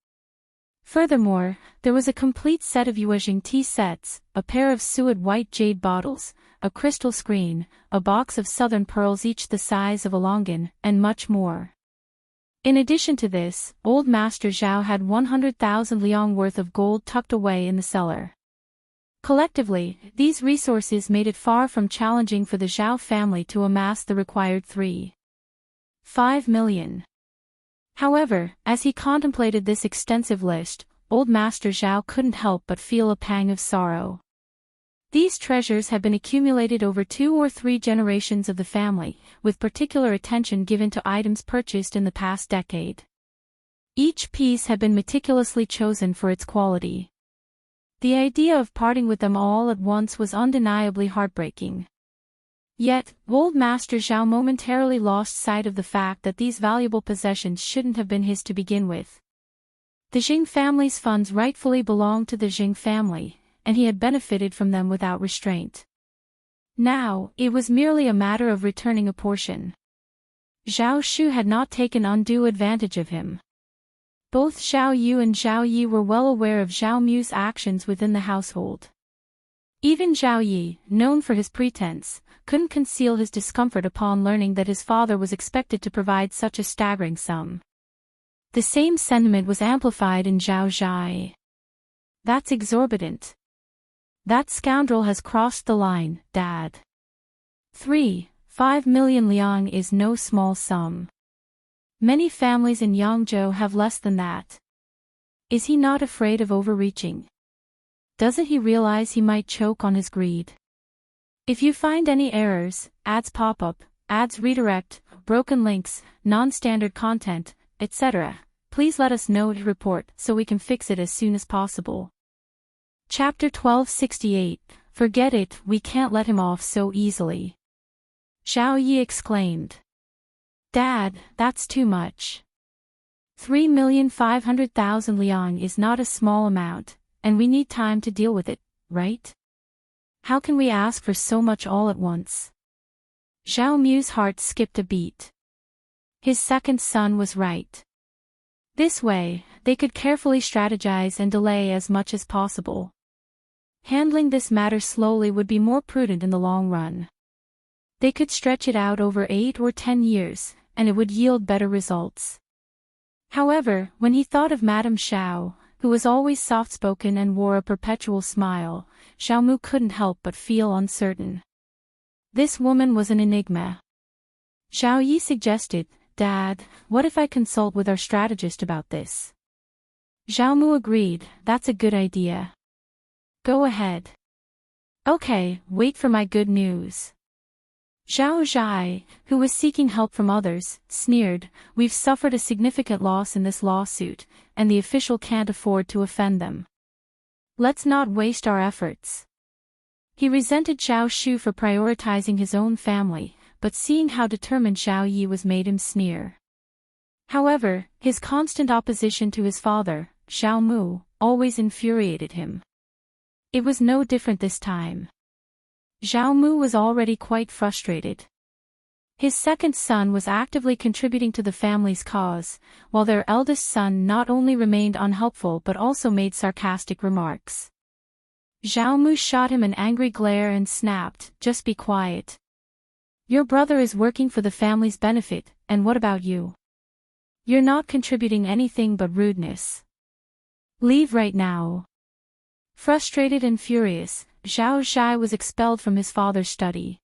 Furthermore, there was a complete set of Yuezhing tea sets, a pair of suet white jade bottles, a crystal screen, a box of southern pearls each the size of a longan, and much more. In addition to this, old Master Zhao had 100,000 liang worth of gold tucked away in the cellar. Collectively, these resources made it far from challenging for the Zhao family to amass the required 3.5 million. However, as he contemplated this extensive list, old Master Zhao couldn't help but feel a pang of sorrow. These treasures had been accumulated over 2 or 3 generations of the family, with particular attention given to items purchased in the past decade. Each piece had been meticulously chosen for its quality. The idea of parting with them all at once was undeniably heartbreaking. Yet, old Master Zhao momentarily lost sight of the fact that these valuable possessions shouldn't have been his to begin with. The Jing family's funds rightfully belonged to the Jing family, and he had benefited from them without restraint. Now, it was merely a matter of returning a portion. Zhao Shu had not taken undue advantage of him. Both Zhao Yu and Zhao Yi were well aware of Zhao Mu's actions within the household. Even Zhao Yi, known for his pretense, couldn't conceal his discomfort upon learning that his father was expected to provide such a staggering sum. The same sentiment was amplified in Zhao Zhai. That's exorbitant. That scoundrel has crossed the line, Dad. 3.5 million liang is no small sum. Many families in Yangzhou have less than that. Is he not afraid of overreaching? Doesn't he realize he might choke on his greed? If you find any errors, ads pop up, ads redirect, broken links, non-standard content, etc., please let us know to report so we can fix it as soon as possible. Chapter 1268, Forget it, we can't let him off so easily. Zhao Yi exclaimed. Dad, that's too much. 3,500,000 liang is not a small amount, and we need time to deal with it, right? How can we ask for so much all at once? Zhao Mu's heart skipped a beat. His second son was right. This way, they could carefully strategize and delay as much as possible. Handling this matter slowly would be more prudent in the long run. They could stretch it out over 8 or 10 years, and it would yield better results. However, when he thought of Madame Xiao, who was always soft-spoken and wore a perpetual smile, Zhao Mu couldn't help but feel uncertain. This woman was an enigma. Zhao Yi suggested, Dad, what if I consult with our strategist about this? Zhao Mu agreed, that's a good idea. Go ahead. Okay, wait for my good news. Zhao Zhai, who was seeking help from others, sneered, we've suffered a significant loss in this lawsuit, and the official can't afford to offend them. Let's not waste our efforts. He resented Zhao Shu for prioritizing his own family, but seeing how determined Zhao Yi was made him sneer. However, his constant opposition to his father, Zhao Mu, always infuriated him. It was no different this time. Zhao Mu was already quite frustrated. His second son was actively contributing to the family's cause, while their eldest son not only remained unhelpful but also made sarcastic remarks. Zhao Mu shot him an angry glare and snapped, just be quiet. Your brother is working for the family's benefit, and what about you? You're not contributing anything but rudeness. Leave right now. Frustrated and furious, Zhao Zhai was expelled from his father's study.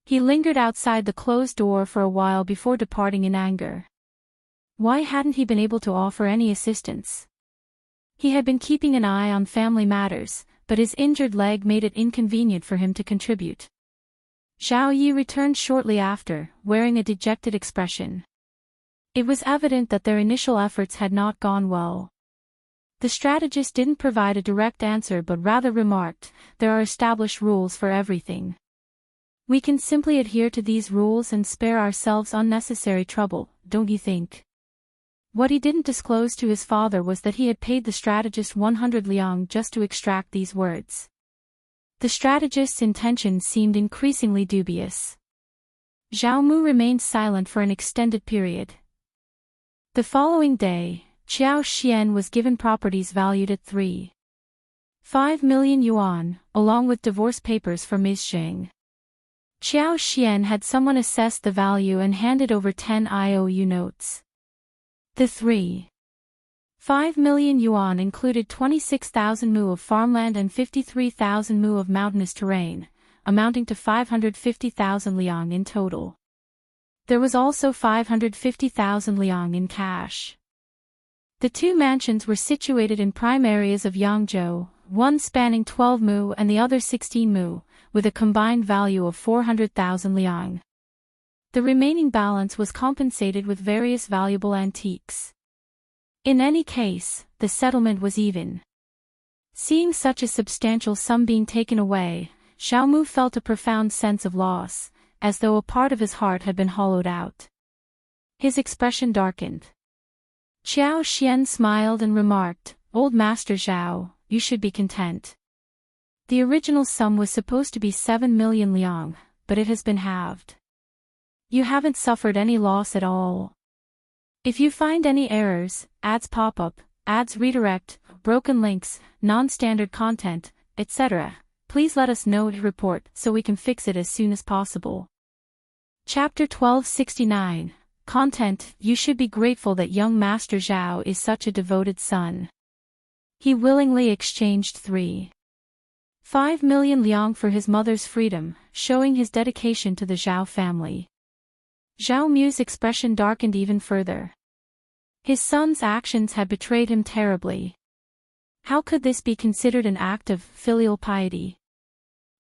He lingered outside the closed door for a while before departing in anger. Why hadn't he been able to offer any assistance? He had been keeping an eye on family matters, but his injured leg made it inconvenient for him to contribute. Zhao Yi returned shortly after, wearing a dejected expression. It was evident that their initial efforts had not gone well. The strategist didn't provide a direct answer but rather remarked, there are established rules for everything. We can simply adhere to these rules and spare ourselves unnecessary trouble, don't you think? What he didn't disclose to his father was that he had paid the strategist 100 liang just to extract these words. The strategist's intentions seemed increasingly dubious. Zhao Mu remained silent for an extended period. The following day, Qiao Xian was given properties valued at 3.5 million yuan, along with divorce papers for Ms.Qin. Qiao Xian had someone assess the value and handed over 10 IOU notes. The 3.5 million yuan included 26,000 mu of farmland and 53,000 mu of mountainous terrain, amounting to 550,000 liang in total. There was also 550,000 liang in cash. The two mansions were situated in prime areas of Hangzhou, one spanning 12 mu and the other 16 mu, with a combined value of 400,000 liang. The remaining balance was compensated with various valuable antiques. In any case, the settlement was even. Seeing such a substantial sum being taken away, Zhao Mu felt a profound sense of loss, as though a part of his heart had been hollowed out. His expression darkened. Qiao Xian smiled and remarked, "Old Master Zhao, you should be content. The original sum was supposed to be 7 million liang, but it has been halved. You haven't suffered any loss at all. If you find any errors, ads pop up, ads redirect, broken links, non-standard content, etc., please let us know to report so we can fix it as soon as possible." Chapter 1269. Content. You should be grateful that young Master Zhao is such a devoted son. He willingly exchanged 3.5 million liang for his mother's freedom, showing his dedication to the Zhao family. Zhao Mu's expression darkened even further. His son's actions had betrayed him terribly. How could this be considered an act of filial piety?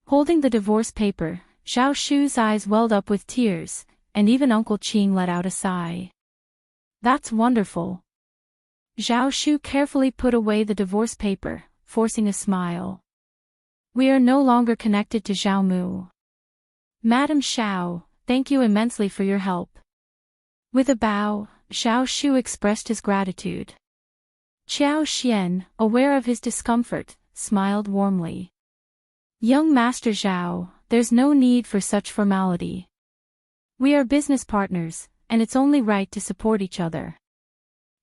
Holding the divorce paper, Zhao Shu's eyes welled up with tears, and even Uncle Qing let out a sigh. "That's wonderful." Zhao Shu carefully put away the divorce paper, forcing a smile. "We are no longer connected to Zhao Mu. Madam Xiao, thank you immensely for your help." With a bow, Zhao Shu expressed his gratitude. Qiao Xian, aware of his discomfort, smiled warmly. "Young Master Zhao, there's no need for such formality. We are business partners, and it's only right to support each other."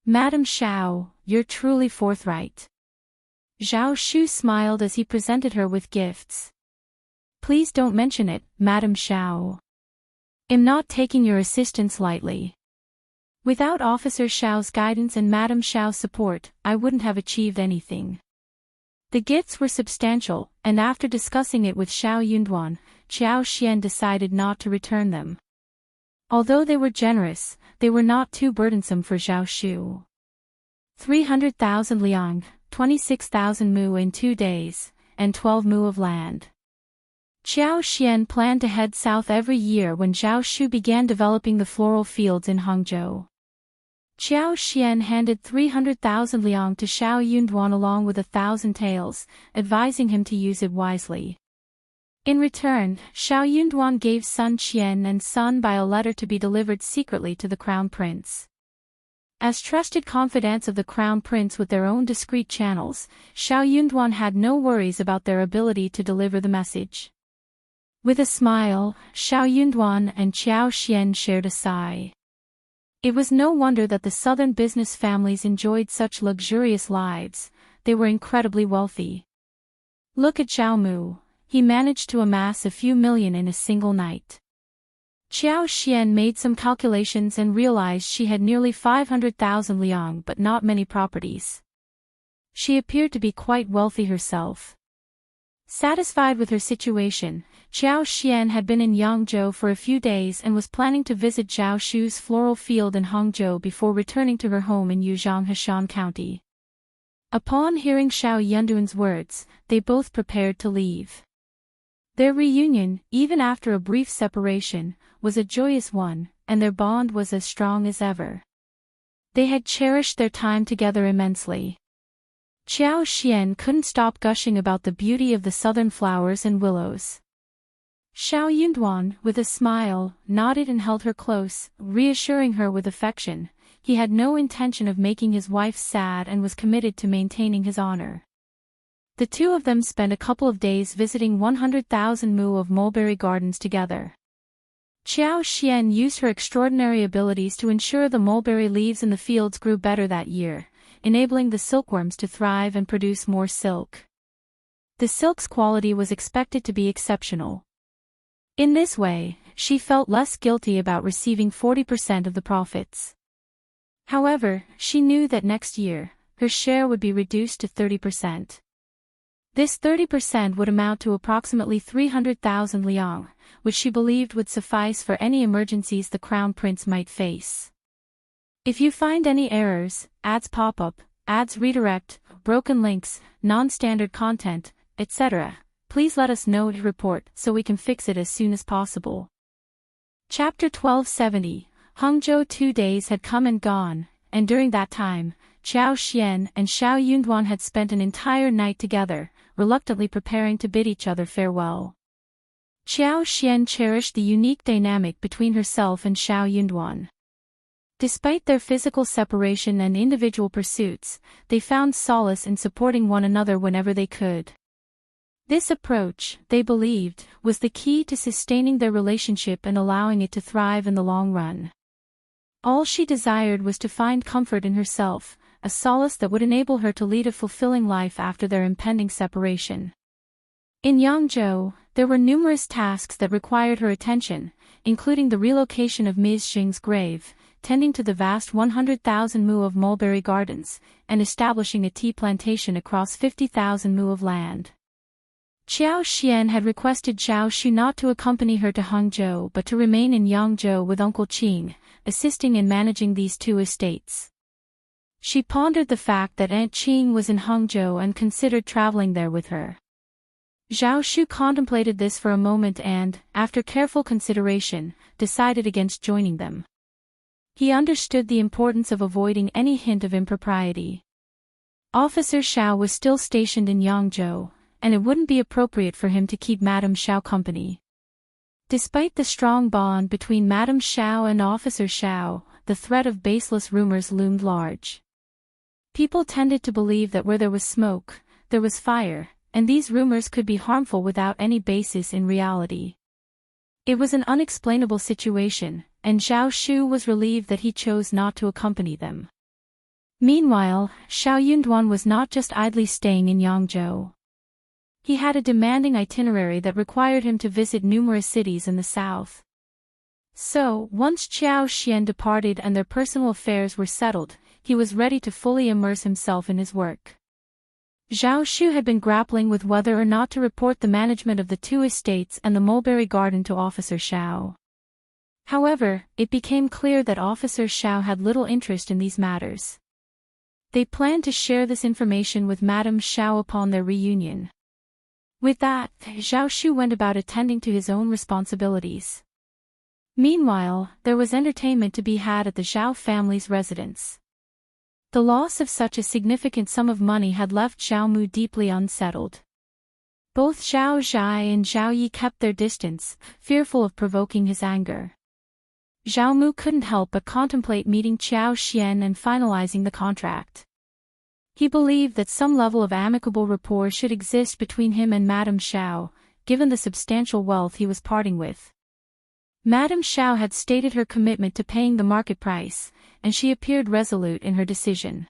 "Madam Xiao, you're truly forthright." Zhao Shu smiled as he presented her with gifts. "Please don't mention it, Madam Xiao. I'm not taking your assistance lightly. Without Officer Xiao's guidance and Madam Xiao's support, I wouldn't have achieved anything." The gifts were substantial, and after discussing it with Xiao Yunduan, Qiao Xian decided not to return them. Although they were generous, they were not too burdensome for Zhao Shu. 300,000 liang, 26,000 mu in 2 days, and 12 mu of land. Qiao Xian planned to head south every year when Zhao Shu began developing the floral fields in Hangzhou. Qiao Xian handed 300,000 liang to Xiao Yunduan along with 1,000 taels, advising him to use it wisely. In return, Xiao Yunduan gave Sun Qian and Sun by a letter to be delivered secretly to the Crown Prince. As trusted confidants of the Crown Prince with their own discreet channels, Xiao Yunduan had no worries about their ability to deliver the message. With a smile, Xiao Yunduan and Qiao Xian shared a sigh. It was no wonder that the southern business families enjoyed such luxurious lives. They were incredibly wealthy. Look at Zhao Mu. He managed to amass a few million in a single night. Qiao Xian made some calculations and realized she had nearly 500,000 liang but not many properties. She appeared to be quite wealthy herself. Satisfied with her situation, Qiao Xian had been in Yangzhou for a few days and was planning to visit Zhao Shu's floral field in Hangzhou before returning to her home in Yuzhang Heshan County. Upon hearing Xiao Yunduan's words, they both prepared to leave. Their reunion, even after a brief separation, was a joyous one, and their bond was as strong as ever. They had cherished their time together immensely. Qiao Xian couldn't stop gushing about the beauty of the southern flowers and willows. Xiao Yunduan, with a smile, nodded and held her close, reassuring her with affection. he had no intention of making his wife sad and was committed to maintaining his honor. The two of them spent a couple of days visiting 100,000 mu of mulberry gardens together. Qiao Xian used her extraordinary abilities to ensure the mulberry leaves in the fields grew better that year, enabling the silkworms to thrive and produce more silk. The silk's quality was expected to be exceptional. In this way, she felt less guilty about receiving 40% of the profits. However, she knew that next year, her share would be reduced to 30%. This 30% would amount to approximately 300,000 liang, which she believed would suffice for any emergencies the crown prince might face. If you find any errors, ads pop up, ads redirect, broken links, non-standard content, etc., please let us know to report so we can fix it as soon as possible. Chapter 1270, Hangzhou 2 days had come and gone, and during that time, Qiao Xian and Xiao Yunduan had spent an entire night together, reluctantly preparing to bid each other farewell. Qiao Xian cherished the unique dynamic between herself and Xiao Yunduan. Despite their physical separation and individual pursuits, they found solace in supporting one another whenever they could. This approach, they believed, was the key to sustaining their relationship and allowing it to thrive in the long run. All she desired was to find comfort in herself, a solace that would enable her to lead a fulfilling life after their impending separation. In Hangzhou, there were numerous tasks that required her attention, including the relocation of Ms.Qin's grave, tending to the vast 100,000 mu of mulberry gardens, and establishing a tea plantation across 50,000 mu of land. Qiao Xian had requested Zhao Shu not to accompany her to Hangzhou but to remain in Yangzhou with Uncle Qing, assisting in managing these two estates. She pondered the fact that Aunt Qing was in Hangzhou and considered traveling there with her. Zhao Shu contemplated this for a moment and, after careful consideration, decided against joining them. He understood the importance of avoiding any hint of impropriety. Officer Xiao was still stationed in Yangzhou, and it wouldn't be appropriate for him to keep Madame Xiao company. Despite the strong bond between Madame Xiao and Officer Xiao, the threat of baseless rumors loomed large. People tended to believe that where there was smoke, there was fire, and these rumors could be harmful without any basis in reality. It was an unexplainable situation, and Zhao Shu was relieved that he chose not to accompany them. Meanwhile, Xiao Yunduan was not just idly staying in Yangzhou. He had a demanding itinerary that required him to visit numerous cities in the south. So, once Qiao Xian departed and their personal affairs were settled, he was ready to fully immerse himself in his work. Zhao Shu had been grappling with whether or not to report the management of the two estates and the mulberry garden to Officer Xiao. However, it became clear that Officer Xiao had little interest in these matters. They planned to share this information with Madame Xiao upon their reunion. With that, Zhao Shu went about attending to his own responsibilities. Meanwhile, there was entertainment to be had at the Zhao family's residence. The loss of such a significant sum of money had left Zhao Mu deeply unsettled. Both Zhao Zhai and Zhao Yi kept their distance, fearful of provoking his anger. Zhao Mu couldn't help but contemplate meeting Qiao Xian and finalizing the contract. He believed that some level of amicable rapport should exist between him and Madame Xiao, given the substantial wealth he was parting with. Madame Xiao had stated her commitment to paying the market price, and she appeared resolute in her decision.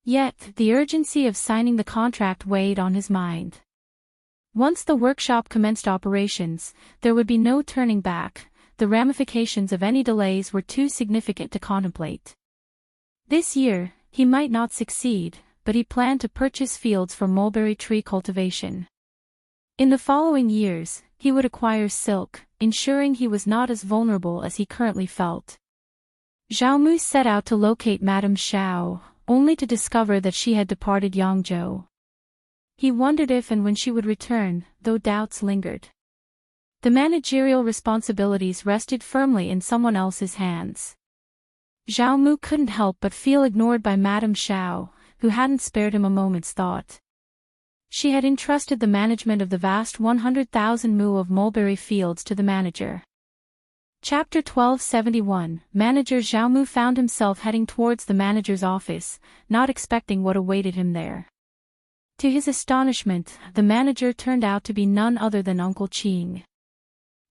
Yet, the urgency of signing the contract weighed on his mind. Once the workshop commenced operations, there would be no turning back. The ramifications of any delays were too significant to contemplate. This year, he might not succeed, but he planned to purchase fields for mulberry tree cultivation. In the following years, he would acquire silk, ensuring he was not as vulnerable as he currently felt. Zhao Mu set out to locate Madame Xiao, only to discover that she had departed Yangzhou. He wondered if and when she would return, though doubts lingered. The managerial responsibilities rested firmly in someone else's hands. Zhao Mu couldn't help but feel ignored by Madame Xiao, who hadn't spared him a moment's thought. She had entrusted the management of the vast 100,000 mu of mulberry fields to the manager. Chapter 1271. Manager Zhao Mu found himself heading towards the manager's office, not expecting what awaited him there. To his astonishment, the manager turned out to be none other than Uncle Qin.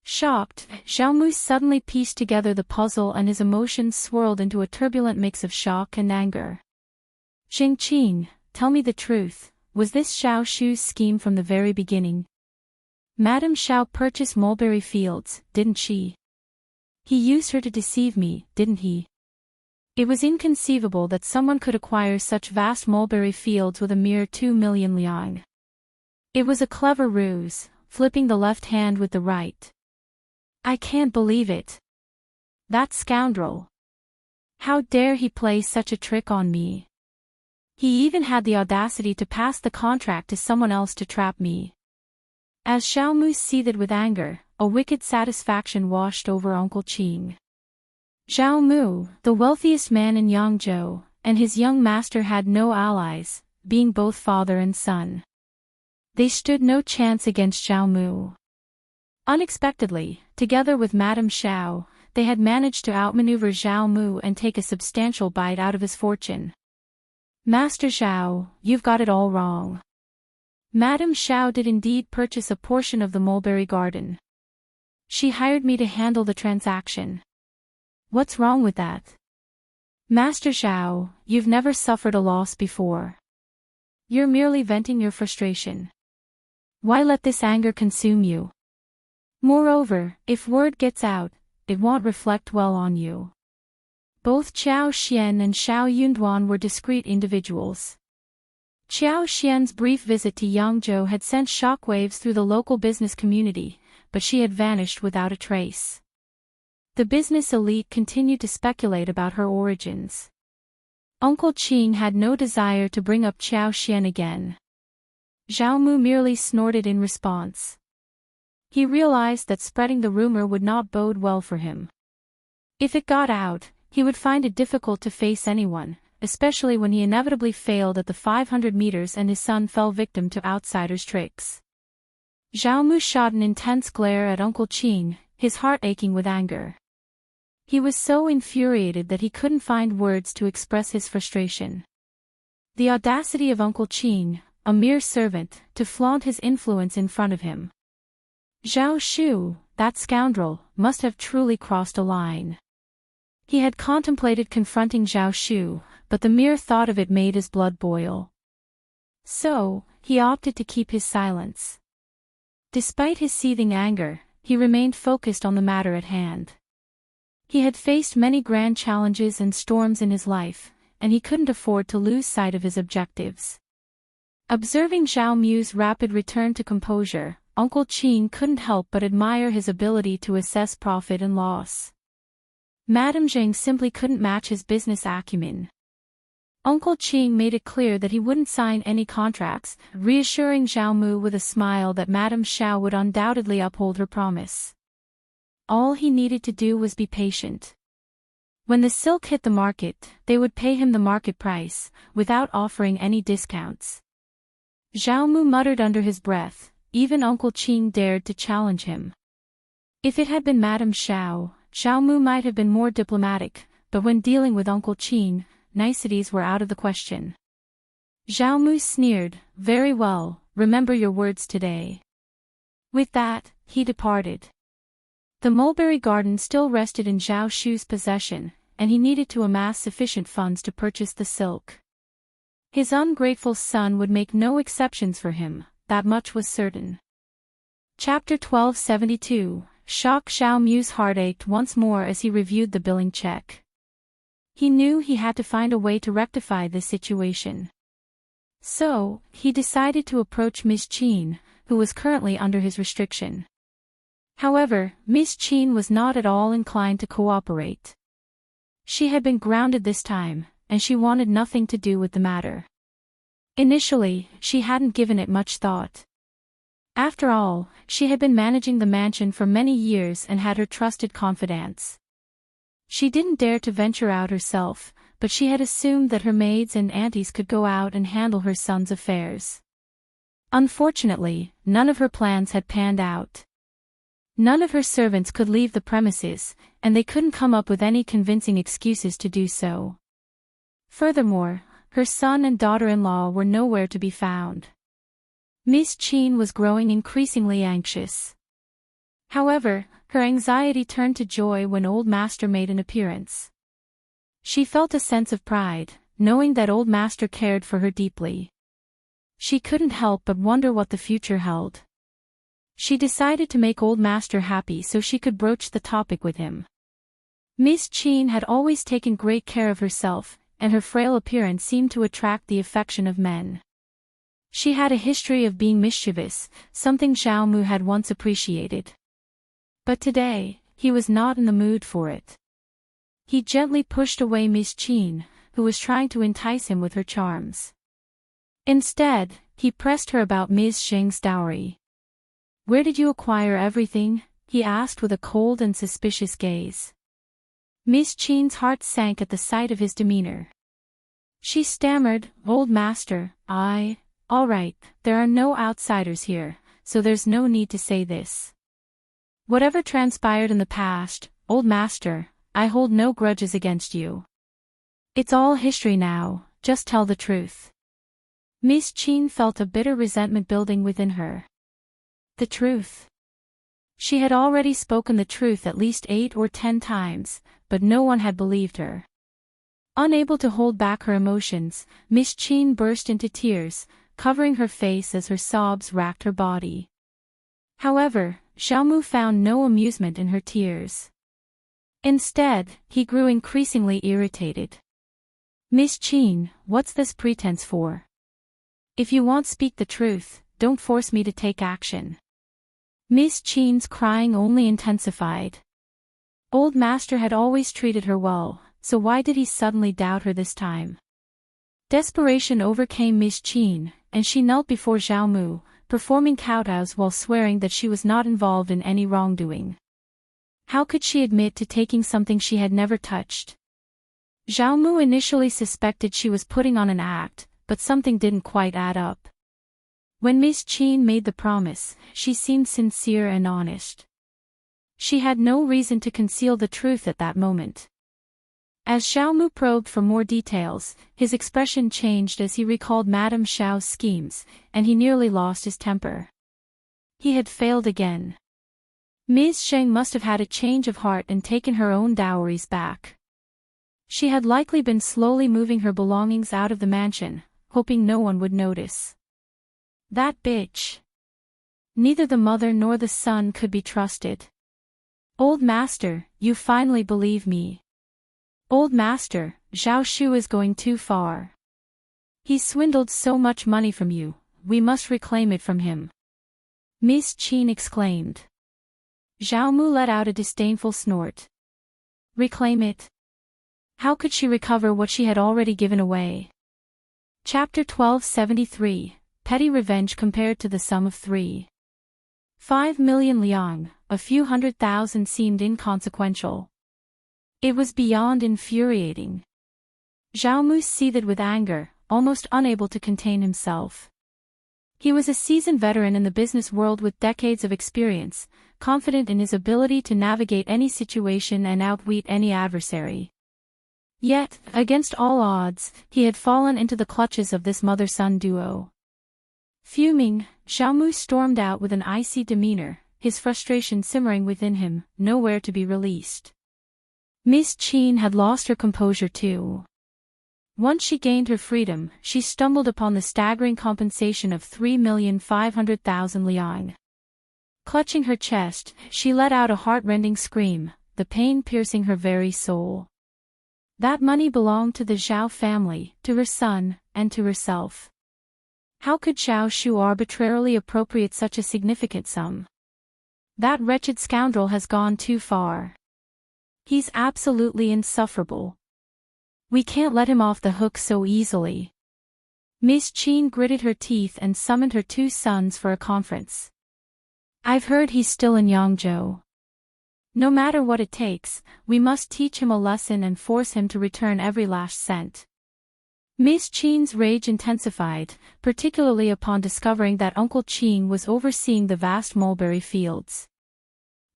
Shocked, Zhao Mu suddenly pieced together the puzzle and his emotions swirled into a turbulent mix of shock and anger. Qin, tell me the truth, was this Zhao Shu's scheme from the very beginning? Madame Qiao purchased mulberry fields, didn't she? He used her to deceive me, didn't he? It was inconceivable that someone could acquire such vast mulberry fields with a mere 2 million liang. It was a clever ruse, flipping the left hand with the right. I can't believe it. That scoundrel. How dare he play such a trick on me? He even had the audacity to pass the contract to someone else to trap me. As Zhao Mu seethed with anger, a wicked satisfaction washed over Uncle Qin. Zhao Mu, the wealthiest man in Hangzhou, and his young master had no allies, being both father and son. They stood no chance against Zhao Mu. Unexpectedly, together with Madame Qiao, they had managed to outmaneuver Zhao Mu and take a substantial bite out of his fortune. Master Zhao, you've got it all wrong. Madame Qiao did indeed purchase a portion of the mulberry garden. She hired me to handle the transaction. What's wrong with that? Master Zhao, you've never suffered a loss before. You're merely venting your frustration. Why let this anger consume you? Moreover, if word gets out, it won't reflect well on you. Both Qiao Xian and Xiao Yunduan were discreet individuals. Qiao Xian's brief visit to Hangzhou had sent shockwaves through the local business community, but she had vanished without a trace. The business elite continued to speculate about her origins. Uncle Qin had no desire to bring up Qiao Xian again. Zhao Mu merely snorted in response. He realized that spreading the rumor would not bode well for him. If it got out, he would find it difficult to face anyone, especially when he inevitably failed at the 500 meters and his son fell victim to outsiders' tricks. Zhao Mu shot an intense glare at Uncle Qin, his heart aching with anger. He was so infuriated that he couldn't find words to express his frustration. The audacity of Uncle Qin, a mere servant, to flaunt his influence in front of him. Zhao Shu, that scoundrel, must have truly crossed a line. He had contemplated confronting Zhao Shu, but the mere thought of it made his blood boil. So, he opted to keep his silence. Despite his seething anger, he remained focused on the matter at hand. He had faced many grand challenges and storms in his life, and he couldn't afford to lose sight of his objectives. Observing Zhao Mu's rapid return to composure, Uncle Qin couldn't help but admire his ability to assess profit and loss. Madame Zheng simply couldn't match his business acumen. Uncle Qin made it clear that he wouldn't sign any contracts, reassuring Zhao Mu with a smile that Madame Qiao would undoubtedly uphold her promise. All he needed to do was be patient. When the silk hit the market, they would pay him the market price, without offering any discounts. Zhao Mu muttered under his breath, even Uncle Qin dared to challenge him. If it had been Madame Qiao, Zhao Mu might have been more diplomatic, but when dealing with Uncle Qin, niceties were out of the question. Zhao Mu sneered, "Very well, remember your words today." With that, he departed. The mulberry garden still rested in Zhao Shu's possession, and he needed to amass sufficient funds to purchase the silk. His ungrateful son would make no exceptions for him, that much was certain. Chapter 1272. Shock. Zhao Mu's heart ached once more as he reviewed the billing check. He knew he had to find a way to rectify this situation. So, he decided to approach Ms.Qin, who was currently under his restriction. However, Ms.Qin was not at all inclined to cooperate. She had been grounded this time, and she wanted nothing to do with the matter. Initially, she hadn't given it much thought. After all, she had been managing the mansion for many years and had her trusted confidants. She didn't dare to venture out herself, but she had assumed that her maids and aunties could go out and handle her son's affairs. Unfortunately, none of her plans had panned out. None of her servants could leave the premises, and they couldn't come up with any convincing excuses to do so. Furthermore, her son and daughter-in-law were nowhere to be found. Ms.Qin was growing increasingly anxious. However, her anxiety turned to joy when Old Master made an appearance. She felt a sense of pride, knowing that Old Master cared for her deeply. She couldn't help but wonder what the future held. She decided to make Old Master happy so she could broach the topic with him. Ms.Qin had always taken great care of herself, and her frail appearance seemed to attract the affection of men. She had a history of being mischievous, something Zhao Mu had once appreciated. But today, he was not in the mood for it. He gently pushed away Ms.Qin, who was trying to entice him with her charms. Instead, he pressed her about Ms. Zheng's dowry. "Where did you acquire everything?" he asked with a cold and suspicious gaze. Ms.Qin's heart sank at the sight of his demeanor. She stammered, "Old Master, all right, there are no outsiders here, so there's no need to say this. Whatever transpired in the past, Old Master, I hold no grudges against you. It's all history now, just tell the truth." Ms.Qin felt a bitter resentment building within her. The truth. She had already spoken the truth at least 8 or 10 times, but no one had believed her. Unable to hold back her emotions, Ms.Qin burst into tears, covering her face as her sobs racked her body. However, Zhao Mu found no amusement in her tears. Instead, he grew increasingly irritated. "Ms.Qin, what's this pretense for? If you won't speak the truth, don't force me to take action." Ms.Qin's crying only intensified. Old Master had always treated her well, so why did he suddenly doubt her this time? Desperation overcame Ms.Qin, and she knelt before Zhao Mu, performing kowtows while swearing that she was not involved in any wrongdoing. How could she admit to taking something she had never touched? Zhao Mu initially suspected she was putting on an act, but something didn't quite add up. When Ms.Qin made the promise, she seemed sincere and honest. She had no reason to conceal the truth at that moment. As Zhao Mu probed for more details, his expression changed as he recalled Madame Xiao's schemes, and he nearly lost his temper. He had failed again. Ms. Zheng must have had a change of heart and taken her own dowries back. She had likely been slowly moving her belongings out of the mansion, hoping no one would notice. That bitch. Neither the mother nor the son could be trusted. "Old Master, you finally believe me." "Old Master, Zhao Shu is going too far. He swindled so much money from you, we must reclaim it from him." Ms.Qin exclaimed. Zhao Mu let out a disdainful snort. Reclaim it? How could she recover what she had already given away? Chapter 1273, Petty Revenge compared to the sum of 3.5 million liang, a few 100,000 seemed inconsequential. It was beyond infuriating. Zhao Mu seethed with anger, almost unable to contain himself. He was a seasoned veteran in the business world with decades of experience, confident in his ability to navigate any situation and outwit any adversary. Yet, against all odds, he had fallen into the clutches of this mother-son duo. Fuming, Zhao Mu stormed out with an icy demeanor, his frustration simmering within him, nowhere to be released. Ms.Qin had lost her composure too. Once she gained her freedom, she stumbled upon the staggering compensation of 3,500,000 liang. Clutching her chest, she let out a heart-rending scream, the pain piercing her very soul. That money belonged to the Zhao family, to her son, and to herself. How could Zhao Shu arbitrarily appropriate such a significant sum? That wretched scoundrel has gone too far. He's absolutely insufferable. We can't let him off the hook so easily. Ms.Qin gritted her teeth and summoned her two sons for a conference. I've heard he's still in Hangzhou. No matter what it takes, we must teach him a lesson and force him to return every last cent. Ms.Qin's rage intensified, particularly upon discovering that Uncle Qing was overseeing the vast mulberry fields.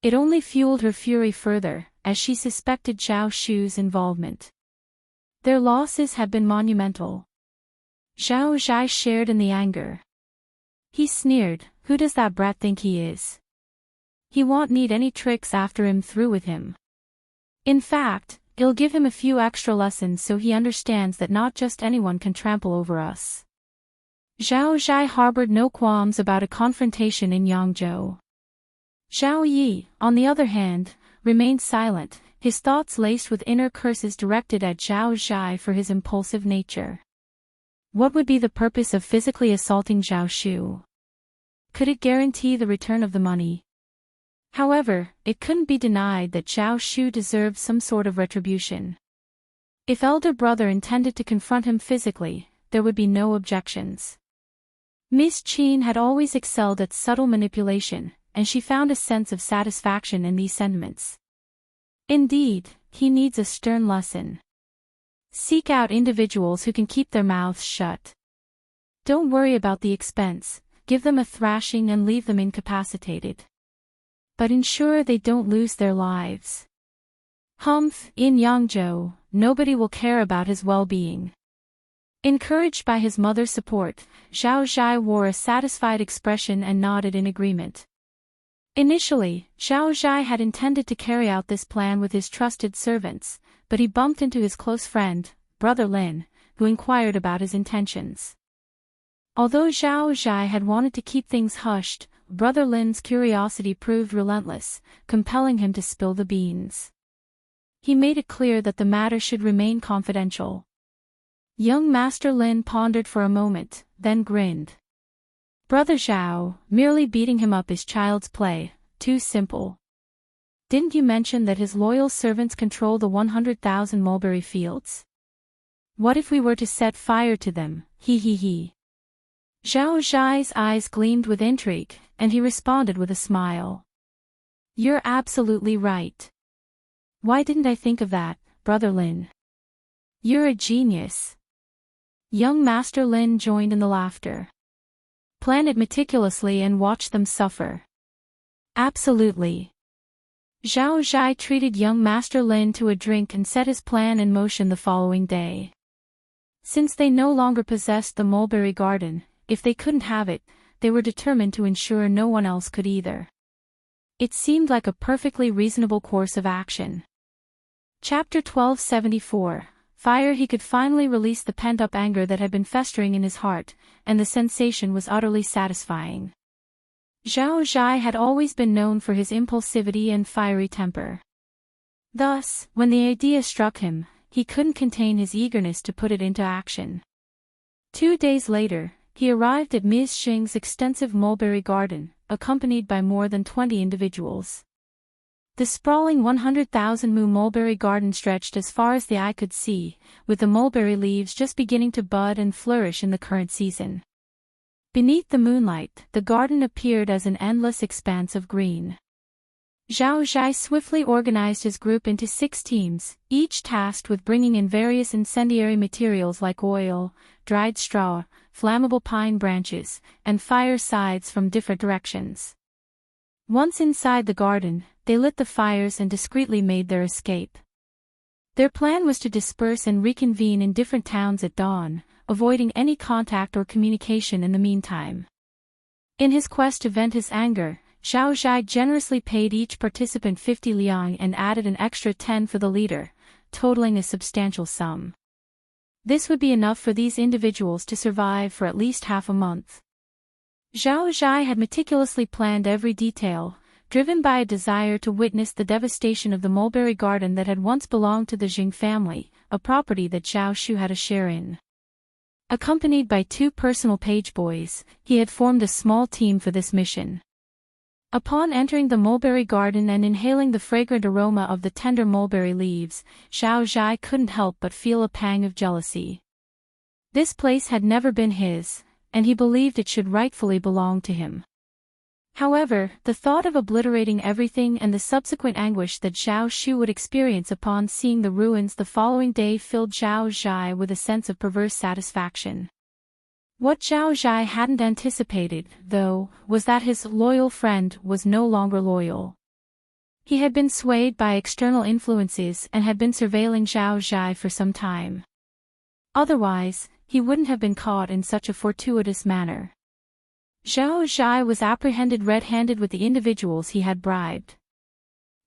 It only fueled her fury further, as she suspected Zhao Shu's involvement. Their losses had been monumental. Zhao Zhai shared in the anger. He sneered, "Who does that brat think he is? He won't need any tricks after I'm through with him. In fact, I'll give him a few extra lessons so he understands that not just anyone can trample over us." Zhao Zhai harbored no qualms about a confrontation in Yangzhou. Zhao Yi, on the other hand, remained silent, his thoughts laced with inner curses directed at Zhao Zhai for his impulsive nature. What would be the purpose of physically assaulting Zhao Shu? Could it guarantee the return of the money? However, it couldn't be denied that Zhao Shu deserved some sort of retribution. If elder brother intended to confront him physically, there would be no objections. Ms.Qin had always excelled at subtle manipulation, and she found a sense of satisfaction in these sentiments. Indeed, he needs a stern lesson. Seek out individuals who can keep their mouths shut. Don't worry about the expense, give them a thrashing and leave them incapacitated. But ensure they don't lose their lives. Humph, in Yangzhou, nobody will care about his well-being. Encouraged by his mother's support, Zhao Zhai wore a satisfied expression and nodded in agreement. Initially, Zhao Zhai had intended to carry out this plan with his trusted servants, but he bumped into his close friend, Brother Lin, who inquired about his intentions. Although Zhao Zhai had wanted to keep things hushed, Brother Lin's curiosity proved relentless, compelling him to spill the beans. He made it clear that the matter should remain confidential. Young Master Lin pondered for a moment, then grinned. "Brother Zhao, merely beating him up is child's play, too simple. Didn't you mention that his loyal servants control the 100,000 mulberry fields? What if we were to set fire to them, he. Zhao Zhai's eyes gleamed with intrigue, and he responded with a smile. "You're absolutely right. Why didn't I think of that, Brother Lin? You're a genius." Young Master Lin joined in the laughter. "Plan it meticulously and watch them suffer." "Absolutely." Zhao Zhai treated young Master Lin to a drink and set his plan in motion the following day. Since they no longer possessed the mulberry garden, if they couldn't have it, they were determined to ensure no one else could either. It seemed like a perfectly reasonable course of action. Chapter 1274. Fire. He could finally release the pent-up anger that had been festering in his heart, and the sensation was utterly satisfying. Zhao Zhai had always been known for his impulsivity and fiery temper. Thus, when the idea struck him, he couldn't contain his eagerness to put it into action. 2 days later, he arrived at Ms.Qin's extensive mulberry garden, accompanied by more than 20 individuals. The sprawling 100,000 mu mulberry garden stretched as far as the eye could see, with the mulberry leaves just beginning to bud and flourish in the current season. Beneath the moonlight, the garden appeared as an endless expanse of green. Zhao Zhai swiftly organized his group into 6 teams, each tasked with bringing in various incendiary materials like oil, dried straw, flammable pine branches, and fire sides from different directions. Once inside the garden, they lit the fires and discreetly made their escape. Their plan was to disperse and reconvene in different towns at dawn, avoiding any contact or communication in the meantime. In his quest to vent his anger, Zhao Zhai generously paid each participant 50 liang and added an extra 10 for the leader, totaling a substantial sum. This would be enough for these individuals to survive for at least half a month. Zhao Zhai had meticulously planned every detail, driven by a desire to witness the devastation of the mulberry garden that had once belonged to the Jing family, a property that Zhao Shu had a share in. Accompanied by 2 personal page boys, he had formed a small team for this mission. Upon entering the mulberry garden and inhaling the fragrant aroma of the tender mulberry leaves, Zhao Zhai couldn't help but feel a pang of jealousy. This place had never been his, and he believed it should rightfully belong to him. However, the thought of obliterating everything and the subsequent anguish that Zhao Shu would experience upon seeing the ruins the following day filled Zhao Zhai with a sense of perverse satisfaction. What Zhao Zhai hadn't anticipated, though, was that his loyal friend was no longer loyal. He had been swayed by external influences and had been surveilling Zhao Zhai for some time. Otherwise, he wouldn't have been caught in such a fortuitous manner. Zhao Zhai was apprehended red-handed with the individuals he had bribed.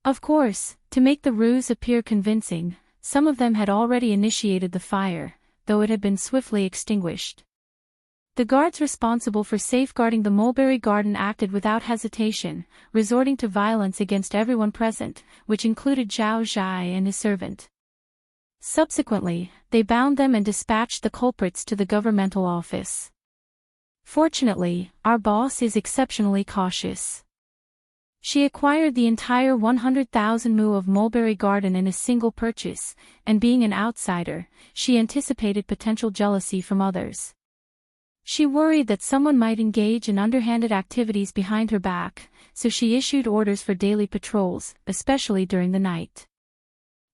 Of course, to make the ruse appear convincing, some of them had already initiated the fire, though it had been swiftly extinguished. The guards responsible for safeguarding the mulberry garden acted without hesitation, resorting to violence against everyone present, which included Zhao Zhai and his servant. Subsequently, they bound them and dispatched the culprits to the governmental office. Fortunately, our boss is exceptionally cautious. She acquired the entire 100,000 mu of mulberry garden in a single purchase, and being an outsider, she anticipated potential jealousy from others. She worried that someone might engage in underhanded activities behind her back, so she issued orders for daily patrols, especially during the night.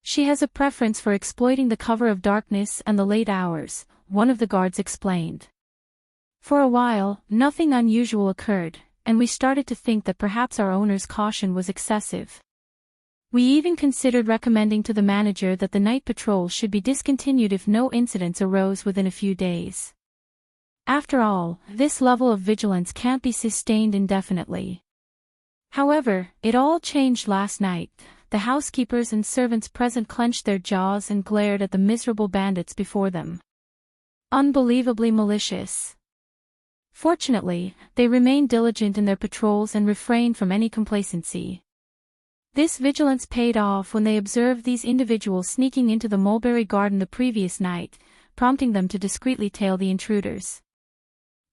She has a preference for exploiting the cover of darkness and the late hours, one of the guards explained. For a while, nothing unusual occurred, and we started to think that perhaps our owner's caution was excessive. We even considered recommending to the manager that the night patrol should be discontinued if no incidents arose within a few days. After all, this level of vigilance can't be sustained indefinitely. However, it all changed last night. The housekeepers and servants present clenched their jaws and glared at the miserable bandits before them. Unbelievably malicious. Fortunately, they remained diligent in their patrols and refrained from any complacency. This vigilance paid off when they observed these individuals sneaking into the mulberry garden the previous night, prompting them to discreetly tail the intruders.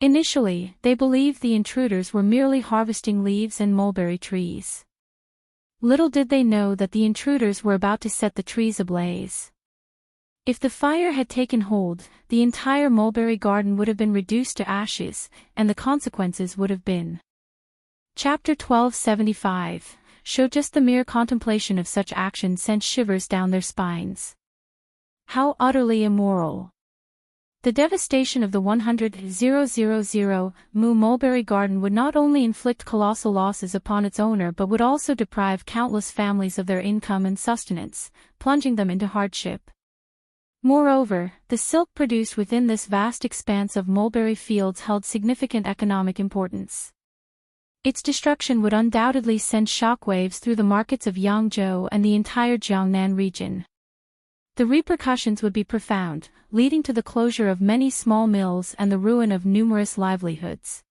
Initially, they believed the intruders were merely harvesting leaves and mulberry trees. Little did they know that the intruders were about to set the trees ablaze. If the fire had taken hold, the entire mulberry garden would have been reduced to ashes, and the consequences would have been. Chapter 1275 showed just the mere contemplation of such action sent shivers down their spines. How utterly immoral. The devastation of the 100,000 mu mulberry garden would not only inflict colossal losses upon its owner but would also deprive countless families of their income and sustenance, plunging them into hardship. Moreover, the silk produced within this vast expanse of mulberry fields held significant economic importance. Its destruction would undoubtedly send shockwaves through the markets of Hangzhou and the entire Jiangnan region. The repercussions would be profound, leading to the closure of many small mills and the ruin of numerous livelihoods.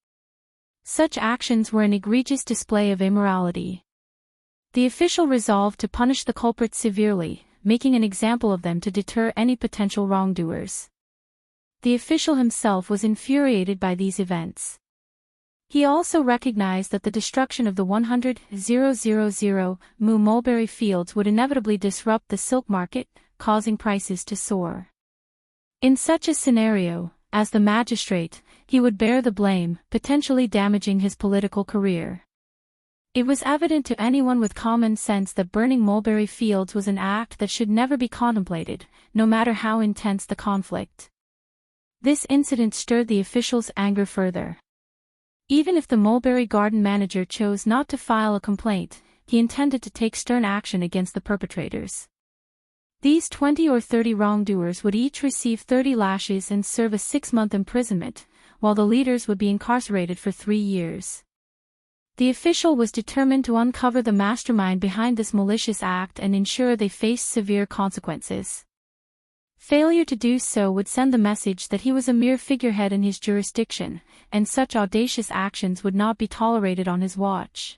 Such actions were an egregious display of immorality. The official resolved to punish the culprits severely, making an example of them to deter any potential wrongdoers. The official himself was infuriated by these events. He also recognized that the destruction of the 100,000 mu mulberry fields would inevitably disrupt the silk market, causing prices to soar. In such a scenario, as the magistrate, he would bear the blame, potentially damaging his political career. It was evident to anyone with common sense that burning mulberry fields was an act that should never be contemplated, no matter how intense the conflict. This incident stirred the official's anger further. Even if the mulberry garden manager chose not to file a complaint, he intended to take stern action against the perpetrators. These 20 or 30 wrongdoers would each receive 30 lashes and serve a 6-month imprisonment, while the leaders would be incarcerated for 3 years. The official was determined to uncover the mastermind behind this malicious act and ensure they faced severe consequences. Failure to do so would send the message that he was a mere figurehead in his jurisdiction, and such audacious actions would not be tolerated on his watch.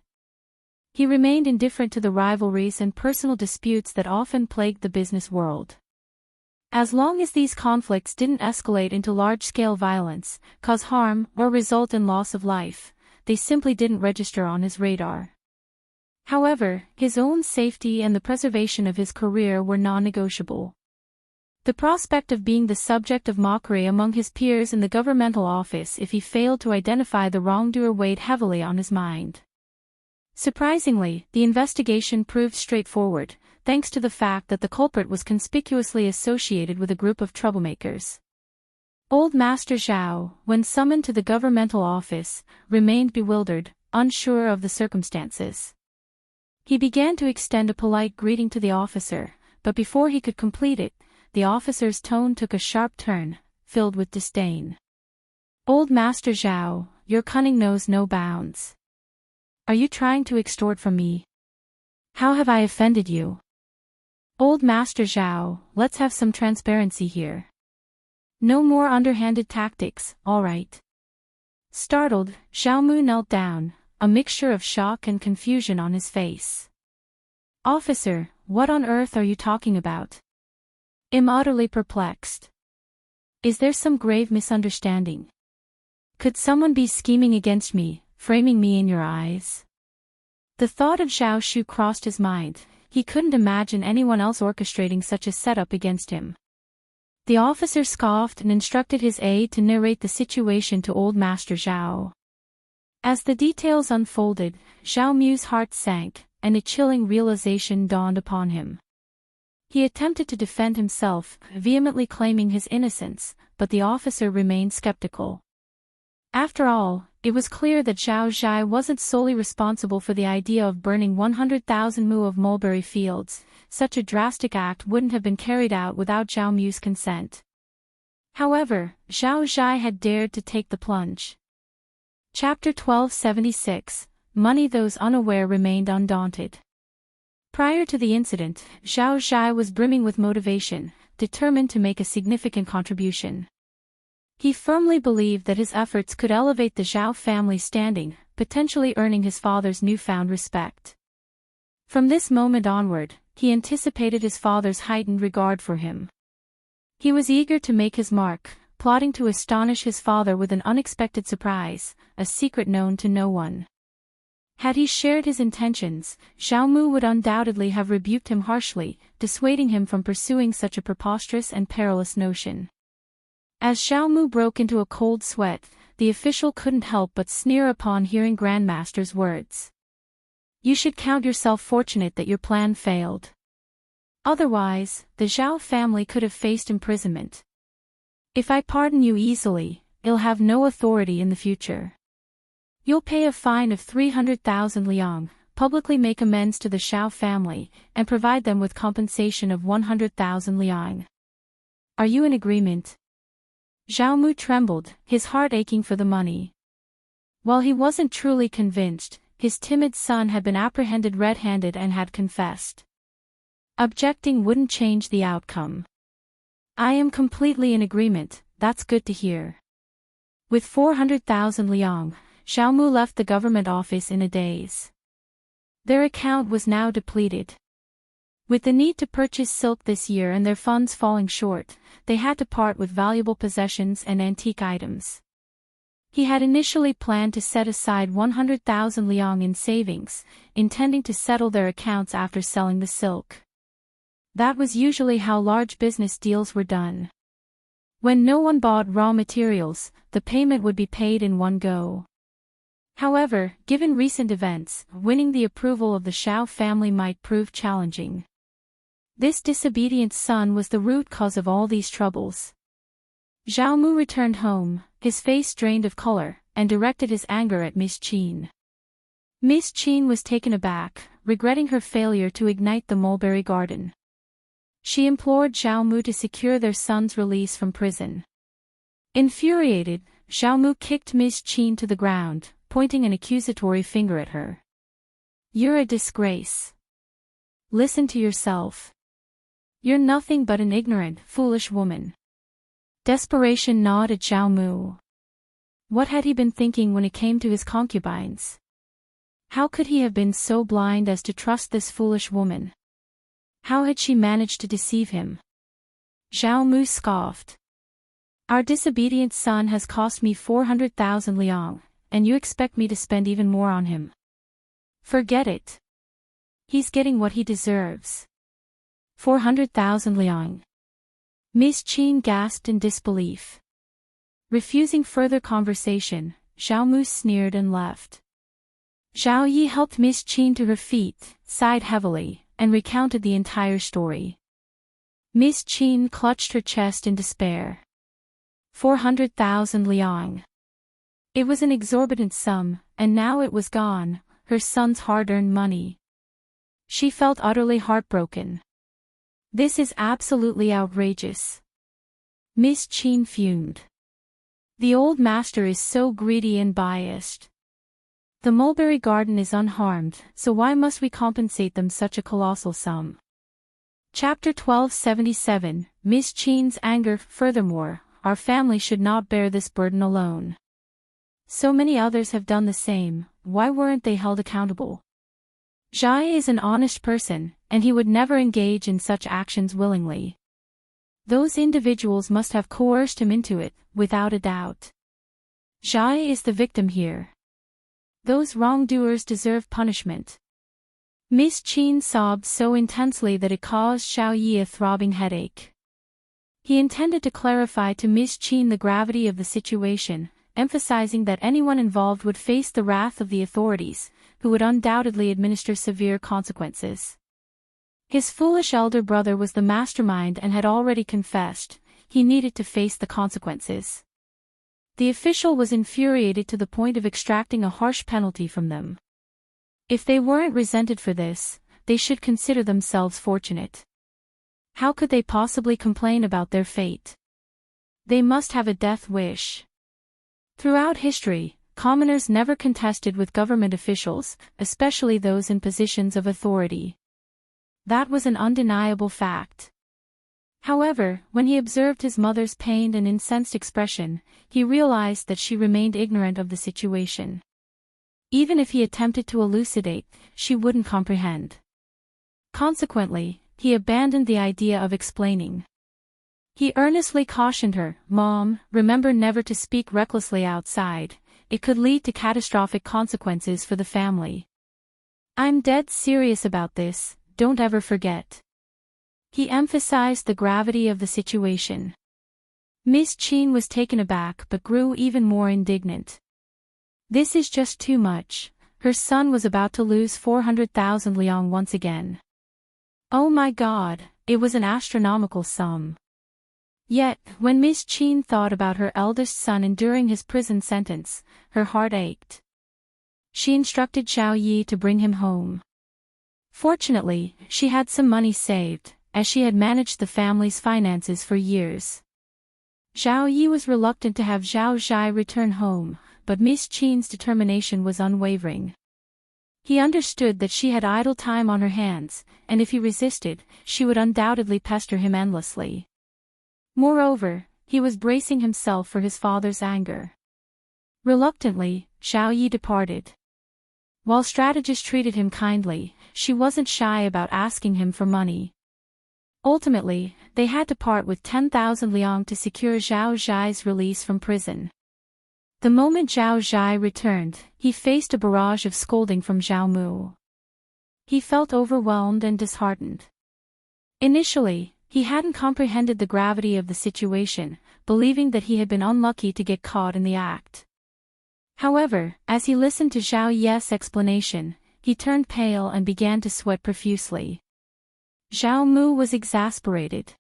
He remained indifferent to the rivalries and personal disputes that often plagued the business world. As long as these conflicts didn't escalate into large-scale violence, cause harm, or result in loss of life, they simply didn't register on his radar. However, his own safety and the preservation of his career were non-negotiable. The prospect of being the subject of mockery among his peers in the governmental office if he failed to identify the wrongdoer weighed heavily on his mind. Surprisingly, the investigation proved straightforward, thanks to the fact that the culprit was conspicuously associated with a group of troublemakers. Old Master Zhao, when summoned to the governmental office, remained bewildered, unsure of the circumstances. He began to extend a polite greeting to the officer, but before he could complete it, the officer's tone took a sharp turn, filled with disdain. "Old Master Zhao, your cunning knows no bounds. Are you trying to extort from me? How have I offended you? Old Master Zhao, let's have some transparency here. No more underhanded tactics, all right." Startled, Xiaomu knelt down, a mixture of shock and confusion on his face. "Officer, what on earth are you talking about? I'm utterly perplexed. Is there some grave misunderstanding? Could someone be scheming against me, framing me in your eyes?" The thought of Zhao Shu crossed his mind. He couldn't imagine anyone else orchestrating such a setup against him. The officer scoffed and instructed his aide to narrate the situation to old Master Zhao. As the details unfolded, Zhao Mu's heart sank, and a chilling realization dawned upon him. He attempted to defend himself, vehemently claiming his innocence, but the officer remained skeptical. After all, it was clear that Zhao Zhai wasn't solely responsible for the idea of burning 100,000 mu of mulberry fields. Such a drastic act wouldn't have been carried out without Zhao Mu's consent. However, Zhao Zhai had dared to take the plunge. Chapter 1276, Money. Those unaware remained undaunted. Prior to the incident, Zhao Zhai was brimming with motivation, determined to make a significant contribution. He firmly believed that his efforts could elevate the Zhao family's standing, potentially earning his father's newfound respect. From this moment onward, he anticipated his father's heightened regard for him. He was eager to make his mark, plotting to astonish his father with an unexpected surprise, a secret known to no one. Had he shared his intentions, Xiaomu would undoubtedly have rebuked him harshly, dissuading him from pursuing such a preposterous and perilous notion. As Xiaomu broke into a cold sweat, the official couldn't help but sneer upon hearing Grandmaster's words. "You should count yourself fortunate that your plan failed. Otherwise, the Zhao family could have faced imprisonment. If I pardon you easily, it'll have no authority in the future. You'll pay a fine of 300,000 liang, publicly make amends to the Zhao family, and provide them with compensation of 100,000 liang. Are you in agreement?" Zhao Mu trembled, his heart aching for the money. While he wasn't truly convinced, his timid son had been apprehended red-handed and had confessed. Objecting wouldn't change the outcome. "I am completely in agreement, that's good to hear." With 400,000 liang, Xiaomu left the government office in a daze. Their account was now depleted. With the need to purchase silk this year and their funds falling short, they had to part with valuable possessions and antique items. He had initially planned to set aside 100,000 liang in savings, intending to settle their accounts after selling the silk. That was usually how large business deals were done. When no one bought raw materials, the payment would be paid in one go. However, given recent events, winning the approval of the Zhao family might prove challenging. This disobedient son was the root cause of all these troubles. Zhao Mu returned home, his face drained of color, and directed his anger at Ms.Qin. Ms.Qin was taken aback, regretting her failure to ignite the mulberry garden. She implored Zhao Mu to secure their son's release from prison. Infuriated, Zhao Mu kicked Ms.Qin to the ground, pointing an accusatory finger at her. "You're a disgrace. Listen to yourself. You're nothing but an ignorant, foolish woman." Desperation gnawed at Zhao Mu. What had he been thinking when it came to his concubines? How could he have been so blind as to trust this foolish woman? How had she managed to deceive him? Zhao Mu scoffed. "Our disobedient son has cost me 400,000 liang, and you expect me to spend even more on him? Forget it. He's getting what he deserves." 400,000 liang. Ms.Qin gasped in disbelief. Refusing further conversation, Zhao Mu sneered and left. Zhao Yi helped Ms.Qin to her feet, sighed heavily, and recounted the entire story. Ms.Qin clutched her chest in despair. 400,000 liang. It was an exorbitant sum, and now it was gone, her son's hard-earned money. She felt utterly heartbroken. This is absolutely outrageous. Ms.Qin fumed. The old master is so greedy and biased. The mulberry garden is unharmed, so why must we compensate them such a colossal sum? Chapter 1277, Ms.Qin's anger. Furthermore, our family should not bear this burden alone. So many others have done the same, why weren't they held accountable? Zhai is an honest person, and he would never engage in such actions willingly. Those individuals must have coerced him into it, without a doubt. Zhai is the victim here. Those wrongdoers deserve punishment. Ms.Qin sobbed so intensely that it caused Xiao Yi a throbbing headache. He intended to clarify to Ms.Qin the gravity of the situation, emphasizing that anyone involved would face the wrath of the authorities, who would undoubtedly administer severe consequences. His foolish elder brother was the mastermind and had already confessed. He needed to face the consequences. The official was infuriated to the point of extracting a harsh penalty from them. If they weren't resented for this, they should consider themselves fortunate. How could they possibly complain about their fate? They must have a death wish. Throughout history, commoners never contested with government officials, especially those in positions of authority. That was an undeniable fact. However, when he observed his mother's pained and incensed expression, he realized that she remained ignorant of the situation. Even if he attempted to elucidate, she wouldn't comprehend. Consequently, he abandoned the idea of explaining. He earnestly cautioned her, "Mom, remember never to speak recklessly outside. It could lead to catastrophic consequences for the family. I'm dead serious about this, don't ever forget." He emphasized the gravity of the situation. Ms.Qin was taken aback but grew even more indignant. This is just too much. Her son was about to lose 400,000 liang once again. Oh my God, it was an astronomical sum. Yet, when Ms.Qin thought about her eldest son enduring his prison sentence, her heart ached. She instructed Xiao Yi to bring him home. Fortunately, she had some money saved, as she had managed the family's finances for years. Xiao Yi was reluctant to have Zhao Zhai return home, but Ms.Qin's determination was unwavering. He understood that she had idle time on her hands, and if he resisted, she would undoubtedly pester him endlessly. Moreover, he was bracing himself for his father's anger. Reluctantly, Xiao Yi departed. While strategists treated him kindly, she wasn't shy about asking him for money. Ultimately, they had to part with 10,000 liang to secure Zhao Zhai's release from prison. The moment Zhao Zhai returned, he faced a barrage of scolding from Zhao Mu. He felt overwhelmed and disheartened. Initially, he hadn't comprehended the gravity of the situation, believing that he had been unlucky to get caught in the act. However, as he listened to Zhao Yi's explanation, he turned pale and began to sweat profusely. Zhao Mu was exasperated.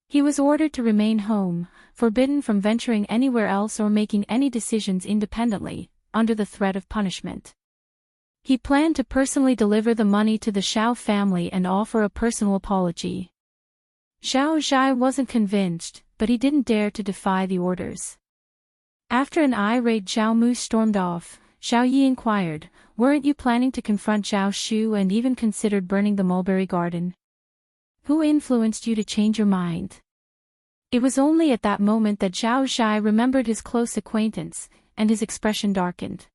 He was ordered to remain home, forbidden from venturing anywhere else or making any decisions independently, under the threat of punishment. He planned to personally deliver the money to the Xiao family and offer a personal apology. Zhao Zhai wasn't convinced, but he didn't dare to defy the orders. After an irate Zhao Mu stormed off, Xiao Yi inquired, "Weren't you planning to confront Zhao Shu and even considered burning the mulberry garden? Who influenced you to change your mind?" It was only at that moment that Zhao Zhai remembered his close acquaintance, and his expression darkened.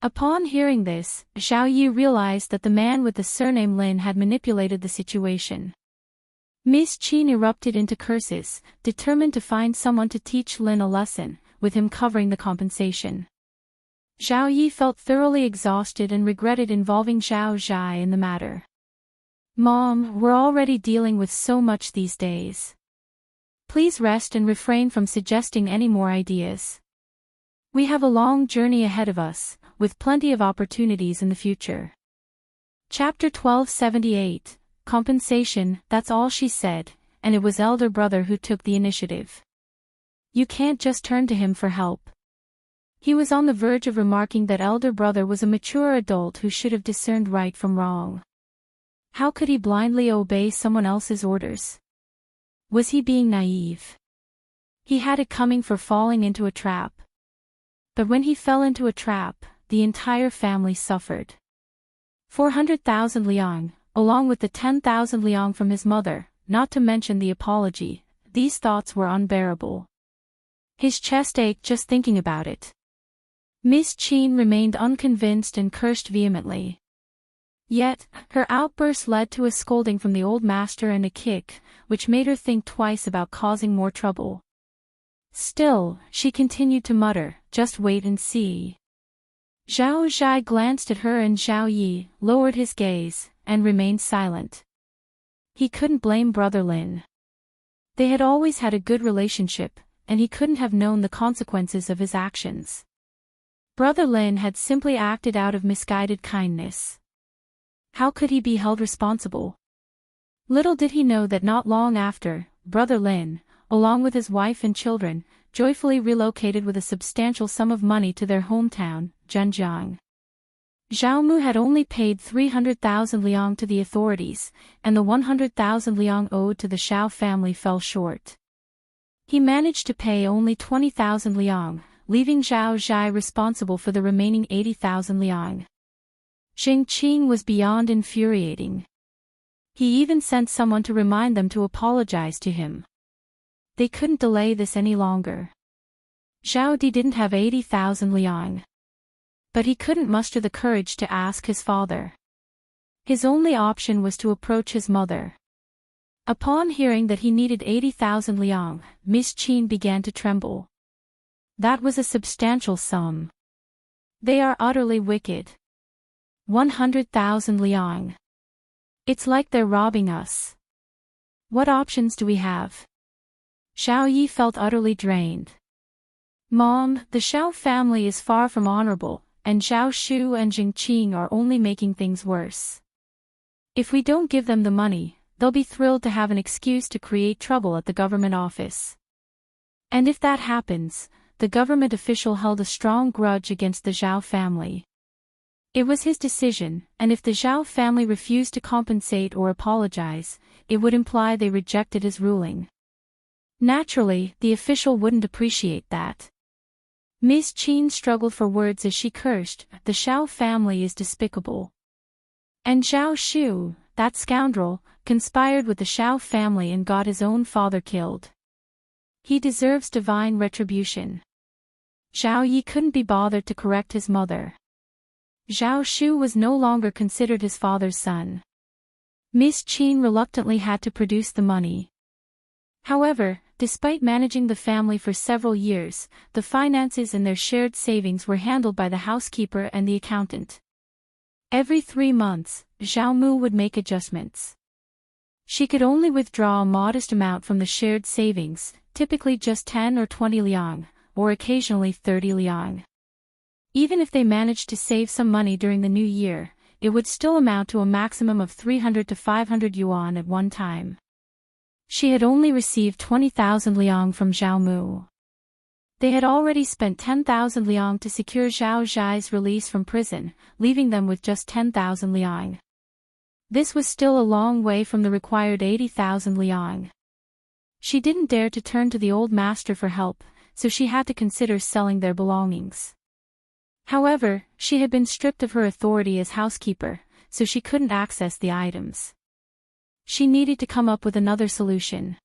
Upon hearing this, Xiao Yi realized that the man with the surname Lin had manipulated the situation. Ms.Qin erupted into curses, determined to find someone to teach Lin a lesson, with him covering the compensation. Xiao Yi felt thoroughly exhausted and regretted involving Zhao Zhai in the matter. "Mom, we're already dealing with so much these days. Please rest and refrain from suggesting any more ideas. We have a long journey ahead of us, with plenty of opportunities in the future." Chapter 1278, Compensation. That's all she said, and it was elder brother who took the initiative. "You can't just turn to him for help." He was on the verge of remarking that elder brother was a mature adult who should have discerned right from wrong. How could he blindly obey someone else's orders? Was he being naive? He had it coming for falling into a trap. But when he fell into a trap, the entire family suffered. 400,000 liang, along with the 10,000 liang from his mother, not to mention the apology, these thoughts were unbearable. His chest ached just thinking about it. Ms.Qin remained unconvinced and cursed vehemently. Yet, her outburst led to a scolding from the old master and a kick, which made her think twice about causing more trouble. Still, she continued to mutter, "Just wait and see." Zhao Zhai glanced at her and Zhao Yi lowered his gaze, and remained silent. He couldn't blame Brother Lin. They had always had a good relationship, and he couldn't have known the consequences of his actions. Brother Lin had simply acted out of misguided kindness. How could he be held responsible? Little did he know that not long after, Brother Lin, along with his wife and children, joyfully relocated with a substantial sum of money to their hometown, Zhenjiang. Zhao Mu had only paid 300,000 liang to the authorities, and the 100,000 liang owed to the Qiao family fell short. He managed to pay only 20,000 liang, leaving Zhao Zhai responsible for the remaining 80,000 liang. Qing was beyond infuriating. He even sent someone to remind them to apologize to him. They couldn't delay this any longer. Zhao Di didn't have 80,000 liang. But he couldn't muster the courage to ask his father. His only option was to approach his mother. Upon hearing that he needed 80,000 liang, Ms.Qin began to tremble. That was a substantial sum. They are utterly wicked. 100,000 liang. It's like they're robbing us. What options do we have? Zhao Yi felt utterly drained. Mom, the Qiao family is far from honorable, and Zhao Shu and Qing are only making things worse. If we don't give them the money, they'll be thrilled to have an excuse to create trouble at the government office. And if that happens, the government official held a strong grudge against the Zhao family. It was his decision, and if the Zhao family refused to compensate or apologize, it would imply they rejected his ruling. Naturally, the official wouldn't appreciate that. Ms.Qin struggled for words as she cursed, "The Qiao family is despicable. And Zhao Shu, that scoundrel, conspired with the Qiao family and got his own father killed. He deserves divine retribution." Zhao Yi couldn't be bothered to correct his mother. Zhao Shu was no longer considered his father's son. Ms.Qin reluctantly had to produce the money. However, despite managing the family for several years, the finances and their shared savings were handled by the housekeeper and the accountant. Every 3 months, Zhao Mu would make adjustments. She could only withdraw a modest amount from the shared savings, typically just 10 or 20 liang, or occasionally 30 liang. Even if they managed to save some money during the new year, it would still amount to a maximum of 300 to 500 yuan at one time. She had only received 20,000 liang from Zhao Mu. They had already spent 10,000 liang to secure Zhao Zhai's release from prison, leaving them with just 10,000 liang. This was still a long way from the required 80,000 liang. She didn't dare to turn to the old master for help, so she had to consider selling their belongings. However, she had been stripped of her authority as housekeeper, so she couldn't access the items. She needed to come up with another solution.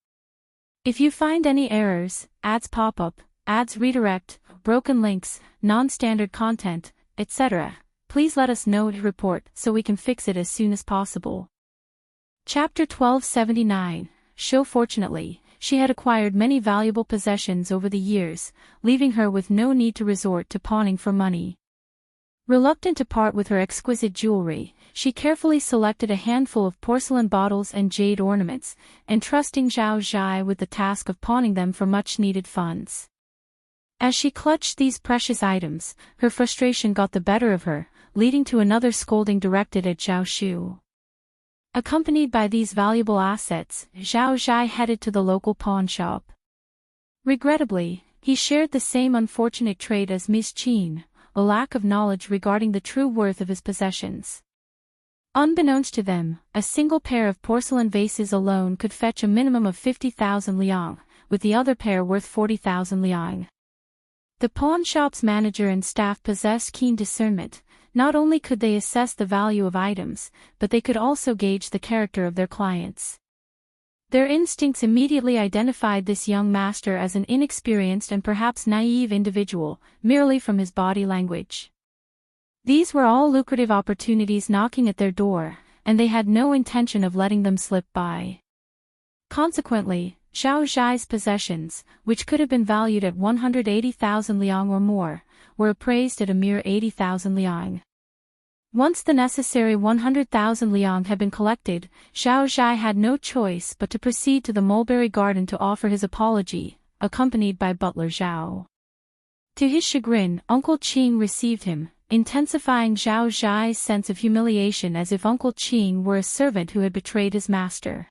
If you find any errors, ads pop up, ads redirect, broken links, non-standard content, etc., please let us know to report so we can fix it as soon as possible. Chapter 1279, Show. Fortunately, she had acquired many valuable possessions over the years, leaving her with no need to resort to pawning for money. Reluctant to part with her exquisite jewelry, she carefully selected a handful of porcelain bottles and jade ornaments, entrusting Zhao Zhai with the task of pawning them for much-needed funds. As she clutched these precious items, her frustration got the better of her, leading to another scolding directed at Zhao Shu. Accompanied by these valuable assets, Zhao Zhai headed to the local pawn shop. Regrettably, he shared the same unfortunate trait as Ms.Qin, a lack of knowledge regarding the true worth of his possessions. Unbeknownst to them, a single pair of porcelain vases alone could fetch a minimum of 50,000 liang, with the other pair worth 40,000 liang. The pawn shop's manager and staff possessed keen discernment. Not only could they assess the value of items, but they could also gauge the character of their clients. Their instincts immediately identified this young master as an inexperienced and perhaps naive individual, merely from his body language. These were all lucrative opportunities knocking at their door, and they had no intention of letting them slip by. Consequently, Zhao Zhai's possessions, which could have been valued at 180,000 liang or more, were appraised at a mere 80,000 liang. Once the necessary 100,000 liang had been collected, Zhao Zhai had no choice but to proceed to the mulberry garden to offer his apology, accompanied by butler Zhao. To his chagrin, Uncle Qing received him, intensifying Zhao Zhai's sense of humiliation as if Uncle Qing were a servant who had betrayed his master.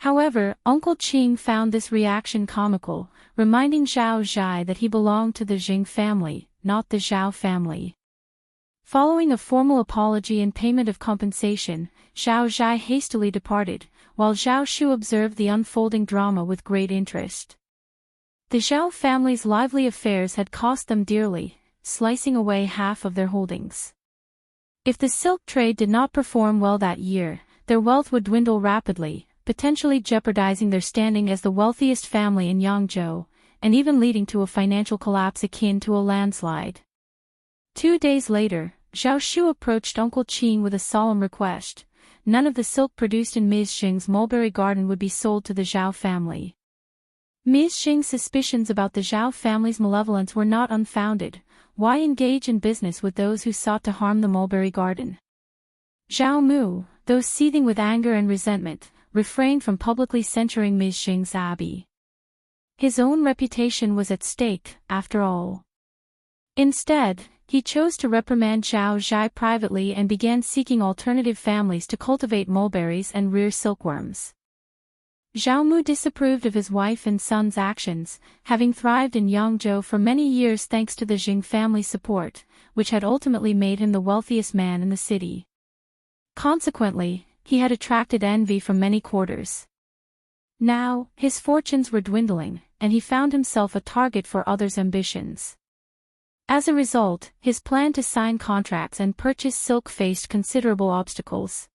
However, Uncle Qing found this reaction comical, reminding Zhao Zhai that he belonged to the Jing family, not the Zhao family. Following a formal apology and payment of compensation, Zhao Zhai hastily departed, while Zhao Shu observed the unfolding drama with great interest. The Zhao family's lively affairs had cost them dearly, slicing away half of their holdings. If the silk trade did not perform well that year, their wealth would dwindle rapidly, potentially jeopardizing their standing as the wealthiest family in Hangzhou, and even leading to a financial collapse akin to a landslide. 2 days later, Zhao Shu approached Uncle Qing with a solemn request. None of the silk produced in Ms.Qin's mulberry garden would be sold to the Zhao family. Ms.Qin's suspicions about the Zhao family's malevolence were not unfounded. Why engage in business with those who sought to harm the mulberry garden? Zhao Mu, though seething with anger and resentment, refrained from publicly censuring Ms.Qin's abbey. His own reputation was at stake, after all. Instead, he chose to reprimand Zhao Zhai privately and began seeking alternative families to cultivate mulberries and rear silkworms. Zhao Mu disapproved of his wife and son's actions, having thrived in Yangzhou for many years thanks to the Jing family's support, which had ultimately made him the wealthiest man in the city. Consequently, he had attracted envy from many quarters. Now, his fortunes were dwindling, and he found himself a target for others' ambitions. As a result, his plan to sign contracts and purchase silk faced considerable obstacles.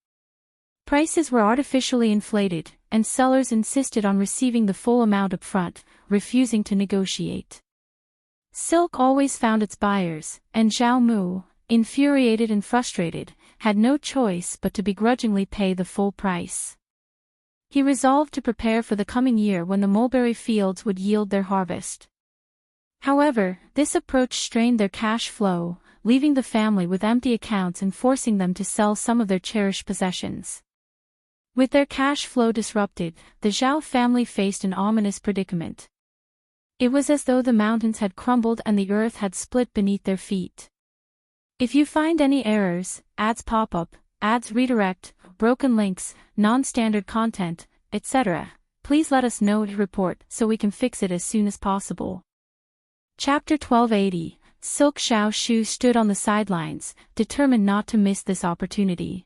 Prices were artificially inflated, and sellers insisted on receiving the full amount upfront, refusing to negotiate. Silk always found its buyers, and Zhao Mu, infuriated and frustrated, had no choice but to begrudgingly pay the full price. He resolved to prepare for the coming year when the mulberry fields would yield their harvest. However, this approach strained their cash flow, leaving the family with empty accounts and forcing them to sell some of their cherished possessions. With their cash flow disrupted, the Zhao family faced an ominous predicament. It was as though the mountains had crumbled and the earth had split beneath their feet. If you find any errors, ads pop up, ads redirect, broken links, non-standard content, etc., please let us know to report so we can fix it as soon as possible. Chapter 1280, Silk Zhao Shu stood on the sidelines, determined not to miss this opportunity.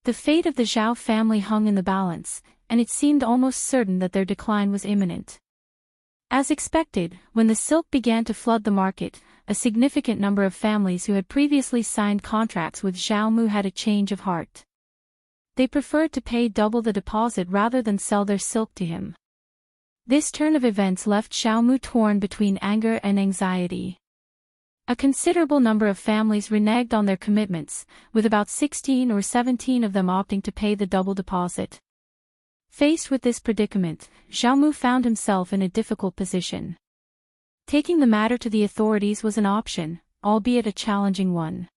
The fate of the Zhao family hung in the balance, and it seemed almost certain that their decline was imminent. As expected, when the silk began to flood the market, a significant number of families who had previously signed contracts with Zhao Mu had a change of heart. They preferred to pay double the deposit rather than sell their silk to him. This turn of events left Zhao Mu torn between anger and anxiety. A considerable number of families reneged on their commitments, with about 16 or 17 of them opting to pay the double deposit. Faced with this predicament, Zhao Mu found himself in a difficult position. Taking the matter to the authorities was an option, albeit a challenging one.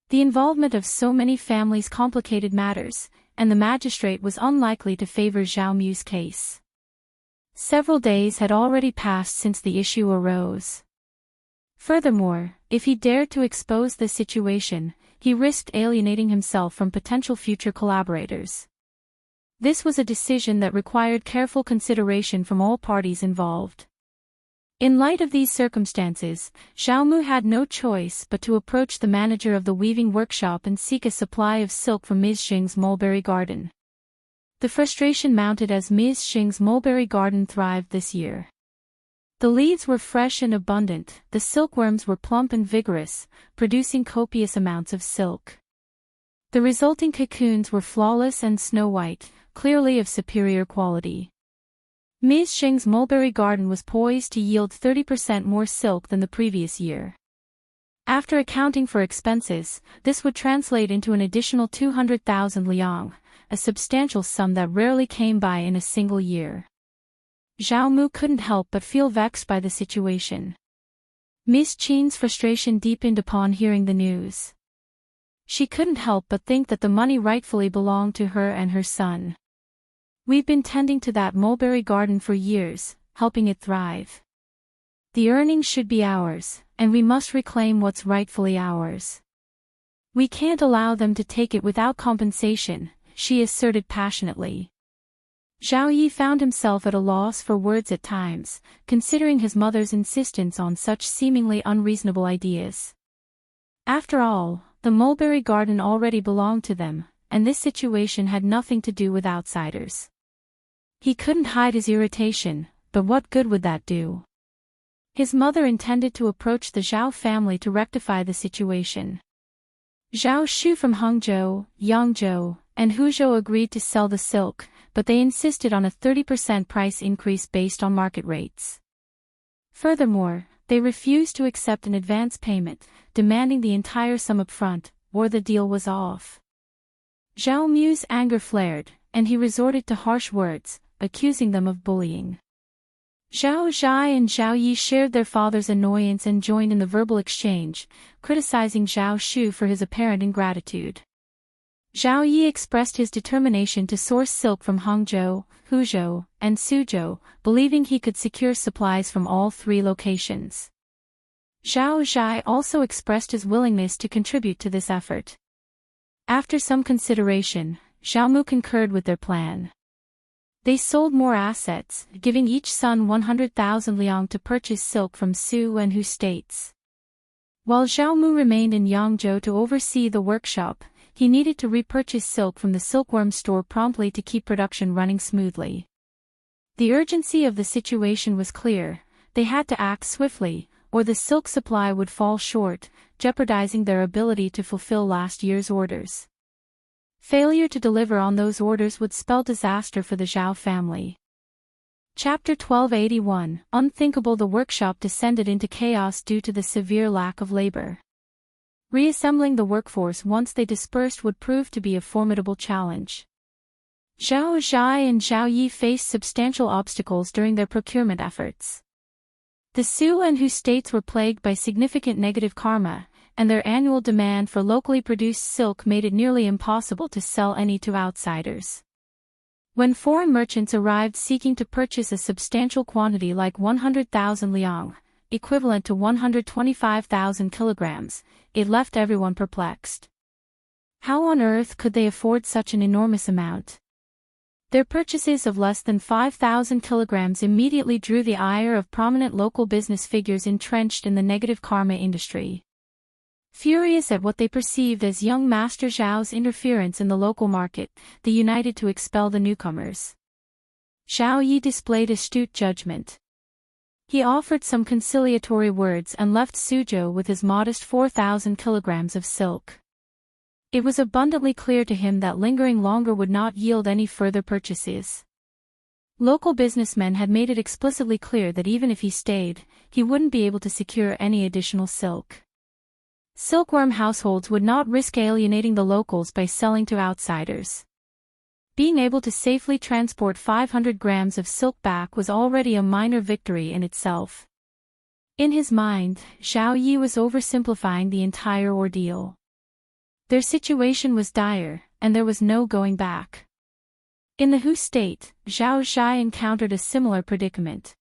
The involvement of so many families complicated matters, and the magistrate was unlikely to favor Zhao Mu's case. Several days had already passed since the issue arose. Furthermore, if he dared to expose the situation, he risked alienating himself from potential future collaborators. This was a decision that required careful consideration from all parties involved. In light of these circumstances, Zhao Mu had no choice but to approach the manager of the weaving workshop and seek a supply of silk from Ms.Qin's mulberry garden. The frustration mounted as Ms.Qin's mulberry garden thrived this year. The leaves were fresh and abundant, the silkworms were plump and vigorous, producing copious amounts of silk. The resulting cocoons were flawless and snow-white, clearly of superior quality. Ms.Qin's mulberry garden was poised to yield 30% more silk than the previous year. After accounting for expenses, this would translate into an additional 200,000 liang, a substantial sum that rarely came by in a single year. Zhao Mu couldn't help but feel vexed by the situation. Ms.Qin's frustration deepened upon hearing the news. She couldn't help but think that the money rightfully belonged to her and her son. We've been tending to that mulberry garden for years, helping it thrive. The earnings should be ours, and we must reclaim what's rightfully ours. We can't allow them to take it without compensation, she asserted passionately. Zhao Yi found himself at a loss for words at times, considering his mother's insistence on such seemingly unreasonable ideas. After all, the mulberry garden already belonged to them, and this situation had nothing to do with outsiders. He couldn't hide his irritation, but what good would that do? His mother intended to approach the Zhao family to rectify the situation. Zhao Shu from Hangzhou, Yangzhou, and Huzhou agreed to sell the silk, but they insisted on a 30% price increase based on market rates. Furthermore, they refused to accept an advance payment, demanding the entire sum up front, or the deal was off. Zhao Mu's anger flared, and he resorted to harsh words, accusing them of bullying. Zhao Zhai and Zhao Yi shared their father's annoyance and joined in the verbal exchange, criticizing Zhao Shu for his apparent ingratitude. Zhao Yi expressed his determination to source silk from Hangzhou, Huzhou, and Suzhou, believing he could secure supplies from all three locations. Zhao Zhai also expressed his willingness to contribute to this effort. After some consideration, Zhao Mu concurred with their plan. They sold more assets, giving each son 100,000 liang to purchase silk from Su and Hu states. While Zhao Mu remained in Yangzhou to oversee the workshop, he needed to repurchase silk from the silkworm store promptly to keep production running smoothly. The urgency of the situation was clear, they had to act swiftly, or the silk supply would fall short, jeopardizing their ability to fulfill last year's orders. Failure to deliver on those orders would spell disaster for the Zhao family. Chapter 1281, Unthinkable. The workshop descended into chaos due to the severe lack of labor. Reassembling the workforce once they dispersed would prove to be a formidable challenge. Zhao Zhai and Zhao Yi faced substantial obstacles during their procurement efforts. The Su and Hu states were plagued by significant negative karma, and their annual demand for locally produced silk made it nearly impossible to sell any to outsiders. When foreign merchants arrived seeking to purchase a substantial quantity like 100,000 liang, equivalent to 125,000 kilograms, it left everyone perplexed. How on earth could they afford such an enormous amount? Their purchases of less than 5,000 kilograms immediately drew the ire of prominent local business figures entrenched in the negative karma industry. Furious at what they perceived as young Master Zhao's interference in the local market, they united to expel the newcomers. Zhao Yi displayed astute judgment. He offered some conciliatory words and left Suzhou with his modest 4,000 kilograms of silk. It was abundantly clear to him that lingering longer would not yield any further purchases. Local businessmen had made it explicitly clear that even if he stayed, he wouldn't be able to secure any additional silk. Silkworm households would not risk alienating the locals by selling to outsiders. Being able to safely transport 500 grams of silk back was already a minor victory in itself. In his mind, Zhao Yi was oversimplifying the entire ordeal. Their situation was dire, and there was no going back. In the Hu state, Zhao Zhai encountered a similar predicament.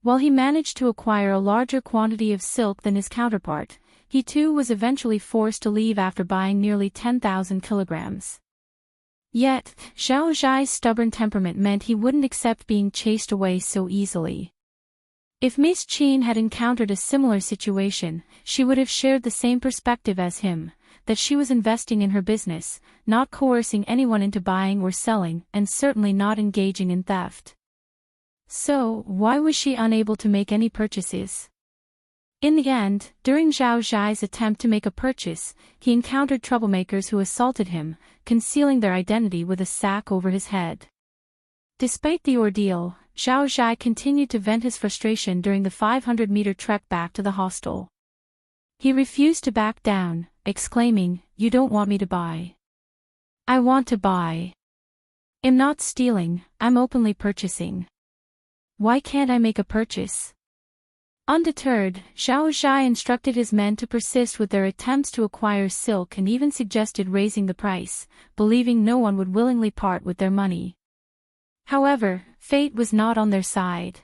While he managed to acquire a larger quantity of silk than his counterpart, he too was eventually forced to leave after buying nearly 10,000 kilograms. Yet, Zhao Zhai's stubborn temperament meant he wouldn't accept being chased away so easily. If Ms.Qin had encountered a similar situation, she would have shared the same perspective as him, that she was investing in her business, not coercing anyone into buying or selling, and certainly not engaging in theft. So, why was she unable to make any purchases? In the end, during Zhao Zhai's attempt to make a purchase, he encountered troublemakers who assaulted him, concealing their identity with a sack over his head. Despite the ordeal, Zhao Zhai continued to vent his frustration during the 500-meter trek back to the hostel. He refused to back down, exclaiming, "You don't want me to buy. I want to buy. I'm not stealing, I'm openly purchasing. Why can't I make a purchase?" Undeterred, Zhao Zhai instructed his men to persist with their attempts to acquire silk and even suggested raising the price, believing no one would willingly part with their money. However, fate was not on their side.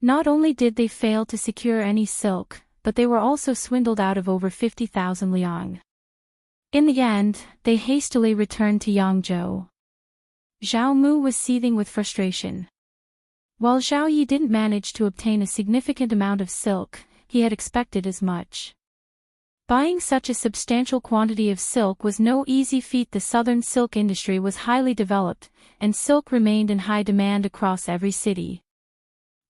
Not only did they fail to secure any silk, but they were also swindled out of over 50,000 liang. In the end, they hastily returned to Hangzhou. Zhao Mu was seething with frustration. While Zhao Yi didn't manage to obtain a significant amount of silk, he had expected as much. Buying such a substantial quantity of silk was no easy feat. The southern silk industry was highly developed, and silk remained in high demand across every city.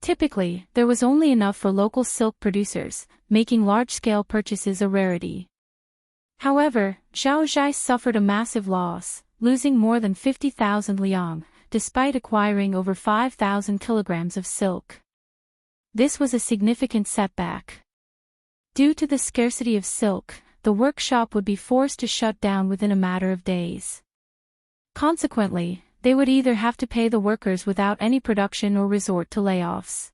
Typically, there was only enough for local silk producers, making large-scale purchases a rarity. However, Zhao Zhai suffered a massive loss, losing more than 50,000 liang, despite acquiring over 5,000 kilograms of silk. This was a significant setback. Due to the scarcity of silk, the workshop would be forced to shut down within a matter of days. Consequently, they would either have to pay the workers without any production or resort to layoffs.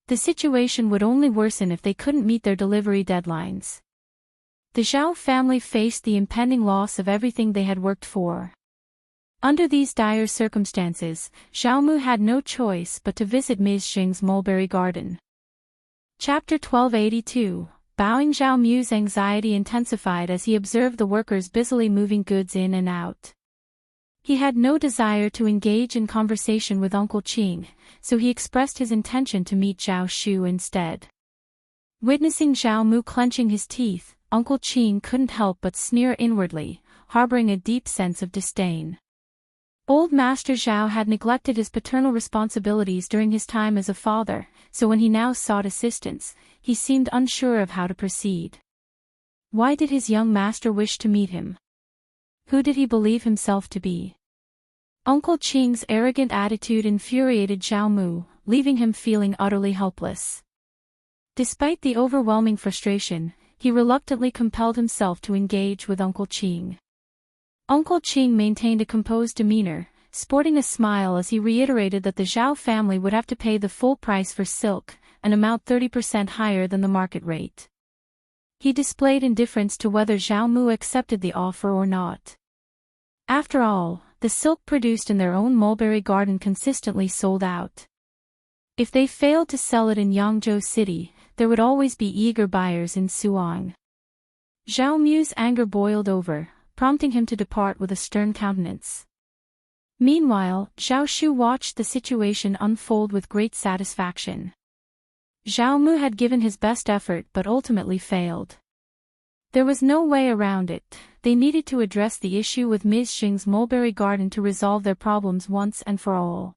The situation would only worsen if they couldn't meet their delivery deadlines. The Zhao family faced the impending loss of everything they had worked for. Under these dire circumstances, Zhao Mu had no choice but to visit Ms.Qin's mulberry garden. Chapter 1282, Bowing. Zhao Mu's anxiety intensified as he observed the workers busily moving goods in and out. He had no desire to engage in conversation with Uncle Qing, so he expressed his intention to meet Zhao Shu instead. Witnessing Zhao Mu clenching his teeth, Uncle Qing couldn't help but sneer inwardly, harboring a deep sense of disdain. Old Master Zhao had neglected his paternal responsibilities during his time as a father, so when he now sought assistance, he seemed unsure of how to proceed. Why did his young master wish to meet him? Who did he believe himself to be? Uncle Qing's arrogant attitude infuriated Zhao Mu, leaving him feeling utterly helpless. Despite the overwhelming frustration, he reluctantly compelled himself to engage with Uncle Qing. Uncle Qing maintained a composed demeanor, sporting a smile as he reiterated that the Zhao family would have to pay the full price for silk, an amount 30% higher than the market rate. He displayed indifference to whether Zhao Mu accepted the offer or not. After all, the silk produced in their own mulberry garden consistently sold out. If they failed to sell it in Yangzhou City, there would always be eager buyers in Xuan. Zhao Mu's anger boiled over, prompting him to depart with a stern countenance. Meanwhile, Zhao Shu watched the situation unfold with great satisfaction. Zhao Mu had given his best effort but ultimately failed. There was no way around it. They needed to address the issue with Ms.Qin's mulberry garden to resolve their problems once and for all.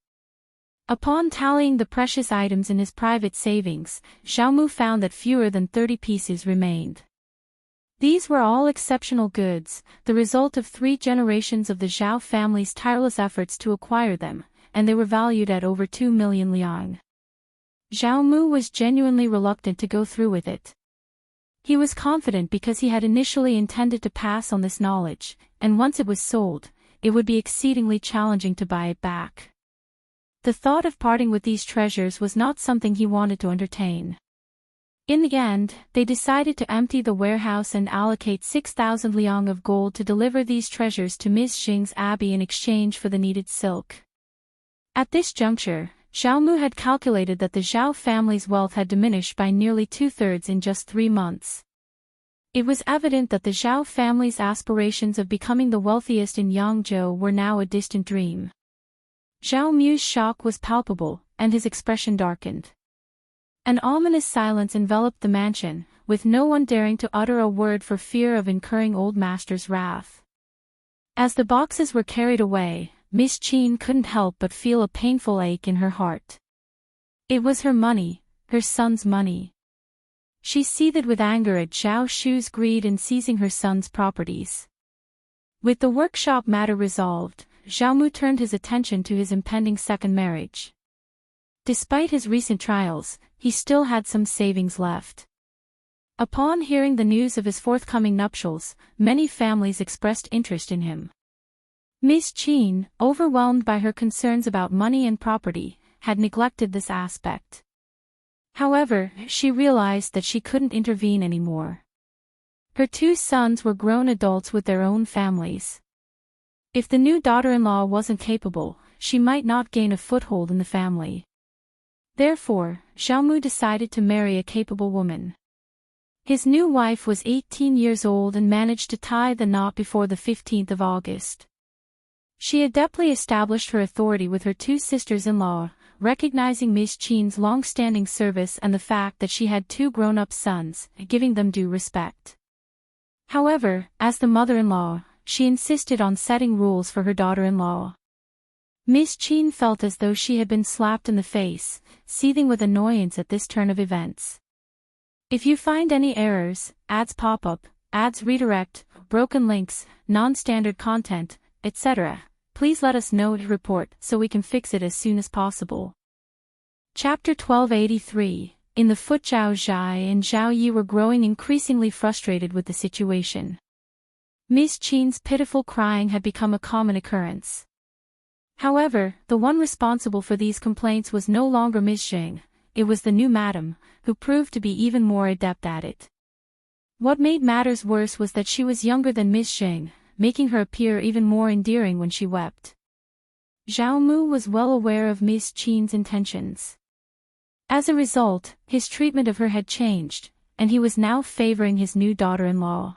Upon tallying the precious items in his private savings, Zhao Mu found that fewer than 30 pieces remained. These were all exceptional goods, the result of 3 generations of the Zhao family's tireless efforts to acquire them, and they were valued at over 2 million liang. Zhao Mu was genuinely reluctant to go through with it. He was confident because he had initially intended to pass on this knowledge, and once it was sold, it would be exceedingly challenging to buy it back. The thought of parting with these treasures was not something he wanted to entertain. In the end, they decided to empty the warehouse and allocate 6,000 liang of gold to deliver these treasures to Ms.Qin's abbey in exchange for the needed silk. At this juncture, Zhao Mu had calculated that the Zhao family's wealth had diminished by nearly 2/3 in just 3 months. It was evident that the Zhao family's aspirations of becoming the wealthiest in Yangzhou were now a distant dream. Zhao Mu's shock was palpable, and his expression darkened. An ominous silence enveloped the mansion, with no one daring to utter a word for fear of incurring old master's wrath. As the boxes were carried away, Ms.Qin couldn't help but feel a painful ache in her heart. It was her money, her son's money. She seethed with anger at Zhao Shu's greed in seizing her son's properties. With the workshop matter resolved, Zhao Mu turned his attention to his impending second marriage. Despite his recent trials, he still had some savings left. Upon hearing the news of his forthcoming nuptials, many families expressed interest in him. Ms.Qin, overwhelmed by her concerns about money and property, had neglected this aspect. However, she realized that she couldn't intervene anymore. Her two sons were grown adults with their own families. If the new daughter-in-law wasn't capable, she might not gain a foothold in the family. Therefore, Zhao Mu decided to marry a capable woman. His new wife was 18 years old and managed to tie the knot before the 15th of August. She adeptly established her authority with her two sisters-in-law, recognizing Ms.Qin's long-standing service and the fact that she had two grown-up sons, giving them due respect. However, as the mother-in-law, she insisted on setting rules for her daughter-in-law. Ms.Qin felt as though she had been slapped in the face, seething with annoyance at this turn of events. If you find any errors, ads pop up, ads redirect, broken links, non-standard content, etc., please let us know to report so we can fix it as soon as possible. Chapter 1283. In the foot, Zhao Zhai and Zhao Yi were growing increasingly frustrated with the situation. Ms.Qin's pitiful crying had become a common occurrence. However, the one responsible for these complaints was no longer Ms.Qin, it was the new madam, who proved to be even more adept at it. What made matters worse was that she was younger than Ms.Qin, making her appear even more endearing when she wept. Zhao Mu was well aware of Ms.Qin's intentions. As a result, his treatment of her had changed, and he was now favoring his new daughter-in-law.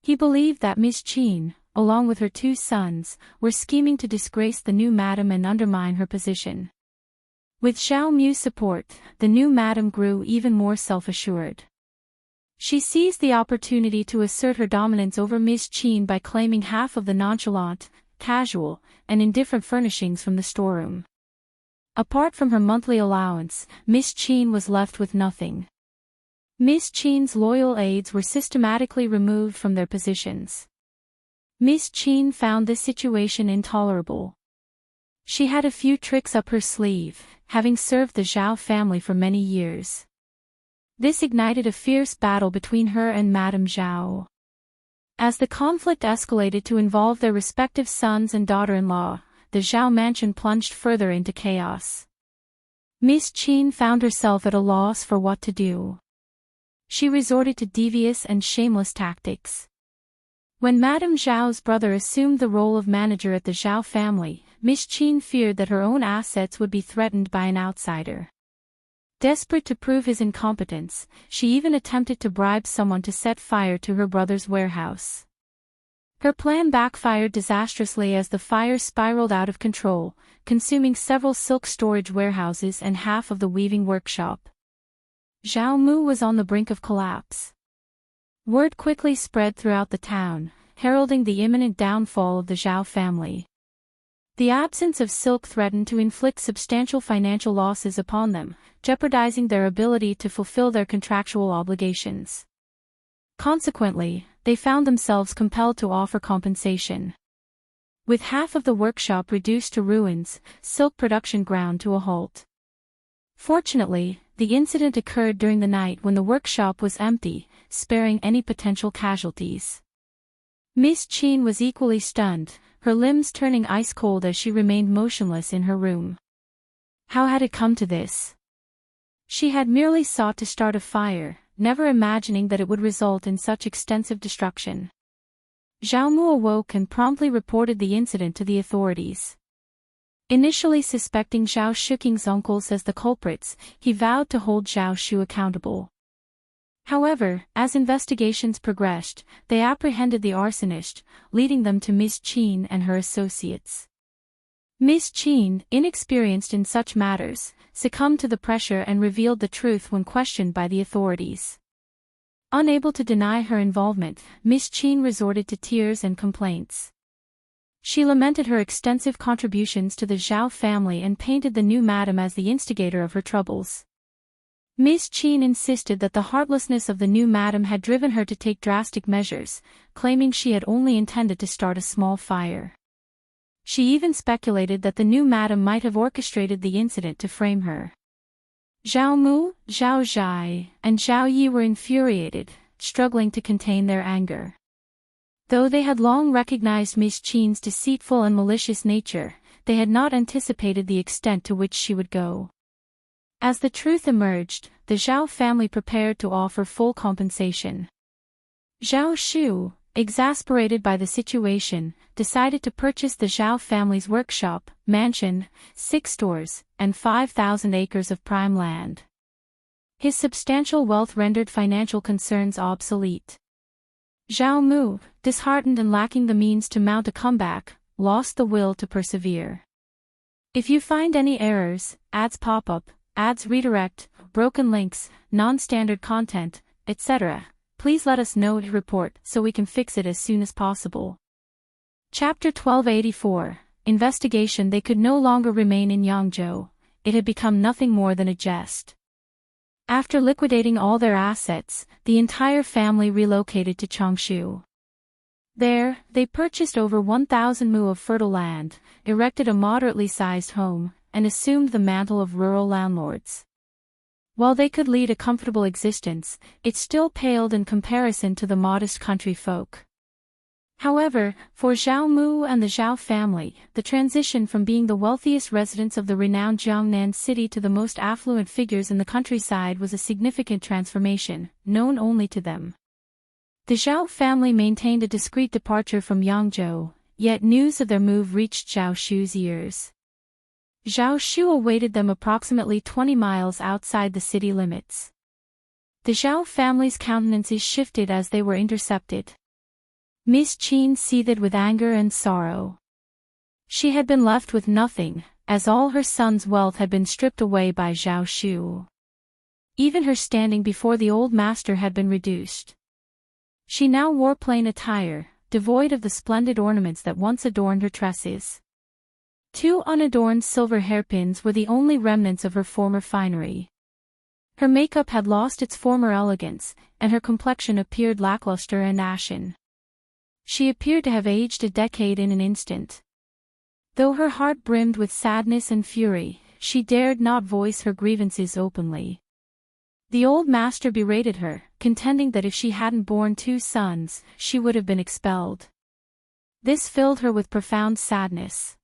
He believed that Ms.Qin, along with her two sons, were scheming to disgrace the new madam and undermine her position. With Zhao Mu's support, the new madam grew even more self-assured. She seized the opportunity to assert her dominance over Ms.Qin by claiming half of the nonchalant, casual, and indifferent furnishings from the storeroom. Apart from her monthly allowance, Ms.Qin was left with nothing. Ms.Qin's loyal aides were systematically removed from their positions. Ms.Qin found this situation intolerable. She had a few tricks up her sleeve, having served the Zhao family for many years. This ignited a fierce battle between her and Madame Zhao. As the conflict escalated to involve their respective sons and daughter-in-law, the Zhao mansion plunged further into chaos. Ms.Qin found herself at a loss for what to do. She resorted to devious and shameless tactics. When Madame Zhao's brother assumed the role of manager at the Zhao family, Ms.Qin feared that her own assets would be threatened by an outsider. Desperate to prove his incompetence, she even attempted to bribe someone to set fire to her brother's warehouse. Her plan backfired disastrously as the fire spiraled out of control, consuming several silk storage warehouses and half of the weaving workshop. Zhao Mu was on the brink of collapse. Word quickly spread throughout the town, heralding the imminent downfall of the Zhao family. The absence of silk threatened to inflict substantial financial losses upon them, jeopardizing their ability to fulfill their contractual obligations. Consequently, they found themselves compelled to offer compensation. With half of the workshop reduced to ruins, silk production ground to a halt. Fortunately, the incident occurred during the night when the workshop was empty, sparing any potential casualties. Ms.Qin was equally stunned, her limbs turning ice-cold as she remained motionless in her room. How had it come to this? She had merely sought to start a fire, never imagining that it would result in such extensive destruction. Zhao Mu awoke and promptly reported the incident to the authorities. Initially suspecting Zhao Shuking's uncles as the culprits, he vowed to hold Zhao Shu accountable. However, as investigations progressed, they apprehended the arsonist, leading them to Ms.Qin and her associates. Ms.Qin, inexperienced in such matters, succumbed to the pressure and revealed the truth when questioned by the authorities. Unable to deny her involvement, Ms.Qin resorted to tears and complaints. She lamented her extensive contributions to the Zhao family and painted the new madam as the instigator of her troubles. Ms.Qin insisted that the heartlessness of the new madam had driven her to take drastic measures, claiming she had only intended to start a small fire. She even speculated that the new madam might have orchestrated the incident to frame her. Zhao Mu, Zhao Zhai, and Zhao Yi were infuriated, struggling to contain their anger. Though they had long recognized Ms.Qin's deceitful and malicious nature, they had not anticipated the extent to which she would go. As the truth emerged, the Zhao family prepared to offer full compensation. Zhao Shu, exasperated by the situation, decided to purchase the Zhao family's workshop, mansion, 6 stores, and 5,000 acres of prime land. His substantial wealth rendered financial concerns obsolete. Zhao Mu, disheartened and lacking the means to mount a comeback, lost the will to persevere. If you find any errors, ads pop up, ads redirect, broken links, non-standard content, etc., please let us know to report so we can fix it as soon as possible. Chapter 1284, Investigation. They could no longer remain in Hangzhou. It had become nothing more than a jest. After liquidating all their assets, the entire family relocated to Changshu. There, they purchased over 1,000 mu of fertile land, erected a moderately sized home, and assumed the mantle of rural landlords. While they could lead a comfortable existence, it still paled in comparison to the modest country folk. However, for Zhao Mu and the Zhao family, the transition from being the wealthiest residents of the renowned Jiangnan city to the most affluent figures in the countryside was a significant transformation, known only to them. The Zhao family maintained a discreet departure from Yangzhou, yet news of their move reached Zhao Shu's ears. Zhao Shu awaited them approximately 20 miles outside the city limits. The Zhao family's countenances shifted as they were intercepted. Ms.Qin seethed with anger and sorrow. She had been left with nothing, as all her son's wealth had been stripped away by Zhao Shu. Even her standing before the old master had been reduced. She now wore plain attire, devoid of the splendid ornaments that once adorned her tresses. 2 unadorned silver hairpins were the only remnants of her former finery. Her makeup had lost its former elegance, and her complexion appeared lackluster and ashen. She appeared to have aged a decade in an instant. Though her heart brimmed with sadness and fury, she dared not voice her grievances openly. The old master berated her, contending that if she hadn't borne 2 sons, she would have been expelled. This filled her with profound sadness.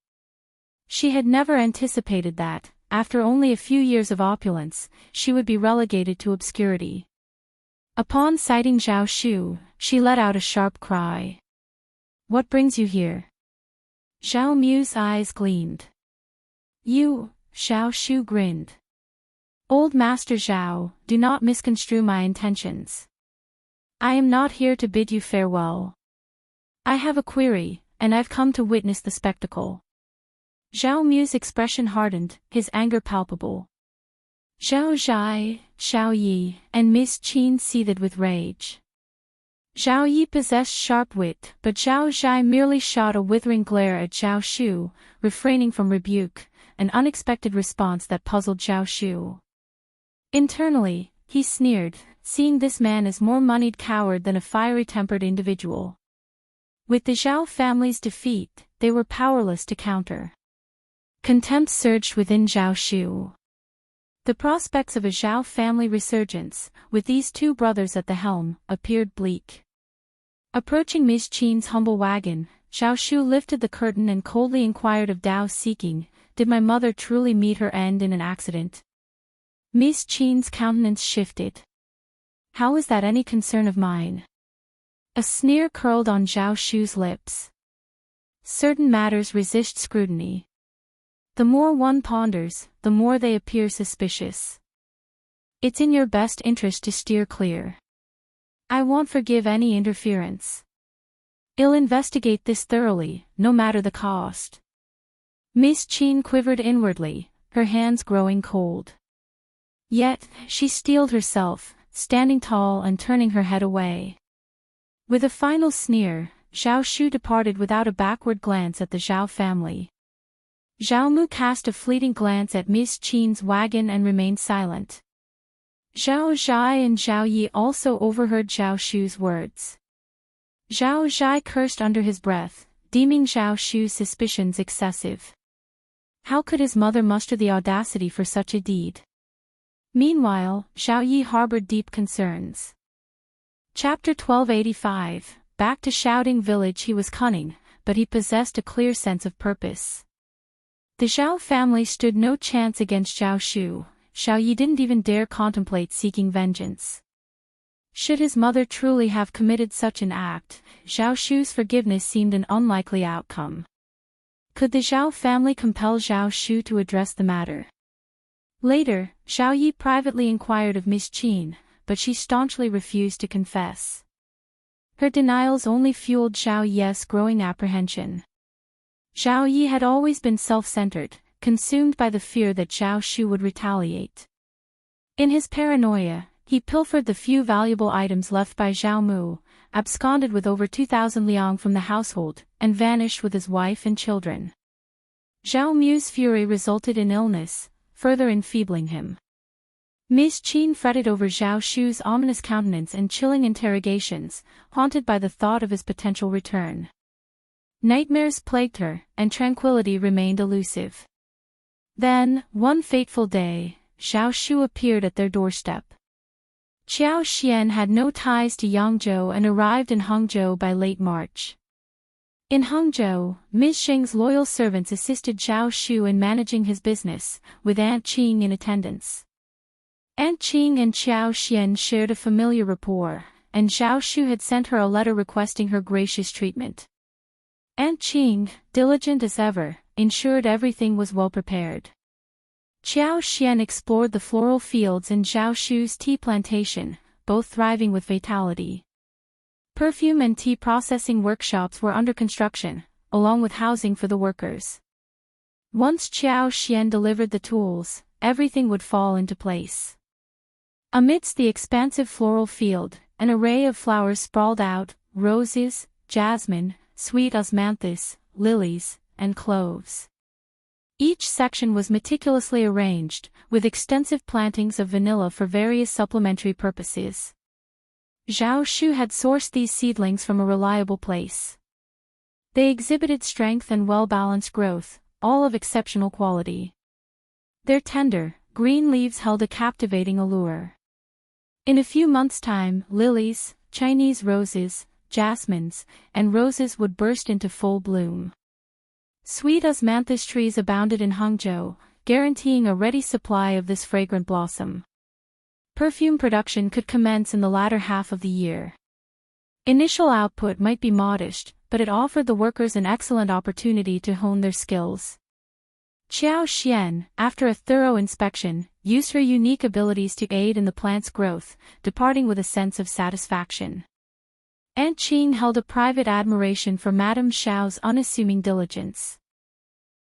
She had never anticipated that, after only a few years of opulence, she would be relegated to obscurity. Upon sighting Zhao Shu, she let out a sharp cry. "What brings you here?" Zhao Mu's eyes gleamed. "You," Zhao Shu grinned. "Old Master Zhao, do not misconstrue my intentions. I am not here to bid you farewell. I have a query, and I've come to witness the spectacle." Zhao Mu's expression hardened, his anger palpable. Zhao Zhai, Zhao Yi, and Ms.Qin seethed with rage. Zhao Yi possessed sharp wit, but Zhao Zhai merely shot a withering glare at Zhao Shu, refraining from rebuke, an unexpected response that puzzled Zhao Shu. Internally, he sneered, seeing this man as more moneyed coward than a fiery-tempered individual. With the Zhao family's defeat, they were powerless to counter. Contempt surged within Zhao Shu. The prospects of a Zhao family resurgence, with these 2 brothers at the helm, appeared bleak. Approaching Ms.Qin's humble wagon, Zhao Shu lifted the curtain and coldly inquired of Dao seeking, "Did my mother truly meet her end in an accident?" Ms.Qin's countenance shifted. "How is that any concern of mine?" A sneer curled on Zhao Shu's lips. Certain matters resist scrutiny. The more one ponders, the more they appear suspicious. It's in your best interest to steer clear. I won't forgive any interference. I'll investigate this thoroughly, no matter the cost. Ms.Qin quivered inwardly, her hands growing cold. Yet, she steeled herself, standing tall and turning her head away. With a final sneer, Zhao Shu departed without a backward glance at the Zhao family. Zhao Mu cast a fleeting glance at Ms.Qin's wagon and remained silent. Zhao Zhai and Zhao Yi also overheard Zhao Shu's words. Zhao Zhai cursed under his breath, deeming Zhao Shu's suspicions excessive. How could his mother muster the audacity for such a deed? Meanwhile, Zhao Yi harbored deep concerns. Chapter 1285. Back to Shaoding village. He was cunning, but he possessed a clear sense of purpose. The Zhao family stood no chance against Zhao Shu. Zhao Yi didn't even dare contemplate seeking vengeance. Should his mother truly have committed such an act, Zhao Shu's forgiveness seemed an unlikely outcome. Could the Zhao family compel Zhao Shu to address the matter? Later, Zhao Yi privately inquired of Ms.Qin, but she staunchly refused to confess. Her denials only fueled Zhao Yi's growing apprehension. Zhao Yi had always been self-centered, consumed by the fear that Zhao Shu would retaliate. In his paranoia, he pilfered the few valuable items left by Zhao Mu, absconded with over 2,000 liang from the household, and vanished with his wife and children. Zhao Mu's fury resulted in illness, further enfeebling him. Ms.Qin fretted over Zhao Shu's ominous countenance and chilling interrogations, haunted by the thought of his potential return. Nightmares plagued her, and tranquility remained elusive. Then, one fateful day, Zhao Shu appeared at their doorstep. Qiao Xian had no ties to Yangzhou and arrived in Hangzhou by late March. In Hangzhou, Ms. Xing's loyal servants assisted Zhao Shu in managing his business, with Aunt Qing in attendance. Aunt Qing and Qiao Xian shared a familiar rapport, and Zhao Shu had sent her a letter requesting her gracious treatment. Aunt Qing, diligent as ever, ensured everything was well prepared. Qiao Xian explored the floral fields and Zhao Shu's tea plantation, both thriving with vitality. Perfume and tea processing workshops were under construction, along with housing for the workers. Once Qiao Xian delivered the tools, everything would fall into place. Amidst the expansive floral field, an array of flowers sprawled out: roses, jasmine, sweet osmanthus, lilies, and cloves. Each section was meticulously arranged, with extensive plantings of vanilla for various supplementary purposes. Zhao Shu had sourced these seedlings from a reliable place. They exhibited strength and well-balanced growth, all of exceptional quality. Their tender, green leaves held a captivating allure. In a few months' time, lilies, Chinese roses, jasmines, and roses would burst into full bloom. Sweet osmanthus trees abounded in Hangzhou, guaranteeing a ready supply of this fragrant blossom. Perfume production could commence in the latter half of the year. Initial output might be modest, but it offered the workers an excellent opportunity to hone their skills. Qiao Xian, after a thorough inspection, used her unique abilities to aid in the plant's growth, departing with a sense of satisfaction. Aunt Qing held a private admiration for Madame Xiao's unassuming diligence.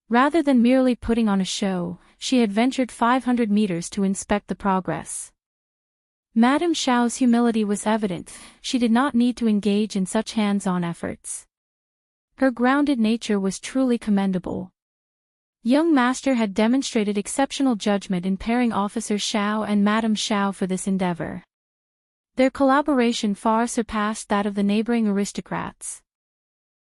Rather than merely putting on a show, she had ventured 500 meters to inspect the progress. Madame Xiao's humility was evident; she did not need to engage in such hands-on efforts. Her grounded nature was truly commendable. Young Master had demonstrated exceptional judgment in pairing Officer Xiao and Madame Xiao for this endeavor. Their collaboration far surpassed that of the neighboring aristocrats.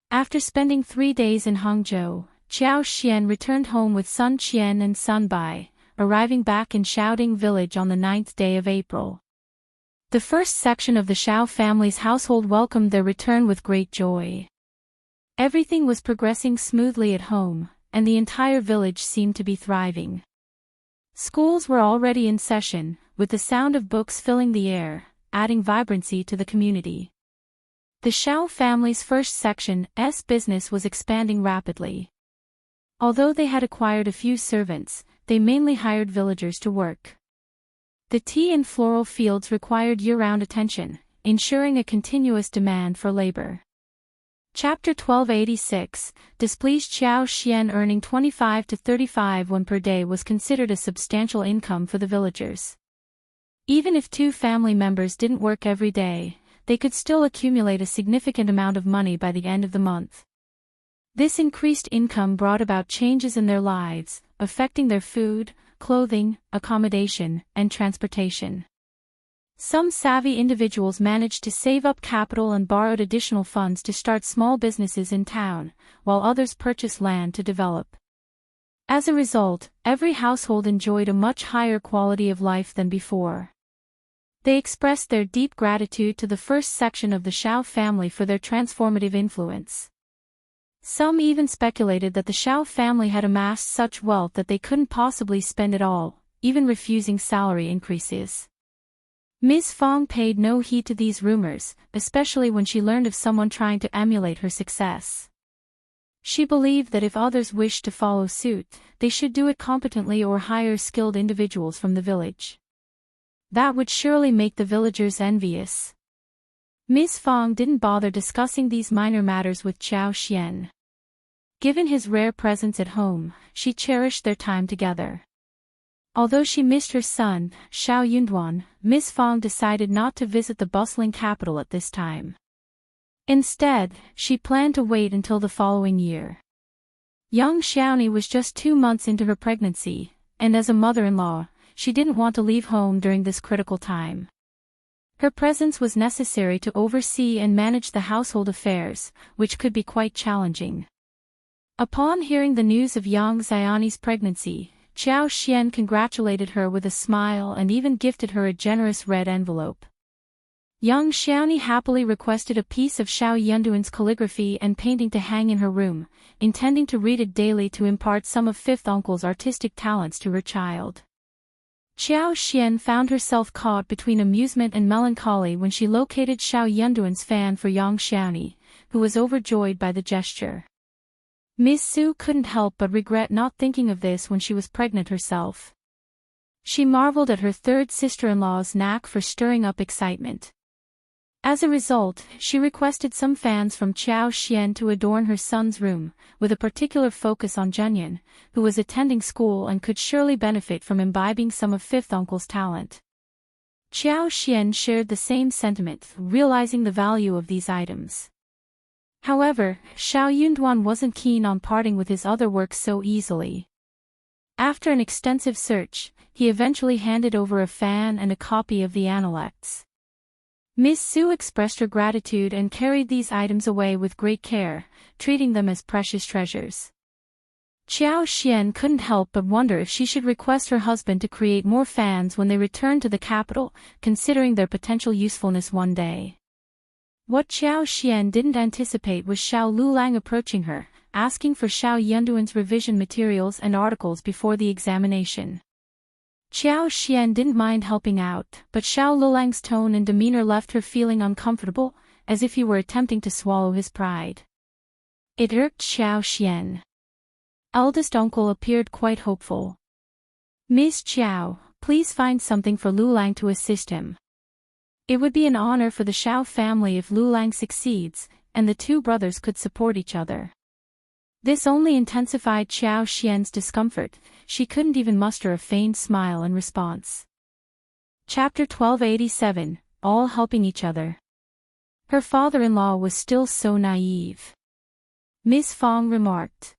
After spending 3 days in Hangzhou, Qiao Xian returned home with Sun Qian and Sun Bai, arriving back in Shaoding village on the 9th day of April. The first section of the Zhao family's household welcomed their return with great joy. Everything was progressing smoothly at home, and the entire village seemed to be thriving. Schools were already in session, with the sound of books filling the air, adding vibrancy to the community. The Zhao family's first section's business was expanding rapidly. Although they had acquired a few servants, they mainly hired villagers to work. The tea and floral fields required year-round attention, ensuring a continuous demand for labor. Chapter 1286, Displeased. Qiao Xian earning 25 to 35 won per day was considered a substantial income for the villagers. Even if two family members didn't work every day, they could still accumulate a significant amount of money by the end of the month. This increased income brought about changes in their lives, affecting their food, clothing, accommodation, and transportation. Some savvy individuals managed to save up capital and borrowed additional funds to start small businesses in town, while others purchased land to develop. As a result, every household enjoyed a much higher quality of life than before. They expressed their deep gratitude to the first section of the Qiao family for their transformative influence. Some even speculated that the Qiao family had amassed such wealth that they couldn't possibly spend it all, even refusing salary increases. Ms.Qin paid no heed to these rumors, especially when she learned of someone trying to emulate her success. She believed that if others wished to follow suit, they should do it competently or hire skilled individuals from the village. That would surely make the villagers envious. Ms.Qin didn't bother discussing these minor matters with Qiao Xian. Given his rare presence at home, she cherished their time together. Although she missed her son, Xiao, Ms.Qin decided not to visit the bustling capital at this time. Instead, she planned to wait until the following year. Young Xiaoni was just 2 months into her pregnancy, and as a mother-in-law, she didn't want to leave home during this critical time. Her presence was necessary to oversee and manage the household affairs, which could be quite challenging. Upon hearing the news of young Xiaoni's pregnancy, Qiao Xian congratulated her with a smile and even gifted her a generous red envelope. Young Xiaoni happily requested a piece of Xiao Yunduan's calligraphy and painting to hang in her room, intending to read it daily to impart some of fifth uncle's artistic talents to her child. Qiao Xian found herself caught between amusement and melancholy when she located Xiao Yunduan's fan for young Xiaoni, who was overjoyed by the gesture. Ms. Su couldn't help but regret not thinking of this when she was pregnant herself. She marveled at her third sister-in-law's knack for stirring up excitement. As a result, she requested some fans from Qiao Xian to adorn her son's room, with a particular focus on Zhenyan, who was attending school and could surely benefit from imbibing some of fifth uncle's talent. Qiao Xian shared the same sentiment, realizing the value of these items. However, Xiao Yunduan wasn't keen on parting with his other works so easily. After an extensive search, he eventually handed over a fan and a copy of the Analects. Ms. Su expressed her gratitude and carried these items away with great care, treating them as precious treasures. Qiao Xian couldn't help but wonder if she should request her husband to create more fans when they returned to the capital, considering their potential usefulness one day. What Qiao Xian didn't anticipate was Xiao Lulang approaching her, asking for Xiao Yunduan's revision materials and articles before the examination. Qiao Xian didn't mind helping out, but Xiao Lulang's tone and demeanor left her feeling uncomfortable, as if he were attempting to swallow his pride. It irked Xiao Xian. Eldest uncle appeared quite hopeful. "Miss Qiao, please find something for Lulang to assist him. It would be an honor for the Qiao family if Lulang succeeds, and the two brothers could support each other." This only intensified Qiao Xian's discomfort. She couldn't even muster a feigned smile in response. Chapter 1287, All Helping Each Other. Her father-in-law was still so naive. Ms.Qin remarked.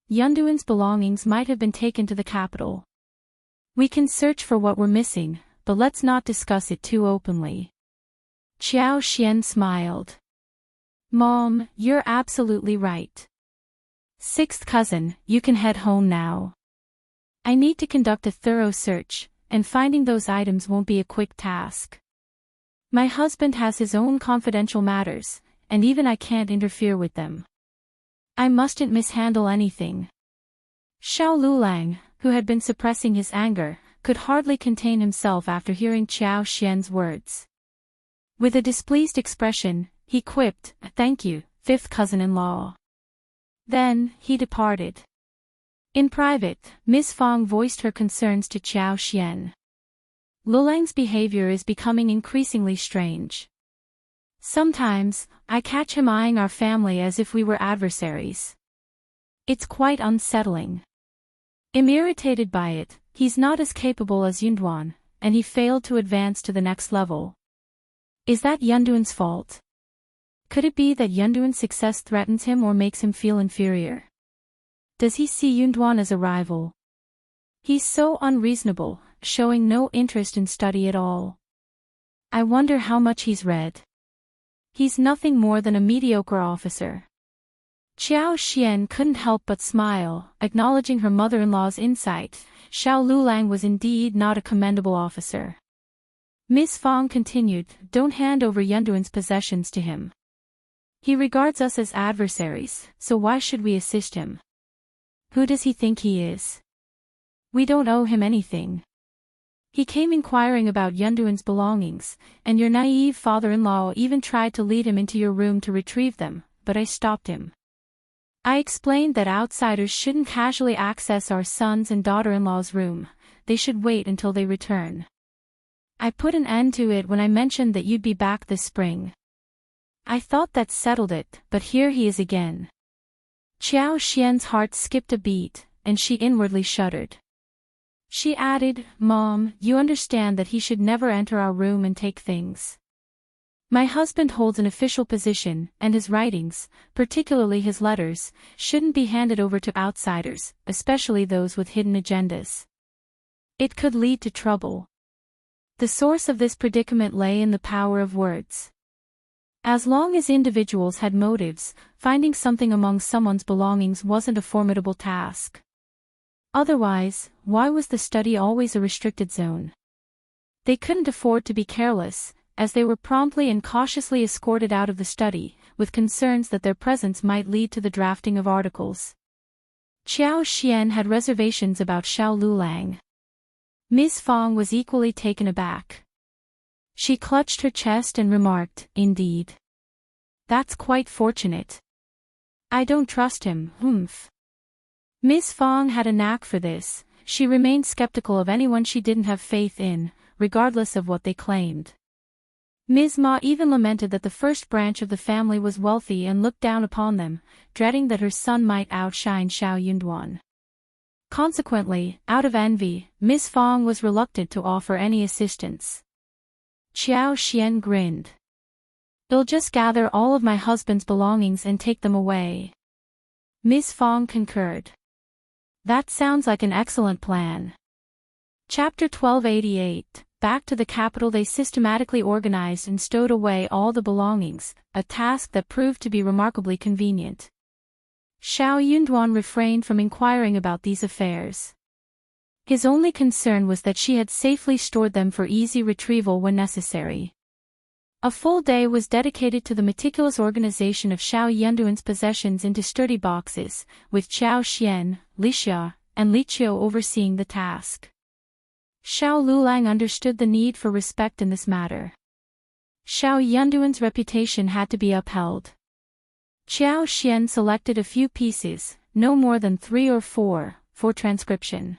Yunduan's belongings might have been taken to the capital. We can search for what we're missing, but let's not discuss it too openly. Qiao Xian smiled. Mom, you're absolutely right. Sixth cousin, you can head home now. I need to conduct a thorough search, and finding those items won't be a quick task. My husband has his own confidential matters, and even I can't interfere with them. I mustn't mishandle anything. Xiao Lulang, who had been suppressing his anger, could hardly contain himself after hearing Qiao Xian's words. With a displeased expression, he quipped, "Thank you, fifth cousin-in-law." Then, he departed. In private, Ms.Qin voiced her concerns to Qiao Xian. Lulang's behavior is becoming increasingly strange. Sometimes, I catch him eyeing our family as if we were adversaries. It's quite unsettling. I'm irritated by it. He's not as capable as Yunduan, and he failed to advance to the next level. Is that Yunduan's fault? Could it be that Yunduan's success threatens him or makes him feel inferior? Does he see Yunduan as a rival? He's so unreasonable, showing no interest in study at all. I wonder how much he's read. He's nothing more than a mediocre officer. Qiao couldn't help but smile, acknowledging her mother-in-law's insight. Xiao Lulang was indeed not a commendable officer. Ms. Fong continued, don't hand over Yunduan's possessions to him. He regards us as adversaries, so why should we assist him? Who does he think he is? We don't owe him anything. He came inquiring about Yunduan's belongings, and your naive father-in-law even tried to lead him into your room to retrieve them, but I stopped him. I explained that outsiders shouldn't casually access our son's and daughter-in-law's room, they should wait until they return. I put an end to it when I mentioned that you'd be back this spring. I thought that settled it, but here he is again. Qiao's heart skipped a beat, and she inwardly shuddered. She added, Mom, you understand that he should never enter our room and take things. My husband holds an official position, and his writings, particularly his letters, shouldn't be handed over to outsiders, especially those with hidden agendas. It could lead to trouble. The source of this predicament lay in the power of words. As long as individuals had motives, finding something among someone's belongings wasn't a formidable task. Otherwise, why was the study always a restricted zone? They couldn't afford to be careless, as they were promptly and cautiously escorted out of the study, with concerns that their presence might lead to the drafting of articles. Qiao had reservations about Xiao Lulang. Ms. Fong was equally taken aback. She clutched her chest and remarked, Indeed. That's quite fortunate. I don't trust him, Ms. Fong had a knack for this. She remained skeptical of anyone she didn't have faith in, regardless of what they claimed. Ms. Ma even lamented that the first branch of the family was wealthy and looked down upon them, dreading that her son might outshine Xiao Yunduan. Consequently, out of envy, Ms. Fong was reluctant to offer any assistance. Qiao grinned. I'll just gather all of my husband's belongings and take them away. Ms. Fong concurred. That sounds like an excellent plan. Chapter 1288. Back to the capital they systematically organized and stowed away all the belongings, a task that proved to be remarkably convenient. Xiao Yunduan refrained from inquiring about these affairs. His only concern was that she had safely stored them for easy retrieval when necessary. A full day was dedicated to the meticulous organization of Xiao Yunduan's possessions into sturdy boxes, with Qiao, Li Xia, and Li Qiao overseeing the task. Xiao Lulang understood the need for respect in this matter. Xiao Yunduan's reputation had to be upheld. Qiao selected a few pieces, no more than 3 or 4, for transcription.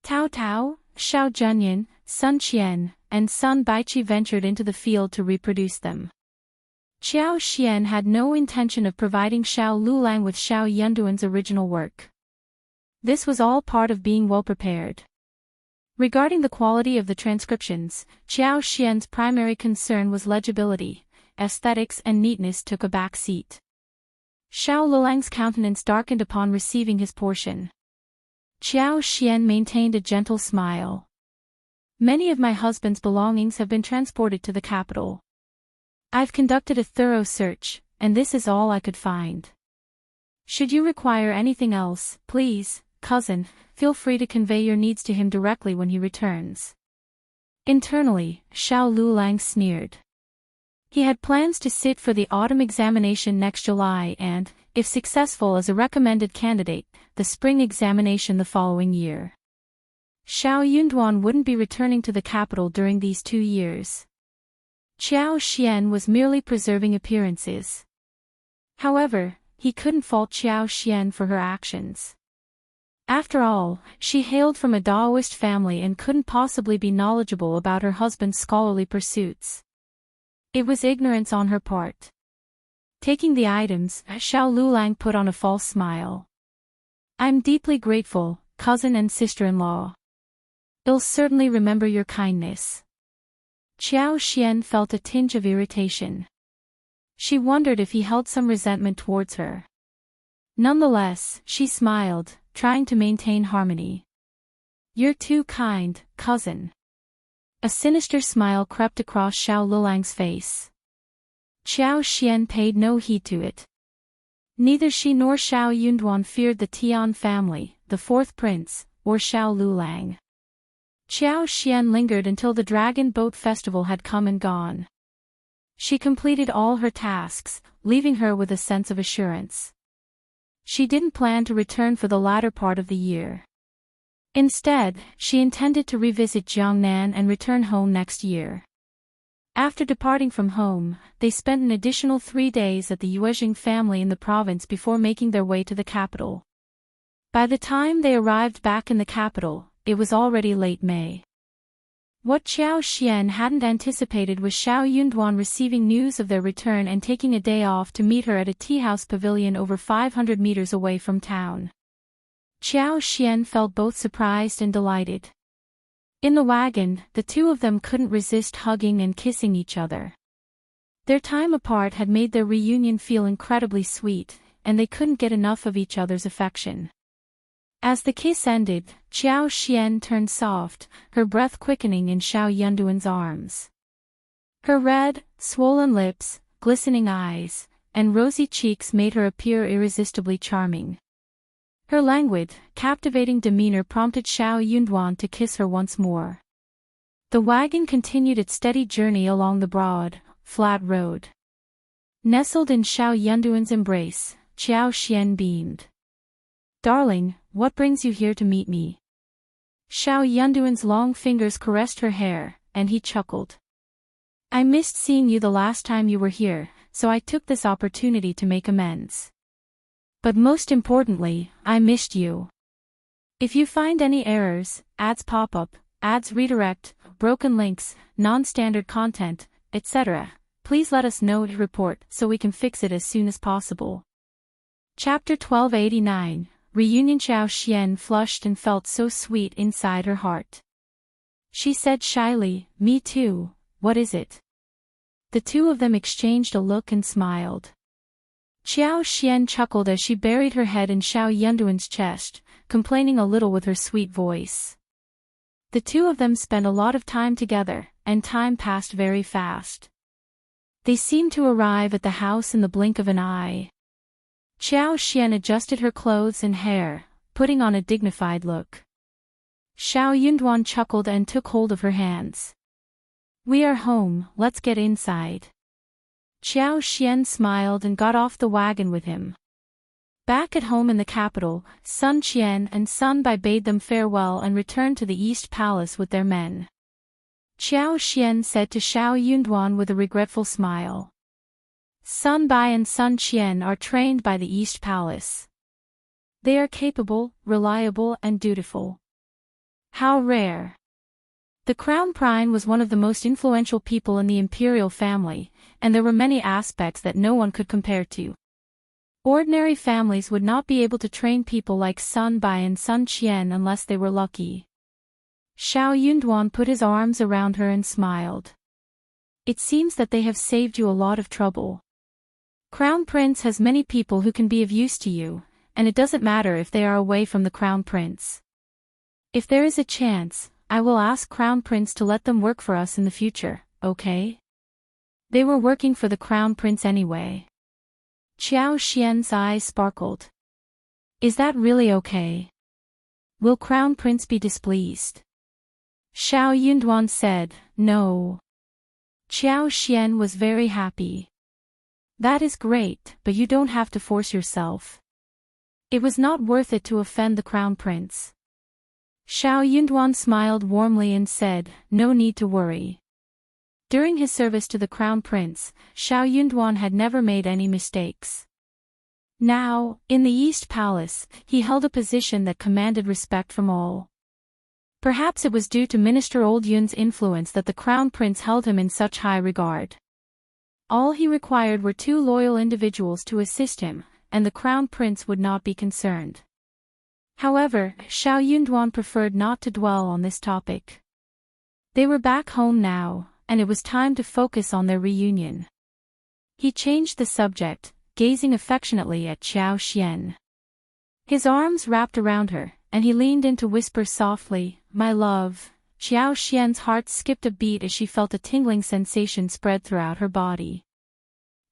Tao Tao, Xiao Zhenyan, Sun Qian, and Sun Baiqi ventured into the field to reproduce them. Qiao had no intention of providing Xiao Lulang with Xiao Yunduan's original work. This was all part of being well prepared. Regarding the quality of the transcriptions, Qiao's primary concern was legibility. Aesthetics and neatness took a back seat. Xiao Lulang's countenance darkened upon receiving his portion. Qiao maintained a gentle smile. Many of my husband's belongings have been transported to the capital. I've conducted a thorough search, and this is all I could find. Should you require anything else, please, cousin, feel free to convey your needs to him directly when he returns. Internally, Xiao Lulang sneered. He had plans to sit for the autumn examination next July and, if successful as a recommended candidate, the spring examination the following year. Xiao Yunduan wouldn't be returning to the capital during these 2 years. Qiao was merely preserving appearances. However, he couldn't fault Qiao for her actions. After all, she hailed from a Daoist family and couldn't possibly be knowledgeable about her husband's scholarly pursuits. It was ignorance on her part. Taking the items, Xiao Lulang put on a false smile. I'm deeply grateful, cousin and sister-in-law. I'll certainly remember your kindness. Qiao Xian felt a tinge of irritation. She wondered if he held some resentment towards her. Nonetheless, she smiled, trying to maintain harmony. You're too kind, cousin. A sinister smile crept across Xiao Lulang's face. Qiao Xian paid no heed to it. Neither she nor Xiao Yunduan feared the Tian family, the fourth prince, or Xiao Lulang. Qiao Xian lingered until the Dragon Boat Festival had come and gone. She completed all her tasks, leaving her with a sense of assurance. She didn't plan to return for the latter part of the year. Instead, she intended to revisit Jiangnan and return home next year. After departing from home, they spent an additional 3 days at the Yuezhing family in the province before making their way to the capital. By the time they arrived back in the capital, it was already late May. What Qiao Xian hadn't anticipated was Xiao Yunduan receiving news of their return and taking a day off to meet her at a tea-house pavilion over 500 meters away from town. Qiao Xian felt both surprised and delighted. In the wagon, the two of them couldn't resist hugging and kissing each other. Their time apart had made their reunion feel incredibly sweet, and they couldn't get enough of each other's affection. As the kiss ended, Qiao Xian turned soft, her breath quickening in Xiao Yunduan's arms. Her red, swollen lips, glistening eyes, and rosy cheeks made her appear irresistibly charming. Her languid, captivating demeanor prompted Xiao Yunduan to kiss her once more. The wagon continued its steady journey along the broad, flat road. Nestled in Xiao Yunduan's embrace, Qiao Xian beamed. Darling, what brings you here to meet me? Xiao Yunduan's long fingers caressed her hair, and he chuckled. I missed seeing you the last time you were here, so I took this opportunity to make amends. But most importantly, I missed you. If you find any errors, ads pop up, ads redirect, broken links, non-standard content, etc., please let us know to report so we can fix it as soon as possible. Chapter 1289, Reunion. Qiao Xian flushed and felt so sweet inside her heart. She said shyly, Me too, what is it? The two of them exchanged a look and smiled. Qiao Xian chuckled as she buried her head in Xiao Yunduan's chest, complaining a little with her sweet voice. The two of them spent a lot of time together, and time passed very fast. They seemed to arrive at the house in the blink of an eye. Qiao Xian adjusted her clothes and hair, putting on a dignified look. Xiao Yunduan chuckled and took hold of her hands. We are home, let's get inside. Qiao Xian smiled and got off the wagon with him. Back at home in the capital, Sun Qian and Sun Bai bade them farewell and returned to the East Palace with their men. Qiao Xian said to Xiao Yunduan with a regretful smile. Sun Bai and Sun Qian are trained by the East Palace. They are capable, reliable and dutiful. How rare. The Crown Prince was one of the most influential people in the imperial family, and there were many aspects that no one could compare to. Ordinary families would not be able to train people like Sun Bai and Sun Qian unless they were lucky. Xiao Yunduan put his arms around her and smiled. It seems that they have saved you a lot of trouble. Crown Prince has many people who can be of use to you, and it doesn't matter if they are away from the Crown Prince. If there is a chance, I will ask Crown Prince to let them work for us in the future, okay? They were working for the Crown Prince anyway. Qiao Xian's eyes sparkled. Is that really okay? Will Crown Prince be displeased? Xiao Yunduan said, No. Qiao Xian was very happy. That is great, but you don't have to force yourself. It was not worth it to offend the Crown Prince. Xiao Yunduan smiled warmly and said, No need to worry. During his service to the Crown Prince, Xiao Yunduan had never made any mistakes. Now, in the East Palace, he held a position that commanded respect from all. Perhaps it was due to Minister Old Yun's influence that the Crown Prince held him in such high regard. All he required were 2 loyal individuals to assist him, and the crown prince would not be concerned. However, Xiao Yunduan preferred not to dwell on this topic. They were back home now, and it was time to focus on their reunion. He changed the subject, gazing affectionately at Qiao Xian. His arms wrapped around her, and he leaned in to whisper softly, "My love." Qiao Xian's heart skipped a beat as she felt a tingling sensation spread throughout her body.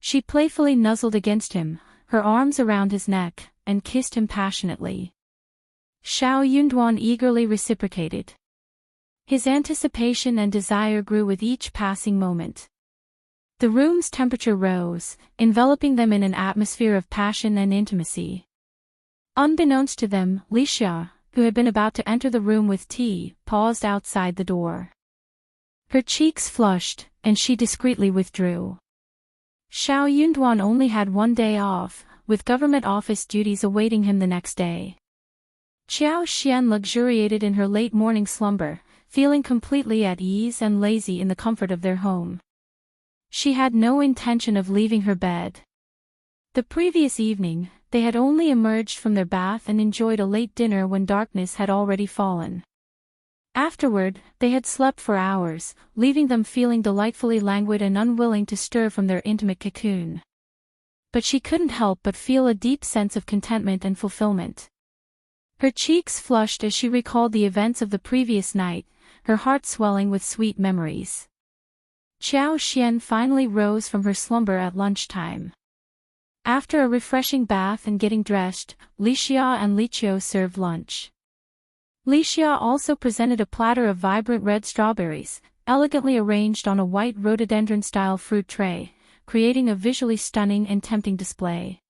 She playfully nuzzled against him, her arms around his neck, and kissed him passionately. Xiao Yunduan eagerly reciprocated. His anticipation and desire grew with each passing moment. The room's temperature rose, enveloping them in an atmosphere of passion and intimacy. Unbeknownst to them, Li Xia, who had been about to enter the room with tea, paused outside the door. Her cheeks flushed, and she discreetly withdrew. Xiao Yunduan only had 1 day off, with government office duties awaiting him the next day. Qiao Xian luxuriated in her late morning slumber, feeling completely at ease and lazy in the comfort of their home. She had no intention of leaving her bed. The previous evening, they had only emerged from their bath and enjoyed a late dinner when darkness had already fallen. Afterward, they had slept for hours, leaving them feeling delightfully languid and unwilling to stir from their intimate cocoon. But she couldn't help but feel a deep sense of contentment and fulfillment. Her cheeks flushed as she recalled the events of the previous night, her heart swelling with sweet memories. Qiao Xian finally rose from her slumber at lunchtime. After a refreshing bath and getting dressed, Li Xia and Li Qiao served lunch. Li Xia also presented a platter of vibrant red strawberries, elegantly arranged on a white rhododendron-style fruit tray, creating a visually stunning and tempting display.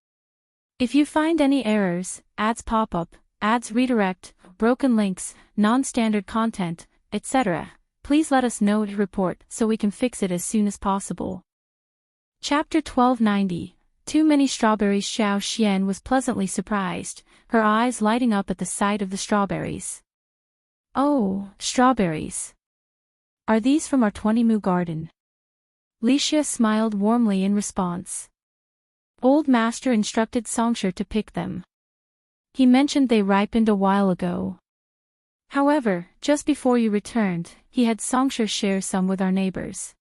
If you find any errors, ads pop up, ads redirect, broken links, non-standard content, etc., please let us know to report so we can fix it as soon as possible. Chapter 1290. Too many strawberries. Xiao Xian was pleasantly surprised, her eyes lighting up at the sight of the strawberries. "Oh, strawberries. Are these from our 20-mu garden?" Li Xia smiled warmly in response. "Old master instructed Songshe to pick them. He mentioned they ripened a while ago. However, just before you returned, he had Songshe share some with our neighbors.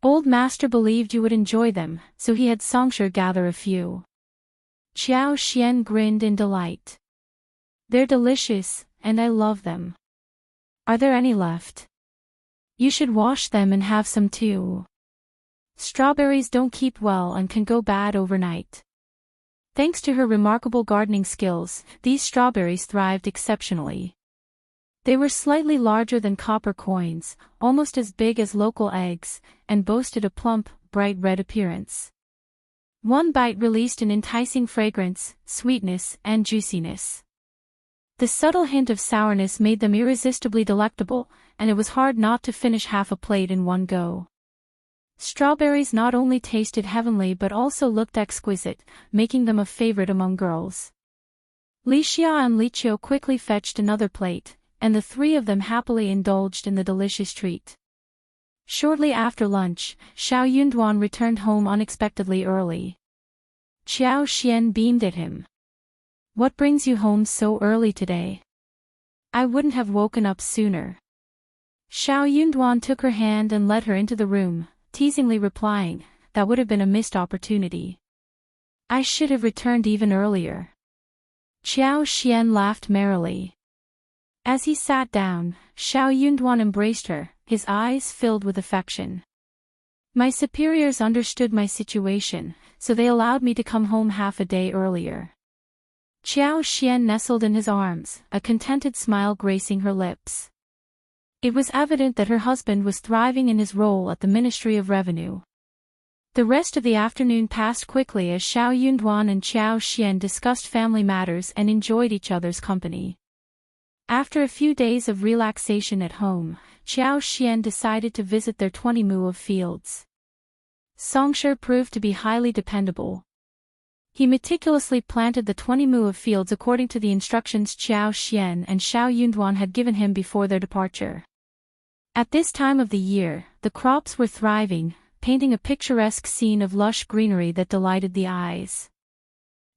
Old master believed you would enjoy them, so he had Songshe gather a few." Qiao Xian grinned in delight. "They're delicious, and I love them. Are there any left? You should wash them and have some too. Strawberries don't keep well and can go bad overnight." Thanks to her remarkable gardening skills, these strawberries thrived exceptionally. They were slightly larger than copper coins, almost as big as local eggs, and boasted a plump, bright red appearance. One bite released an enticing fragrance, sweetness, and juiciness. The subtle hint of sourness made them irresistibly delectable, and it was hard not to finish half a plate in one go. Strawberries not only tasted heavenly but also looked exquisite, making them a favorite among girls. Li Xia and Li Qiao quickly fetched another plate, and the 3 of them happily indulged in the delicious treat. Shortly after lunch, Xiao Yunduan returned home unexpectedly early. Qiao Xian beamed at him. "What brings you home so early today? I wouldn't have woken up sooner." Xiao Yunduan took her hand and led her into the room, teasingly replying, "That would have been a missed opportunity. I should have returned even earlier." Qiao Xian laughed merrily. As he sat down, Xiao Yunduan embraced her, his eyes filled with affection. "My superiors understood my situation, so they allowed me to come home half a day earlier." Qiao Xian nestled in his arms, a contented smile gracing her lips. It was evident that her husband was thriving in his role at the Ministry of Revenue. The rest of the afternoon passed quickly as Xiao Yunduan and Qiao Xian discussed family matters and enjoyed each other's company. After a few days of relaxation at home, Qiao Xian decided to visit their 20-mu of fields. Songshe proved to be highly dependable. He meticulously planted the 20-mu of fields according to the instructions Qiao Xian and Xiao Yunduan had given him before their departure. At this time of the year, the crops were thriving, painting a picturesque scene of lush greenery that delighted the eyes.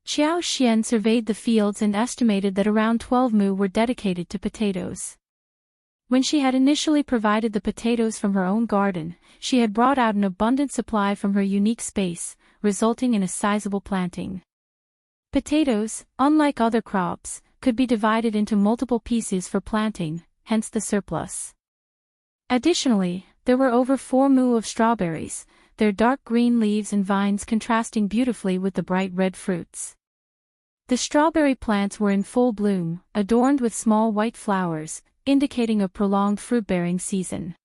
Qiao surveyed the fields and estimated that around 12 mu were dedicated to potatoes. When she had initially provided the potatoes from her own garden, she had brought out an abundant supply from her unique space, resulting in a sizable planting. Potatoes, unlike other crops, could be divided into multiple pieces for planting, hence the surplus. Additionally, there were over 4 mu of strawberries, their dark green leaves and vines contrasting beautifully with the bright red fruits. The strawberry plants were in full bloom, adorned with small white flowers, indicating a prolonged fruit-bearing season.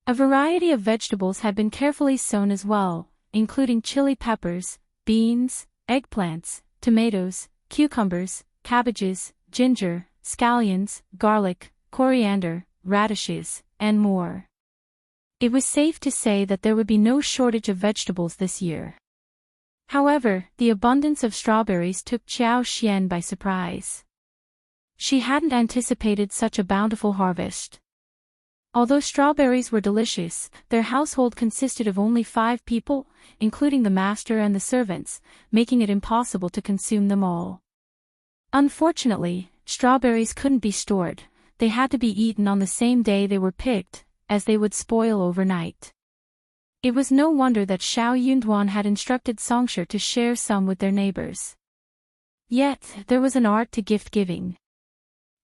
A variety of vegetables had been carefully sown as well, including chili peppers, beans, eggplants, tomatoes, cucumbers, cabbages, ginger, scallions, garlic, coriander, radishes, and more. It was safe to say that there would be no shortage of vegetables this year. However, the abundance of strawberries took Qiao by surprise. She hadn't anticipated such a bountiful harvest. Although strawberries were delicious, their household consisted of only 5 people, including the master and the servants, making it impossible to consume them all. Unfortunately, strawberries couldn't be stored, they had to be eaten on the same day they were picked, as they would spoil overnight. It was no wonder that Xiao had instructed Songshe to share some with their neighbors. Yet, there was an art to gift-giving.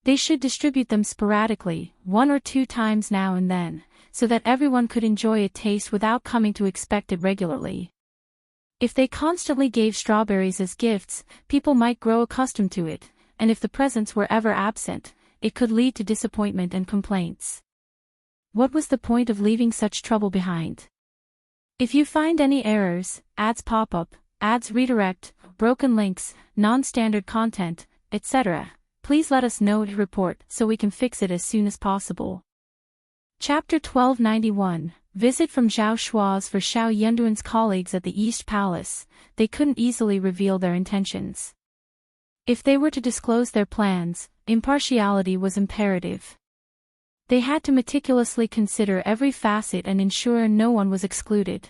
They should distribute them sporadically, 1 or 2 times now and then, so that everyone could enjoy a taste without coming to expect it regularly. If they constantly gave strawberries as gifts, people might grow accustomed to it, and if the presents were ever absent, it could lead to disappointment and complaints. What was the point of leaving such trouble behind? If you find any errors, ads pop up, ads redirect, broken links, non-standard content, etc., please let us know to report so we can fix it as soon as possible. Chapter 1291, Visit from Zhao Shua's for Xiao Yanduan's colleagues at the East Palace. They couldn't easily reveal their intentions. If they were to disclose their plans, impartiality was imperative. They had to meticulously consider every facet and ensure no one was excluded.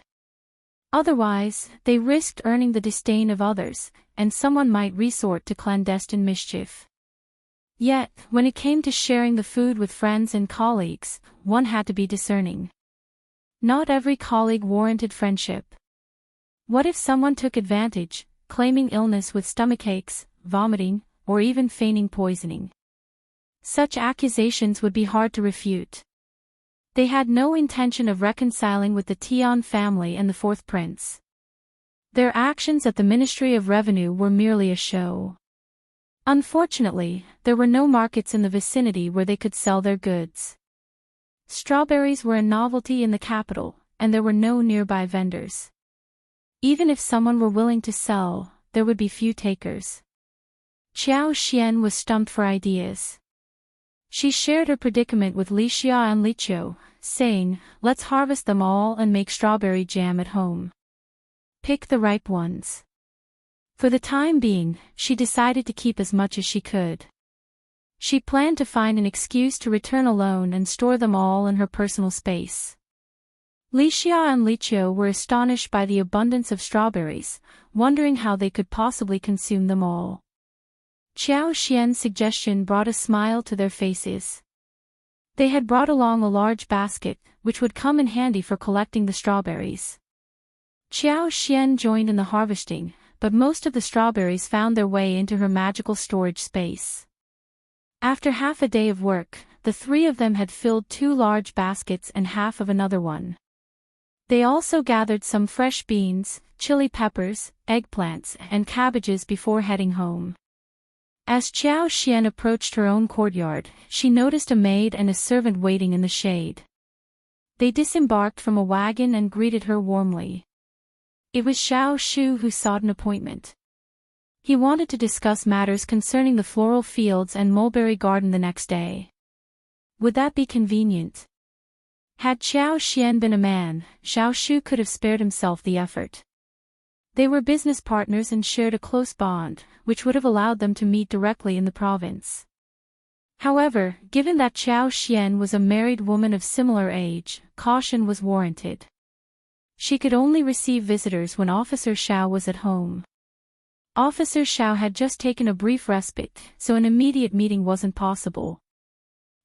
Otherwise, they risked earning the disdain of others, and someone might resort to clandestine mischief. Yet, when it came to sharing the food with friends and colleagues, one had to be discerning. Not every colleague warranted friendship. What if someone took advantage, claiming illness with stomachaches, vomiting, or even feigning poisoning? Such accusations would be hard to refute. They had no intention of reconciling with the Tian family and the 4th prince. Their actions at the Ministry of Revenue were merely a show. Unfortunately, there were no markets in the vicinity where they could sell their goods. Strawberries were a novelty in the capital, and there were no nearby vendors. Even if someone were willing to sell, there would be few takers. Qiao was stumped for ideas. She shared her predicament with Li Xia and Li Qiao, saying, "Let's harvest them all and make strawberry jam at home. Pick the ripe ones." For the time being, she decided to keep as much as she could. She planned to find an excuse to return alone and store them all in her personal space. Li Xia and Li Qiao were astonished by the abundance of strawberries, wondering how they could possibly consume them all. Qiao's suggestion brought a smile to their faces. They had brought along a large basket, which would come in handy for collecting the strawberries. Qiao joined in the harvesting, but most of the strawberries found their way into her magical storage space. After half a day of work, the 3 of them had filled 2 large baskets and half of another one. They also gathered some fresh beans, chili peppers, eggplants, and cabbages before heading home. As Qiao approached her own courtyard, she noticed a maid and a servant waiting in the shade. They disembarked from a wagon and greeted her warmly. It was Zhao Shu who sought an appointment. He wanted to discuss matters concerning the floral fields and mulberry garden the next day. Would that be convenient? Had Qiao been a man, Zhao Shu could have spared himself the effort. They were business partners and shared a close bond, which would have allowed them to meet directly in the province. However, given that Qiao was a married woman of similar age, caution was warranted. she could only receive visitors when Officer Qiao was at home. Officer Qiao had just taken a brief respite, so an immediate meeting wasn't possible.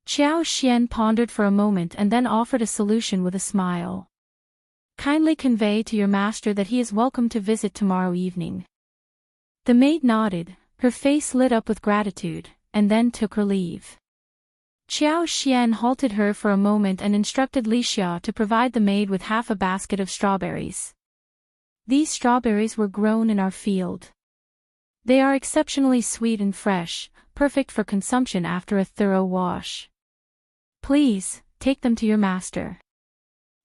Qiao Xian pondered for a moment and then offered a solution with a smile. "Kindly convey to your master that he is welcome to visit tomorrow evening." The maid nodded, her face lit up with gratitude, and then took her leave. Qiao Xian halted her for a moment and instructed Li Xia to provide the maid with half a basket of strawberries. "These strawberries were grown in our field. They are exceptionally sweet and fresh, perfect for consumption after a thorough wash. Please, take them to your master."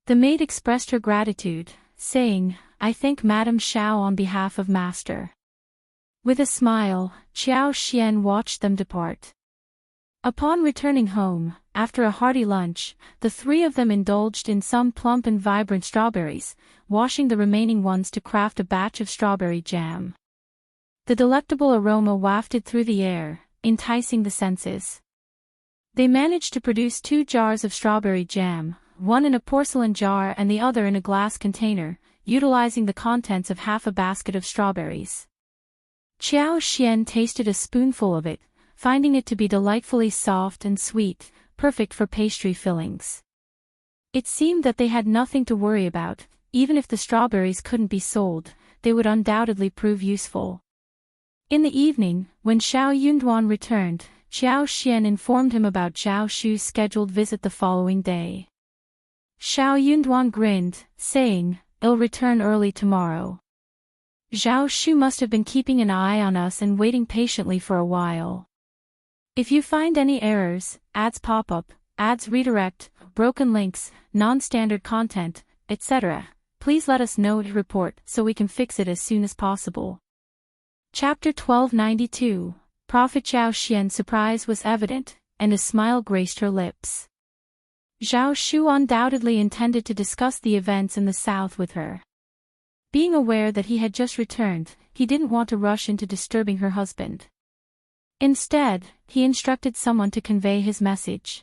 The maid expressed her gratitude, saying, "I thank Madame Qiao on behalf of master." With a smile, Qiao Xian watched them depart. Upon returning home, after a hearty lunch, the three of them indulged in some plump and vibrant strawberries, washing the remaining ones to craft a batch of strawberry jam. The delectable aroma wafted through the air, enticing the senses. They managed to produce 2 jars of strawberry jam, one in a porcelain jar and the other in a glass container, utilizing the contents of half a basket of strawberries. Qiao Xian tasted a spoonful of it, finding it to be delightfully soft and sweet, perfect for pastry fillings. It seemed that they had nothing to worry about. Even if the strawberries couldn't be sold, they would undoubtedly prove useful. In the evening, when Xiao Yunduan returned, Qiao Xian informed him about Zhao Shu's scheduled visit the following day. Xiao Yunduan grinned, saying, "I'll return early tomorrow. Zhao Shu must have been keeping an eye on us and waiting patiently for a while. If you find any errors, ads pop up, ads redirect, broken links, non-standard content, etc., please let us know to report so we can fix it as soon as possible." Chapter 1292. Prophet Zhao Xian's surprise was evident, and a smile graced her lips. Zhao Shu undoubtedly intended to discuss the events in the south with her. Being aware that he had just returned, he didn't want to rush into disturbing her husband. Instead, he instructed someone to convey his message.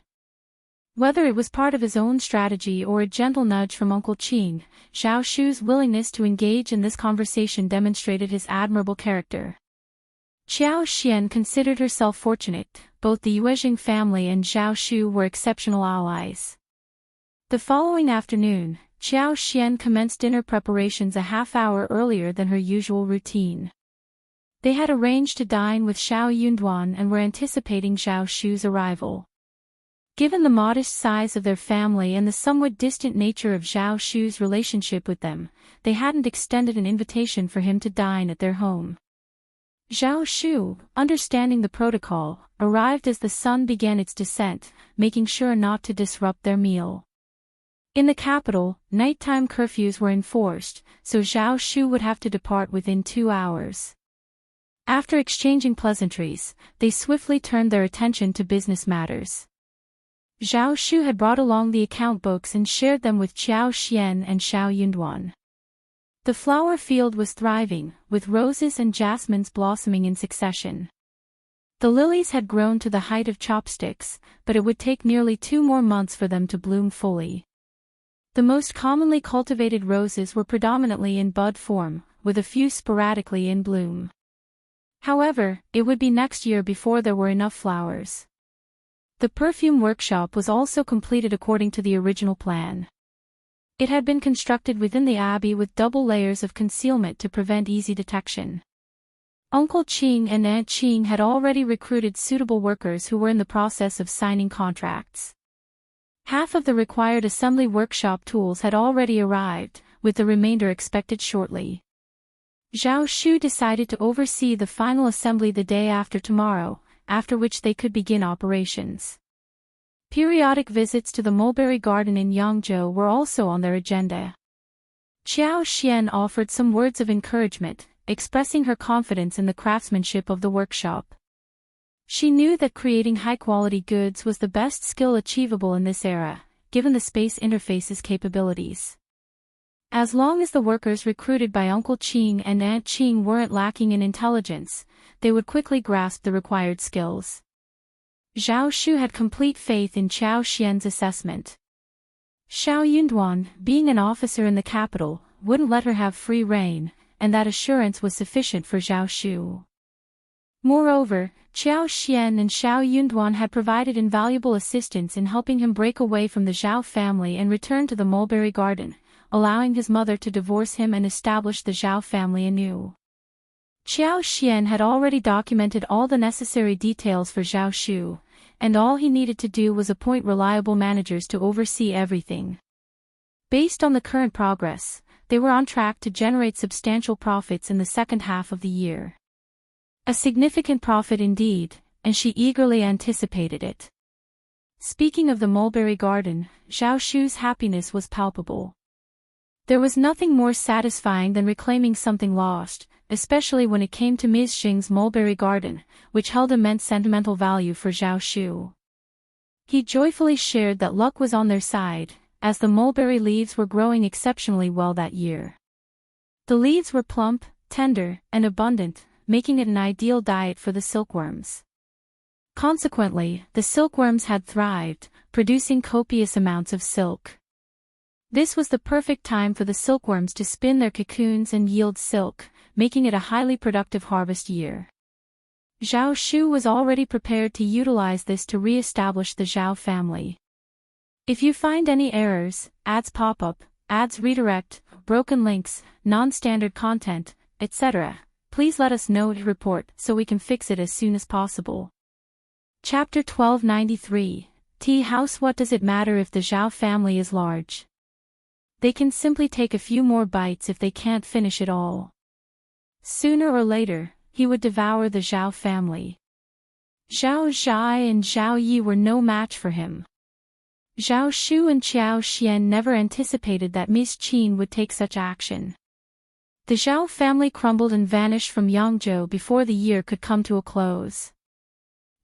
Whether it was part of his own strategy or a gentle nudge from Uncle Qin, Zhao Shu's willingness to engage in this conversation demonstrated his admirable character. Qiao Xian considered herself fortunate. Both the Yuezhing family and Zhao Shu were exceptional allies. The following afternoon, Qiao Xian commenced dinner preparations a half-hour earlier than her usual routine. They had arranged to dine with Xiao Yunduan and were anticipating Zhao Shu's arrival. Given the modest size of their family and the somewhat distant nature of Zhao Shu's relationship with them, they hadn't extended an invitation for him to dine at their home. Zhao Shu, understanding the protocol, arrived as the sun began its descent, making sure not to disrupt their meal. In the capital, nighttime curfews were enforced, so Zhao Shu would have to depart within 2 hours. After exchanging pleasantries, they swiftly turned their attention to business matters. Zhao Shu had brought along the account books and shared them with Qiao Xian and Xiao Yunduan. The flower field was thriving, with roses and jasmines blossoming in succession. The lilies had grown to the height of chopsticks, but it would take nearly 2 more months for them to bloom fully. The most commonly cultivated roses were predominantly in bud form, with a few sporadically in bloom. However, it would be next year before there were enough flowers. The perfume workshop was also completed according to the original plan. It had been constructed within the abbey with double layers of concealment to prevent easy detection. Uncle Qing and Aunt Qing had already recruited suitable workers who were in the process of signing contracts. Half of the required assembly workshop tools had already arrived, with the remainder expected shortly. Zhao Shu decided to oversee the final assembly the day after tomorrow, after which they could begin operations. Periodic visits to the mulberry garden in Hangzhou were also on their agenda. Qiao Xian offered some words of encouragement, expressing her confidence in the craftsmanship of the workshop. She knew that creating high-quality goods was the best skill achievable in this era, given the space interface's capabilities. As long as the workers recruited by Uncle Qing and Aunt Qing weren't lacking in intelligence, they would quickly grasp the required skills. Zhao Shu had complete faith in Qiao Xian's assessment. Xiao Yunduan, being an officer in the capital, wouldn't let her have free rein, and that assurance was sufficient for Zhao Shu. Moreover, Qiao Xian and Xiao Yunduan had provided invaluable assistance in helping him break away from the Zhao family and return to the mulberry garden, allowing his mother to divorce him and establish the Zhao family anew. Qiao Xian had already documented all the necessary details for Zhao Shu, and all he needed to do was appoint reliable managers to oversee everything. Based on the current progress, they were on track to generate substantial profits in the second half of the year. A significant profit indeed, and she eagerly anticipated it. Speaking of the mulberry garden, Zhao Shu's happiness was palpable. There was nothing more satisfying than reclaiming something lost, especially when it came to Ms.Qin's mulberry garden, which held immense sentimental value for Zhao Shu. He joyfully shared that luck was on their side, as the mulberry leaves were growing exceptionally well that year. The leaves were plump, tender, and abundant, making it an ideal diet for the silkworms. Consequently, the silkworms had thrived, producing copious amounts of silk. This was the perfect time for the silkworms to spin their cocoons and yield silk, making it a highly productive harvest year. Zhao Shu was already prepared to utilize this to re-establish the Zhao family. If you find any errors, ads pop up, ads redirect, broken links, non-standard content, etc., please let us know to report so we can fix it as soon as possible. Chapter 1293, Tea House. What does it matter if the Zhao family is large? They can simply take a few more bites if they can't finish it all. Sooner or later, he would devour the Zhao family. Zhao Zhai and Zhao Yi were no match for him. Zhao Shu and Qiao Xian never anticipated that Ms.Qin would take such action. The Zhao family crumbled and vanished from Yangzhou before the year could come to a close.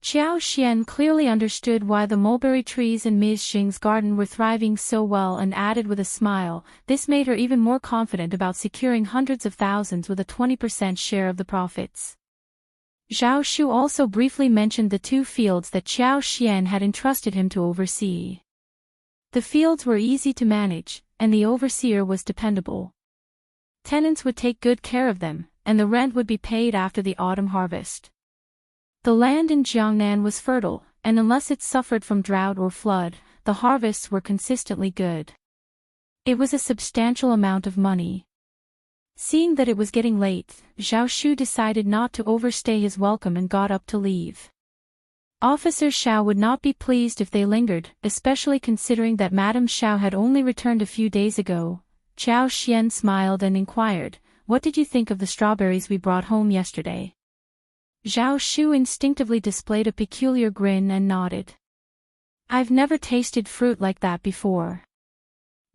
Qiao Xian clearly understood why the mulberry trees in Ms.Qin's garden were thriving so well and added with a smile, this made her even more confident about securing hundreds of thousands with a 20% share of the profits. Zhao Shu also briefly mentioned the 2 fields that Qiao Xian had entrusted him to oversee. The fields were easy to manage, and the overseer was dependable. Tenants would take good care of them, and the rent would be paid after the autumn harvest. The land in Jiangnan was fertile, and unless it suffered from drought or flood, the harvests were consistently good. It was a substantial amount of money. Seeing that it was getting late, Zhao Shu decided not to overstay his welcome and got up to leave. Officer Xiao would not be pleased if they lingered, especially considering that Madame Xiao had only returned a few days ago. Qiao Xian smiled and inquired, "What did you think of the strawberries we brought home yesterday?" Zhao Shu instinctively displayed a peculiar grin and nodded. "I've never tasted fruit like that before.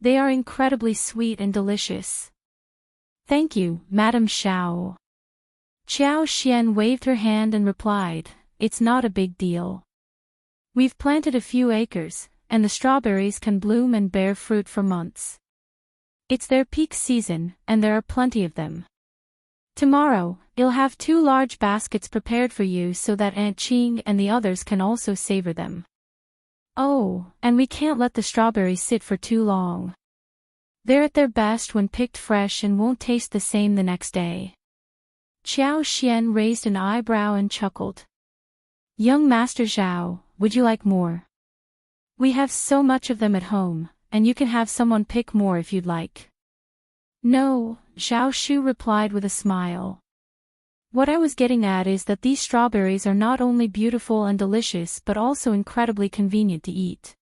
They are incredibly sweet and delicious." "Thank you, Madame Xiao." Qiao Xian waved her hand and replied, "It's not a big deal. We've planted a few acres, and the strawberries can bloom and bear fruit for months. It's their peak season, and there are plenty of them. Tomorrow, you'll have 2 large baskets prepared for you so that Aunt Qing and the others can also savor them. Oh, and we can't let the strawberries sit for too long. They're at their best when picked fresh and won't taste the same the next day." Qiao Xian raised an eyebrow and chuckled. "Young Master Zhao, would you like more? We have so much of them at home, and you can have someone pick more if you'd like." "No," Zhao Shu replied with a smile. "What I was getting at is that these strawberries are not only beautiful and delicious but also incredibly convenient to eat.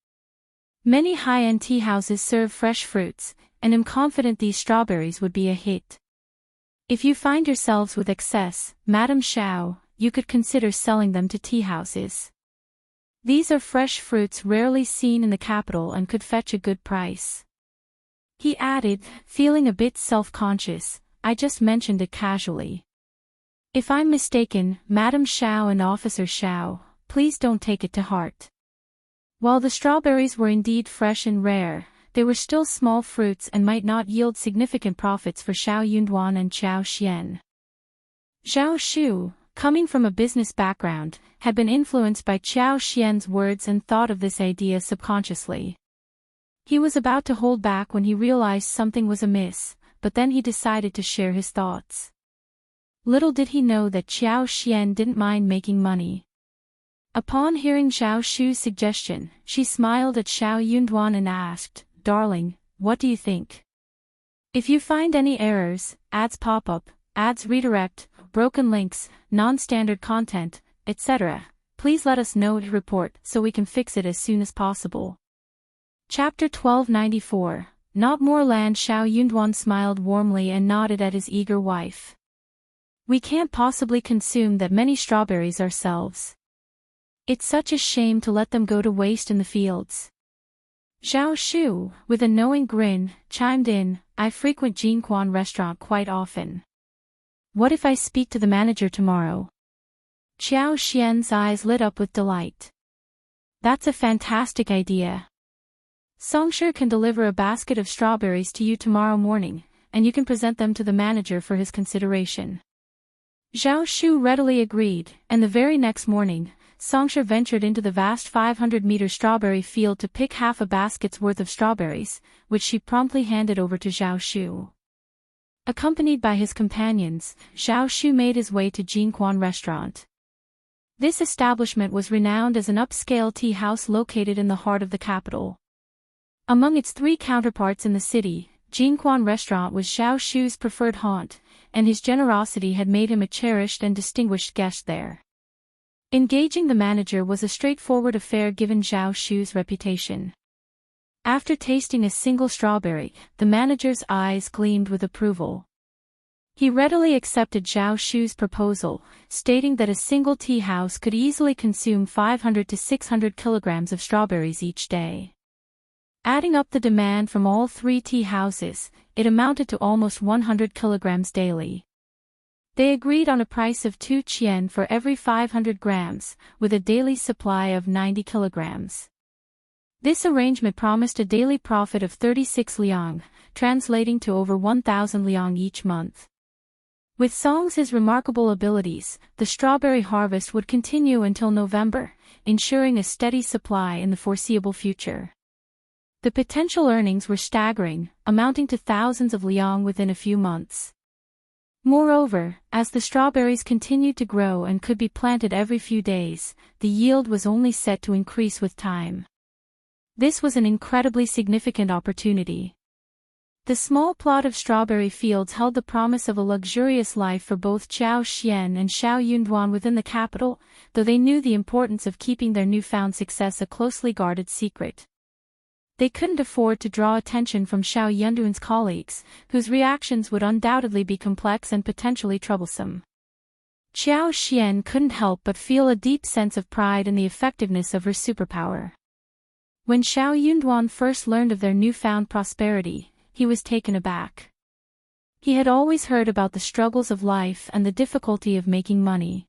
Many high-end tea houses serve fresh fruits, and I'm confident these strawberries would be a hit. If you find yourselves with excess, Madame Xiao, you could consider selling them to tea houses. These are fresh fruits rarely seen in the capital and could fetch a good price." He added, feeling a bit self-conscious, "I just mentioned it casually. If I'm mistaken, Madame Xiao and Officer Xiao, please don't take it to heart." While the strawberries were indeed fresh and rare, they were still small fruits and might not yield significant profits for Xiao Yunduan and Qiao Xian. Zhao Shu, coming from a business background, had been influenced by Qiao Xian's words and thought of this idea subconsciously. He was about to hold back when he realized something was amiss, but then he decided to share his thoughts. Little did he know that Qiao Xian didn't mind making money. Upon hearing Zhao Shu's suggestion, she smiled at Xiao Yunduan and asked, "Darling, what do you think? If you find any errors, ads pop up, ads redirect, broken links, non-standard content, etc., please let us know to report so we can fix it as soon as possible." Chapter 1294. Not more land. Xiao Yunduan smiled warmly and nodded at his eager wife. "We can't possibly consume that many strawberries ourselves. It's such a shame to let them go to waste in the fields." Zhao Shu, with a knowing grin, chimed in, "I frequent Jinquan restaurant quite often. What if I speak to the manager tomorrow?" Qiao Xian's eyes lit up with delight. "That's a fantastic idea. Songsher can deliver a basket of strawberries to you tomorrow morning, and you can present them to the manager for his consideration." Zhao Shu readily agreed, and the very next morning, Songsher ventured into the vast 500-meter strawberry field to pick half a basket's worth of strawberries, which she promptly handed over to Zhao Shu. Accompanied by his companions, Zhao Shu made his way to Jinquan restaurant. This establishment was renowned as an upscale tea house located in the heart of the capital. Among its three counterparts in the city, Jinquan restaurant was Zhao Shu's preferred haunt, and his generosity had made him a cherished and distinguished guest there. Engaging the manager was a straightforward affair given Zhao Shu's reputation. After tasting a single strawberry, the manager's eyes gleamed with approval. He readily accepted Zhao Shu's proposal, stating that a single tea house could easily consume 500 to 600 kilograms of strawberries each day. Adding up the demand from all three tea houses, it amounted to almost 100 kilograms daily. They agreed on a price of 2 qian for every 500 grams, with a daily supply of 90 kilograms. This arrangement promised a daily profit of 36 liang, translating to over 1,000 liang each month. With Song's remarkable abilities, the strawberry harvest would continue until November, ensuring a steady supply in the foreseeable future. The potential earnings were staggering, amounting to thousands of liang within a few months. Moreover, as the strawberries continued to grow and could be planted every few days, the yield was only set to increase with time. This was an incredibly significant opportunity. The small plot of strawberry fields held the promise of a luxurious life for both Qiao Xian and Xiao Yunduan within the capital, though they knew the importance of keeping their newfound success a closely guarded secret. They couldn't afford to draw attention from Xiao Yunduan's colleagues, whose reactions would undoubtedly be complex and potentially troublesome. Qiao Xian couldn't help but feel a deep sense of pride in the effectiveness of her superpower. When Xiao Yunduan first learned of their newfound prosperity, he was taken aback. He had always heard about the struggles of life and the difficulty of making money.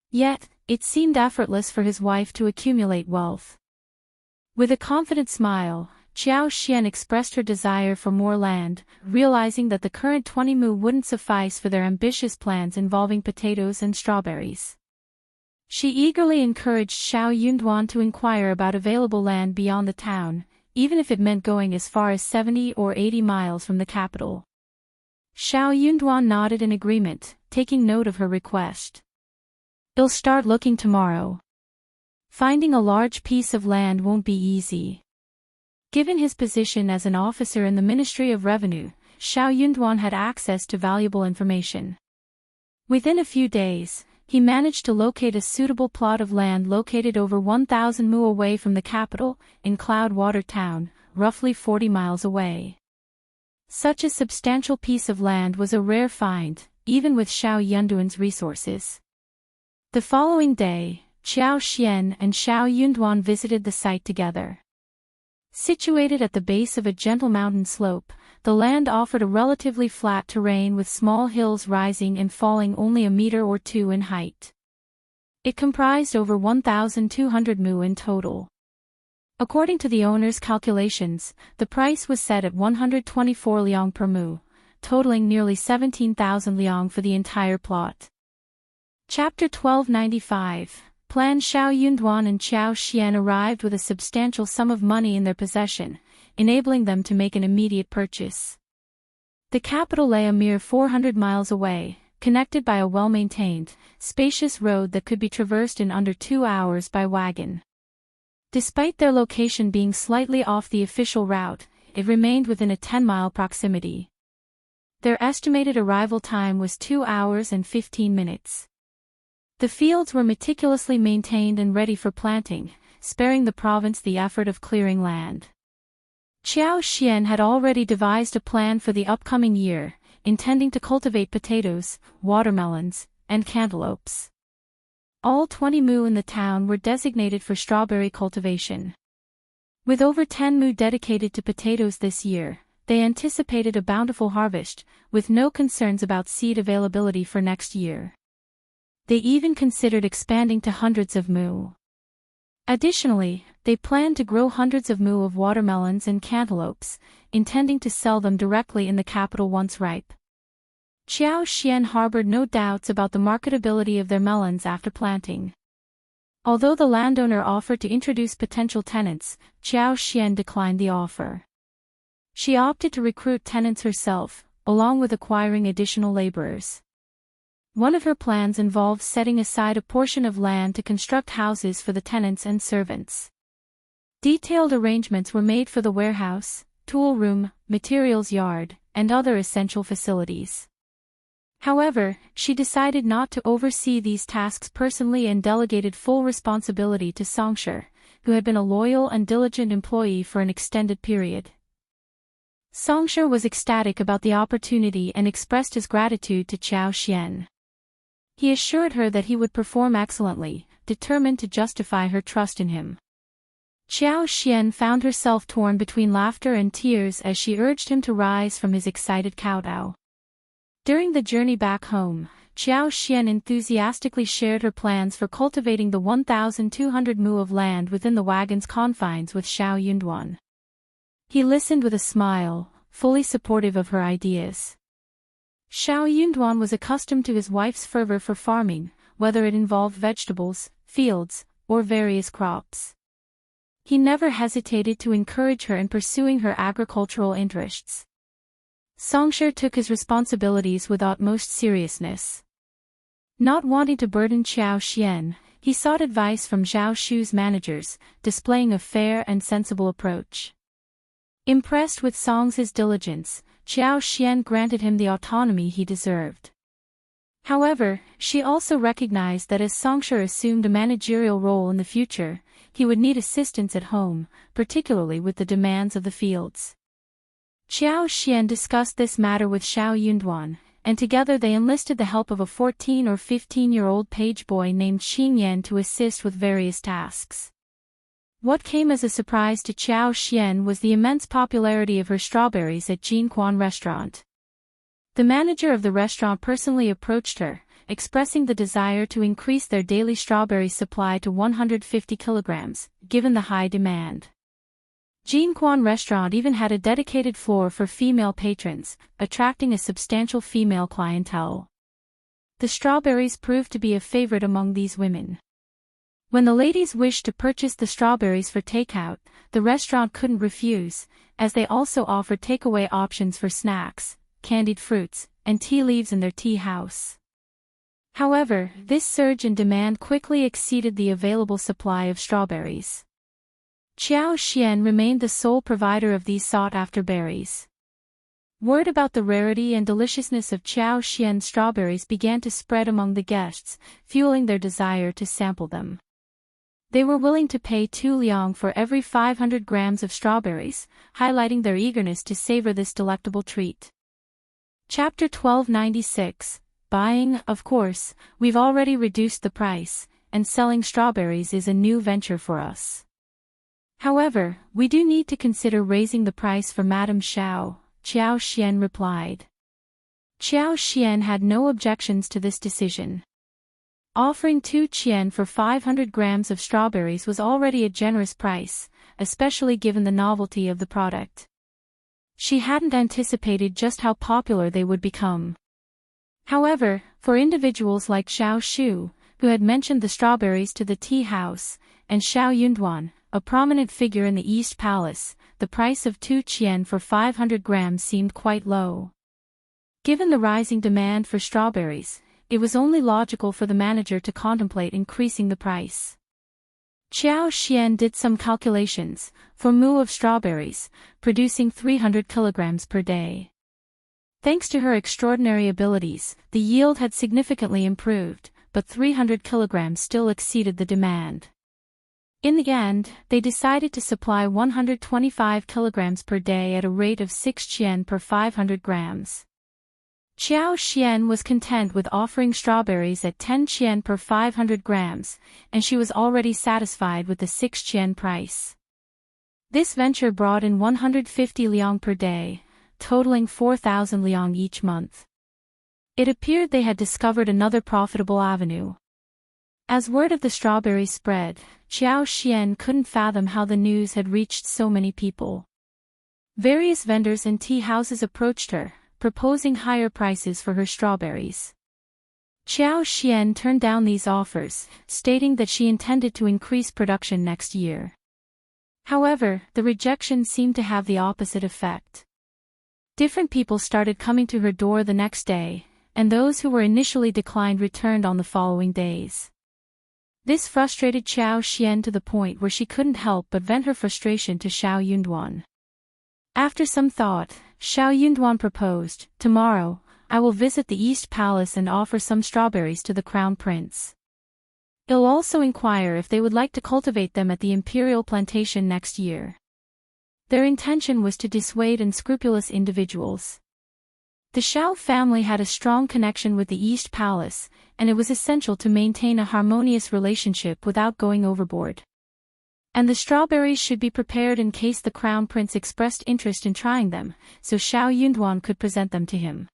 Yet, it seemed effortless for his wife to accumulate wealth. With a confident smile, Qiao Xian expressed her desire for more land, realizing that the current 20 mu wouldn't suffice for their ambitious plans involving potatoes and strawberries. She eagerly encouraged Xiao Yunduan to inquire about available land beyond the town, even if it meant going as far as 70 or 80 miles from the capital. Xiao Yunduan nodded in agreement, taking note of her request. "I'll start looking tomorrow. Finding a large piece of land won't be easy." Given his position as an officer in the Ministry of Revenue, Xiao Yunduan had access to valuable information. Within a few days, he managed to locate a suitable plot of land located over 1,000 mu away from the capital, in Cloudwater Town, roughly 40 miles away. Such a substantial piece of land was a rare find, even with Xiao Yunduan's resources. The following day, Qiao Xian and Xiao Yunduan visited the site together. Situated at the base of a gentle mountain slope, the land offered a relatively flat terrain with small hills rising and falling only a meter or two in height. It comprised over 1,200 mu in total. According to the owner's calculations, the price was set at 124 liang per mu, totaling nearly 17,000 liang for the entire plot. Chapter 1295. Plan. Xiao Yunduan and Qiao Xian arrived with a substantial sum of money in their possession, enabling them to make an immediate purchase. The capital lay a mere 400 miles away, connected by a well-maintained, spacious road that could be traversed in under 2 hours by wagon. Despite their location being slightly off the official route, it remained within a 10-mile proximity. Their estimated arrival time was 2 hours and 15 minutes. The fields were meticulously maintained and ready for planting, sparing the province the effort of clearing land. Qiao had already devised a plan for the upcoming year, intending to cultivate potatoes, watermelons, and cantaloupes. All 20 mu in the town were designated for strawberry cultivation. With over 10 mu dedicated to potatoes this year, they anticipated a bountiful harvest, with no concerns about seed availability for next year. They even considered expanding to hundreds of mu. Additionally, they planned to grow hundreds of mu of watermelons and cantaloupes, intending to sell them directly in the capital once ripe. Qiao harbored no doubts about the marketability of their melons after planting. Although the landowner offered to introduce potential tenants, Qiao declined the offer. She opted to recruit tenants herself, along with acquiring additional laborers. One of her plans involved setting aside a portion of land to construct houses for the tenants and servants. Detailed arrangements were made for the warehouse, tool room, materials yard, and other essential facilities. However, she decided not to oversee these tasks personally and delegated full responsibility to Songshi, who had been a loyal and diligent employee for an extended period. Songshi was ecstatic about the opportunity and expressed his gratitude to Qiao. He assured her that he would perform excellently, determined to justify her trust in him. Qiao found herself torn between laughter and tears as she urged him to rise from his excited kowtow. During the journey back home, Qiao enthusiastically shared her plans for cultivating the 1,200 mu of land within the wagon's confines with Xiao. He listened with a smile, fully supportive of her ideas. Xiao was accustomed to his wife's fervor for farming, whether it involved vegetables, fields, or various crops. He never hesitated to encourage her in pursuing her agricultural interests. Songshi took his responsibilities with utmost seriousness. Not wanting to burden Qiao, he sought advice from Zhao Shu's managers, displaying a fair and sensible approach. Impressed with Song's diligence, Qiao granted him the autonomy he deserved. However, she also recognized that as Songshi assumed a managerial role in the future, he would need assistance at home, particularly with the demands of the fields. Qiao discussed this matter with Xiao, and together they enlisted the help of a 14 or 15-year-old page boy named Xingyan to assist with various tasks. What came as a surprise to Qiao was the immense popularity of her strawberries at Jinquan restaurant. The manager of the restaurant personally approached her, expressing the desire to increase their daily strawberry supply to 150 kilograms, given the high demand. Jinquan restaurant even had a dedicated floor for female patrons, attracting a substantial female clientele. The strawberries proved to be a favorite among these women. When the ladies wished to purchase the strawberries for takeout, the restaurant couldn't refuse, as they also offered takeaway options for snacks, candied fruits, and tea leaves in their tea house. However, this surge in demand quickly exceeded the available supply of strawberries. Qiao remained the sole provider of these sought-after berries. Word about the rarity and deliciousness of Qiao strawberries began to spread among the guests, fueling their desire to sample them. They were willing to pay 2 liang for every 500 grams of strawberries, highlighting their eagerness to savor this delectable treat. Chapter 1296, Buying. Of course, we've already reduced the price, and selling strawberries is a new venture for us. However, we do need to consider raising the price for Madame Xiao, Qiao replied. Qiao had no objections to this decision. Offering 2 qian for 500 grams of strawberries was already a generous price, especially given the novelty of the product. She hadn't anticipated just how popular they would become. However, for individuals like Zhao Shu, who had mentioned the strawberries to the tea house, and Xiao, a prominent figure in the East Palace, the price of 2 Qian for 500 grams seemed quite low. Given the rising demand for strawberries, it was only logical for the manager to contemplate increasing the price. Qiao did some calculations, for mu of strawberries, producing 300 kilograms per day. Thanks to her extraordinary abilities, the yield had significantly improved, but 300 kilograms still exceeded the demand. In the end, they decided to supply 125 kilograms per day at a rate of 6 Qian per 500 grams. Qiao was content with offering strawberries at 10 Qian per 500 grams, and she was already satisfied with the 6 Qian price. This venture brought in 150 liang per day, totaling 4,000 liang each month. It appeared they had discovered another profitable avenue. As word of the strawberries spread, Qiao couldn't fathom how the news had reached so many people. Various vendors and tea houses approached her, proposing higher prices for her strawberries. Qiao turned down these offers, stating that she intended to increase production next year. However, the rejection seemed to have the opposite effect. Different people started coming to her door the next day, and those who were initially declined returned on the following days. This frustrated Qiao to the point where she couldn't help but vent her frustration to Xiao. After some thought, Xiao proposed, "Tomorrow, I will visit the East Palace and offer some strawberries to the Crown Prince. I'll also inquire if they would like to cultivate them at the Imperial Plantation next year." Their intention was to dissuade unscrupulous individuals. The Xiao family had a strong connection with the East Palace, and it was essential to maintain a harmonious relationship without going overboard. And the strawberries should be prepared in case the Crown Prince expressed interest in trying them, so Xiao could present them to him.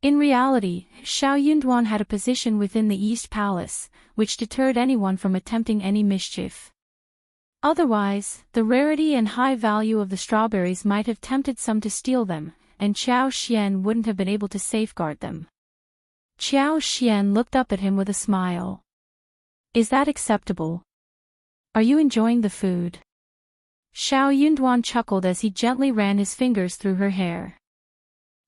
In reality, Xiao had a position within the East Palace, which deterred anyone from attempting any mischief. Otherwise, the rarity and high value of the strawberries might have tempted some to steal them, and Qiao wouldn't have been able to safeguard them. Qiao looked up at him with a smile. "Is that acceptable? Are you enjoying the food?" Xiao chuckled as he gently ran his fingers through her hair.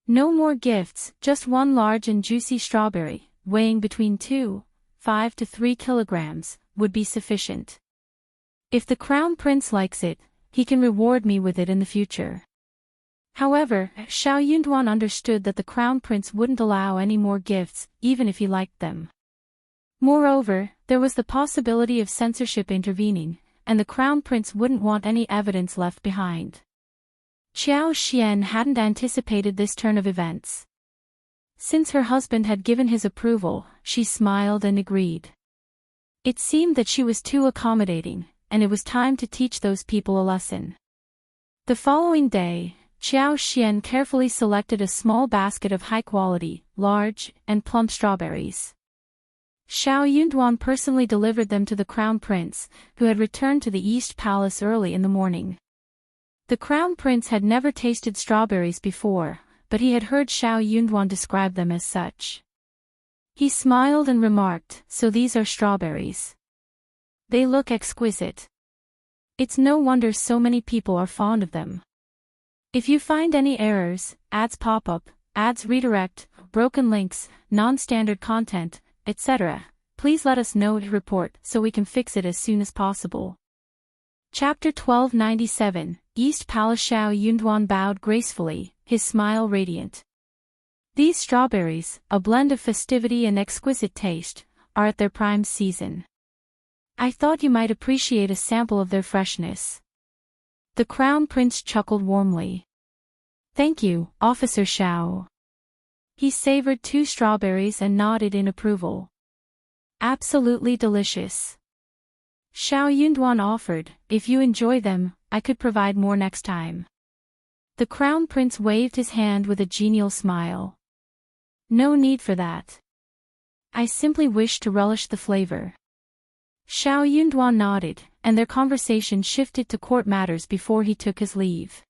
"No more gifts, just one large and juicy strawberry, weighing between 2.5 to 3 kilograms, would be sufficient. If the Crown Prince likes it, he can reward me with it in the future." However, Xiao understood that the Crown Prince wouldn't allow any more gifts, even if he liked them. Moreover, there was the possibility of censorship intervening, and the Crown Prince wouldn't want any evidence left behind. Qiao hadn't anticipated this turn of events. Since her husband had given his approval, she smiled and agreed. It seemed that she was too accommodating, and it was time to teach those people a lesson. The following day, Qiao carefully selected a small basket of high-quality, large, and plump strawberries. Xiao personally delivered them to the Crown Prince, who had returned to the East Palace early in the morning. The Crown Prince had never tasted strawberries before, but he had heard Xiao describe them as such. He smiled and remarked, "So these are strawberries. They look exquisite. It's no wonder so many people are fond of them. If you find any errors, ads pop up, ads redirect, broken links, non-standard content, etc., please let us know to report so we can fix it as soon as possible." Chapter 1297, East Palace. Xiao bowed gracefully, his smile radiant. "These strawberries, a blend of festivity and exquisite taste, are at their prime season. I thought you might appreciate a sample of their freshness." The Crown Prince chuckled warmly. "Thank you, Officer Xiao." He savored 2 strawberries and nodded in approval. "Absolutely delicious." Xiao offered, "If you enjoy them, I could provide more next time." The Crown Prince waved his hand with a genial smile. "No need for that. I simply wish to relish the flavor." Xiao nodded, and their conversation shifted to court matters before he took his leave.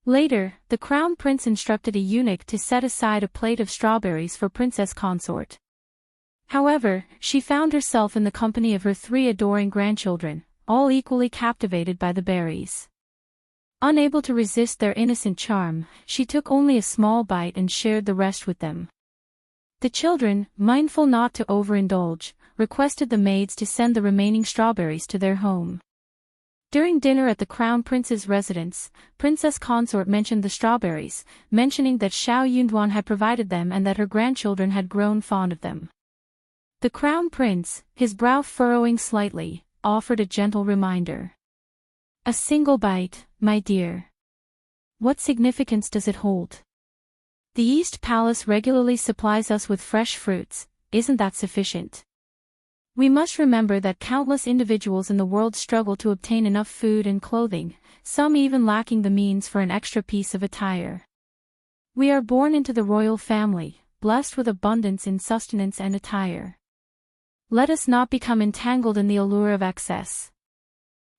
Later, the Crown Prince instructed a eunuch to set aside a plate of strawberries for Princess Consort. However, she found herself in the company of her 3 adoring grandchildren, all equally captivated by the berries. Unable to resist their innocent charm, she took only a small bite and shared the rest with them. The children, mindful not to overindulge, requested the maids to send the remaining strawberries to their home. During dinner at the Crown Prince's residence, Princess Consort mentioned the strawberries, mentioning that Xiao Yunduan had provided them and that her grandchildren had grown fond of them. The Crown Prince, his brow furrowing slightly, offered a gentle reminder. A single bite, my dear. What significance does it hold? The East Palace regularly supplies us with fresh fruits, isn't that sufficient? We must remember that countless individuals in the world struggle to obtain enough food and clothing, some even lacking the means for an extra piece of attire. We are born into the royal family, blessed with abundance in sustenance and attire. Let us not become entangled in the allure of excess.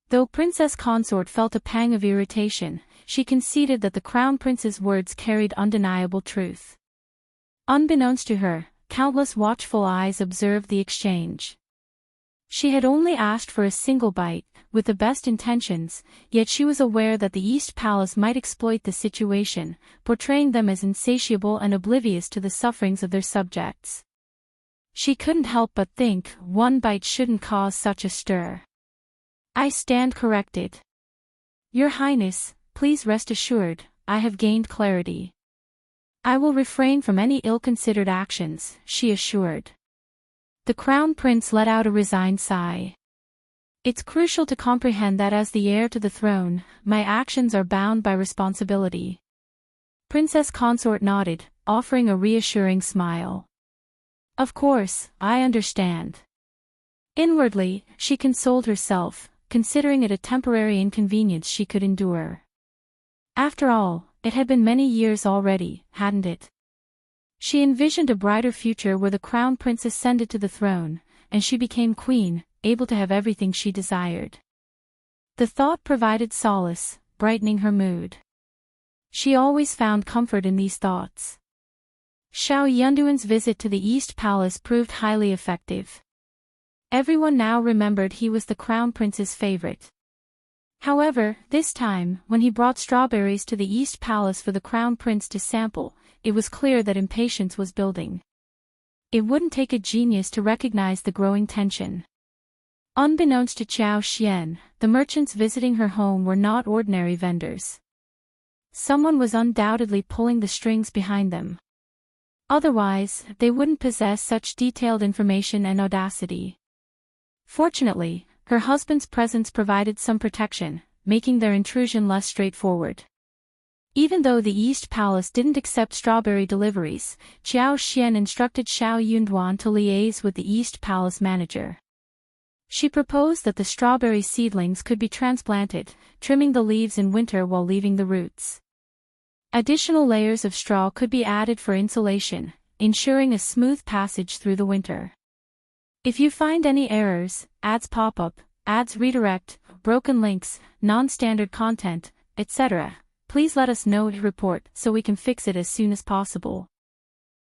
Though Princess Consort felt a pang of irritation, she conceded that the Crown Prince's words carried undeniable truth. Unbeknownst to her, countless watchful eyes observed the exchange. She had only asked for a single bite, with the best intentions, yet she was aware that the East Palace might exploit the situation, portraying them as insatiable and oblivious to the sufferings of their subjects. She couldn't help but think, one bite shouldn't cause such a stir. I stand corrected. Your Highness, please rest assured, I have gained clarity. I will refrain from any ill-considered actions, she assured. The Crown Prince let out a resigned sigh. It's crucial to comprehend that as the heir to the throne, my actions are bound by responsibility. Princess Consort nodded, offering a reassuring smile. Of course, I understand. Inwardly, she consoled herself, considering it a temporary inconvenience she could endure. After all, it had been many years already, hadn't it? She envisioned a brighter future where the Crown Prince ascended to the throne, and she became queen, able to have everything she desired. The thought provided solace, brightening her mood. She always found comfort in these thoughts. Xiao Yunduan's visit to the East Palace proved highly effective. Everyone now remembered he was the Crown Prince's favorite. However, this time, when he brought strawberries to the East Palace for the Crown Prince to sample, it was clear that impatience was building. It wouldn't take a genius to recognize the growing tension. Unbeknownst to Qiao Xian, the merchants visiting her home were not ordinary vendors. Someone was undoubtedly pulling the strings behind them. Otherwise, they wouldn't possess such detailed information and audacity. Fortunately, her husband's presence provided some protection, making their intrusion less straightforward. Even though the East Palace didn't accept strawberry deliveries, Qiao Xian instructed Xiao Yunduan to liaise with the East Palace manager. She proposed that the strawberry seedlings could be transplanted, trimming the leaves in winter while leaving the roots. Additional layers of straw could be added for insulation, ensuring a smooth passage through the winter. If you find any errors, ads pop up, ads redirect, broken links, non-standard content, etc., please let us know to report so we can fix it as soon as possible.